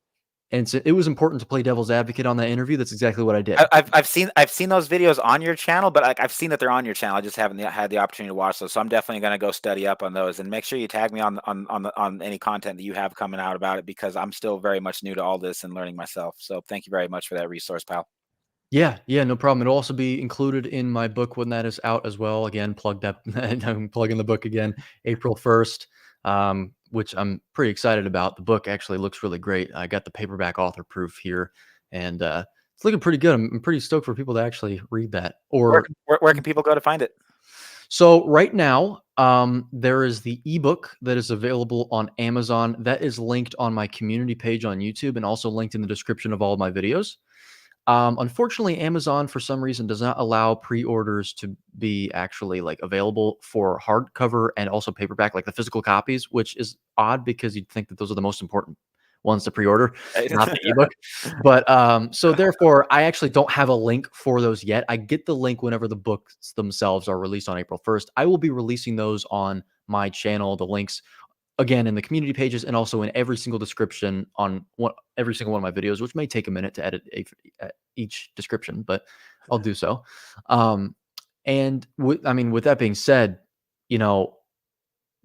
and so it was important to play devil's advocate on that interview. That's exactly what I did. I've seen those videos on your channel, but I've seen that they're on your channel. I just haven't had the opportunity to watch those. So I'm definitely going to go study up on those, and make sure you tag me on any content that you have coming out about it, because I'm still very much new to all this and learning myself. So thank you very much for that resource, pal. Yeah, no problem. It'll also be included in my book when that is out as well. Again, I'm plugging the book again, April 1st. Which I'm pretty excited about. The book actually looks really great. I got the paperback author proof here, and it's looking pretty good. I'm pretty stoked for people to actually read that. Or where can people go to find it? So right now, There is the ebook that is available on Amazon. That is linked on my community page on YouTube and also linked in the description of all of my videos. Unfortunately, Amazon for some reason does not allow pre-orders to be actually like available for hardcover and also paperback, like the physical copies, which is odd because you'd think that those are the most important ones to pre-order, not the ebook. But so therefore, I actually don't have a link for those yet. I get the link whenever the books themselves are released on April 1st. I will be releasing those on my channel, the links again in the community pages and also in every single description on every single one of my videos, which may take a minute to edit each description, but I'll do so. And with that being said,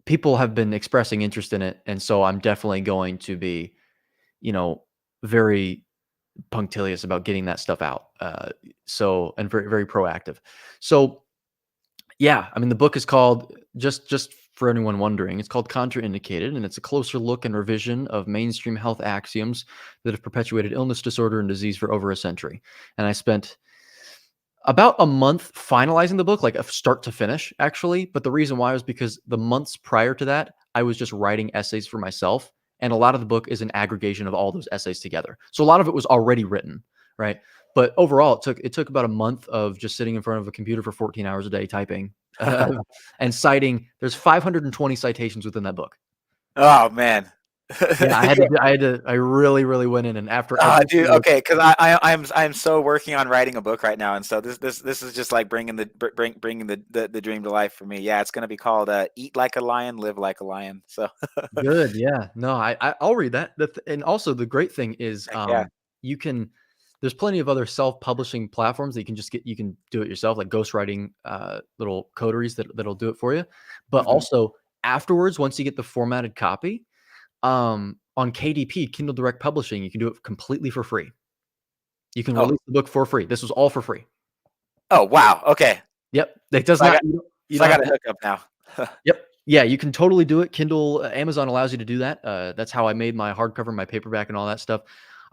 people have been expressing interest in it, and so I'm definitely going to be very punctilious about getting that stuff out. And very, very proactive. So yeah, the book is called, just for anyone wondering, it's called Contraindicated, and it's a closer look and revision of mainstream health axioms that have perpetuated illness, disorder, and disease for over a century. And I spent about a month finalizing the book, like a start to finish, actually. But the reason why was because the months prior to that, I was just writing essays for myself. And a lot of the book is an aggregation of all those essays together. So a lot of it was already written, right? But overall, it took about a month of just sitting in front of a computer for 14 hours a day typing and citing. There's 520 citations within that book. Oh man. Yeah, I really, really went in, and after dude, okay, because I'm so working on writing a book right now, and so this is just like bringing the dream to life for me. Yeah, it's gonna be called "Eat Like a Lion, Live Like a Lion." So good, yeah. No, I'll read that. And also the great thing is, you can. There's plenty of other self-publishing platforms that you can do it yourself, like ghostwriting little coteries that'll do it for you. But also afterwards, once you get the formatted copy, on KDP, Kindle Direct Publishing, you can do it completely for free. You can release the book for free. This was all for free. Oh wow! Okay. Yep. It does not. I got a hookup now. Yep. Yeah, you can totally do it. Kindle, Amazon allows you to do that. That's how I made my hardcover, my paperback, and all that stuff.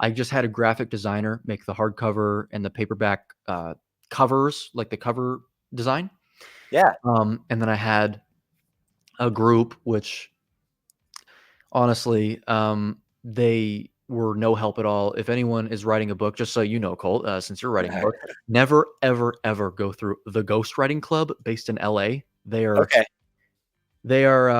I just had a graphic designer make the hardcover and the paperback covers, like the cover design. Yeah. And then I had a group, which honestly, they were no help at all. If anyone is writing a book, just so you know, Colt, since you're writing a book, never, ever, ever go through the Ghostwriting Club based in LA. They are okay. They are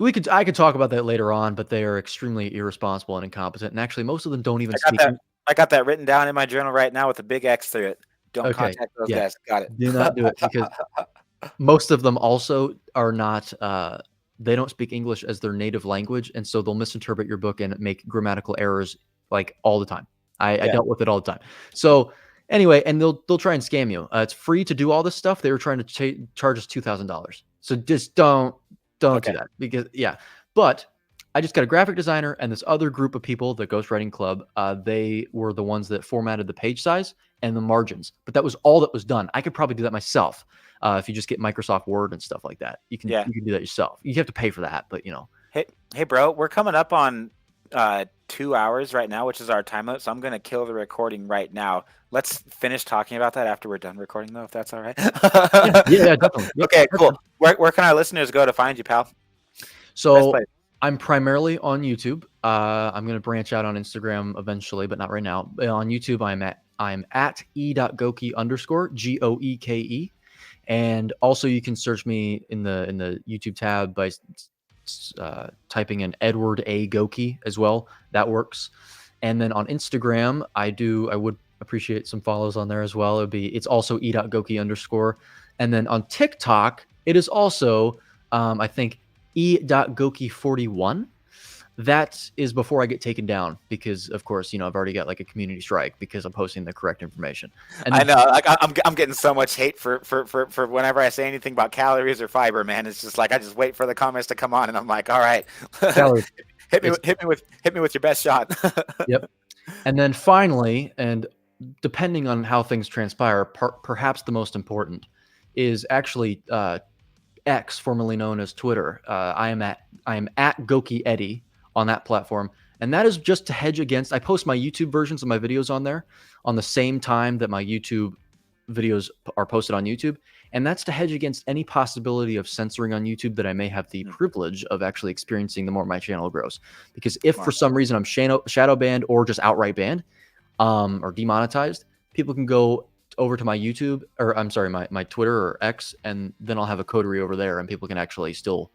I could talk about that later on, but they are extremely irresponsible and incompetent. And actually, most of them don't even speak. I got that written down in my journal right now with a big X through it. Don't contact those guys. Got it. Do not do it, because most of them also are not. They don't speak English as their native language, and so they'll misinterpret your book and make grammatical errors like all the time. I dealt with it all the time. So anyway, and they'll try and scam you. It's free to do all this stuff. They were trying to charge us $2,000. So just don't do that, because But I just got a graphic designer and this other group of people, the Ghostwriting Club. They were the ones that formatted the page size and the margins, but that was all that was done. I could probably do that myself. If you just get Microsoft Word and stuff like that, you can do that yourself. You have to pay for that, but Hey bro, we're coming up on 2 hours right now, which is our time limit. So I'm going to kill the recording right now. Let's finish talking about that after we're done recording, though, if that's all right. yeah, definitely. Yep, okay, cool. Where can our listeners go to find you, pal? So I'm primarily on YouTube. I'm going to branch out on Instagram eventually, but not right now. On YouTube, I'm at e.goeke _ GOEKE. And also you can search me in the YouTube tab by typing in Edward A. Goeke as well. That works. And then on Instagram, I would appreciate some follows on there as well. It's also e.goeke_. And then on TikTok, it is also I think e.goeke41. That is before I get taken down, because of course, I've already got like a community strike because I'm posting the correct information. And I know, like I'm getting so much hate for whenever I say anything about calories or fiber, man. It's just like I just wait for the comments to come on, and I'm like, all right, hit me with your best shot. Yep. And then finally, and depending on how things transpire, perhaps the most important is actually X, formerly known as Twitter. I am at Goeke Eddie on that platform. And that is just to hedge against, I post my YouTube versions of my videos on there on the same time that my YouTube videos are posted on YouTube. And that's to hedge against any possibility of censoring on YouTube that I may have the privilege of actually experiencing the more my channel grows. Because if for some reason I'm shadow banned or just outright banned or demonetized, people can go over to my YouTube, or I'm sorry, my Twitter or X, and then I'll have a coterie over there and people can actually still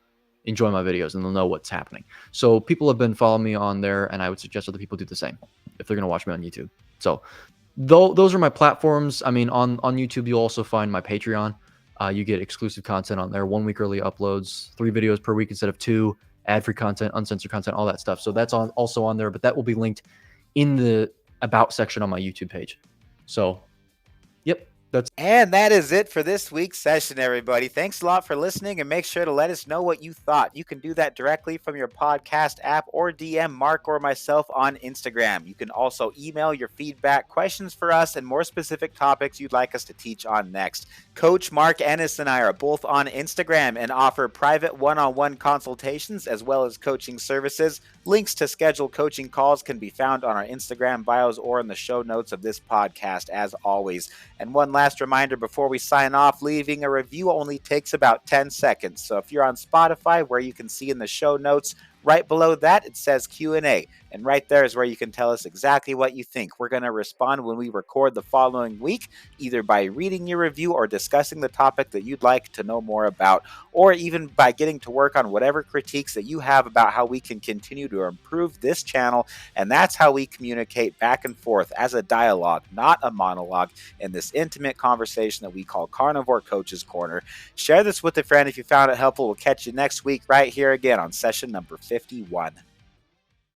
enjoy my videos and they'll know what's happening. So people have been following me on there, and I would suggest other people do the same if they're going to watch me on YouTube. So those are my platforms. I mean, on YouTube, you'll also find my Patreon. You get exclusive content on there, 1 week early uploads, 3 videos per week instead of 2, ad-free content, uncensored content, all that stuff. So that's also on there, but that will be linked in the About section on my YouTube page. So, yep. And that is it for this week's session, everybody. Thanks a lot for listening, and make sure to let us know what you thought. You can do that directly from your podcast app or DM Mark or myself on Instagram. You can also email your feedback, questions for us, and more specific topics you'd like us to teach on next. Coach Mark Ennis and I are both on Instagram and offer private one-on-one consultations as well as coaching services. Links to schedule coaching calls can be found on our Instagram bios or in the show notes of this podcast, as always. And one last reminder before we sign off, leaving a review only takes about 10 seconds. So if you're on Spotify, where you can see in the show notes, right below that, it says Q&A. And right there is where you can tell us exactly what you think. We're going to respond when we record the following week, either by reading your review or discussing the topic that you'd like to know more about, or even by getting to work on whatever critiques that you have about how we can continue to improve this channel. And that's how we communicate back and forth as a dialogue, not a monologue, in this intimate conversation that we call Carnivore Coach's Corner. Share this with a friend if you found it helpful. We'll catch you next week right here again on session number 51.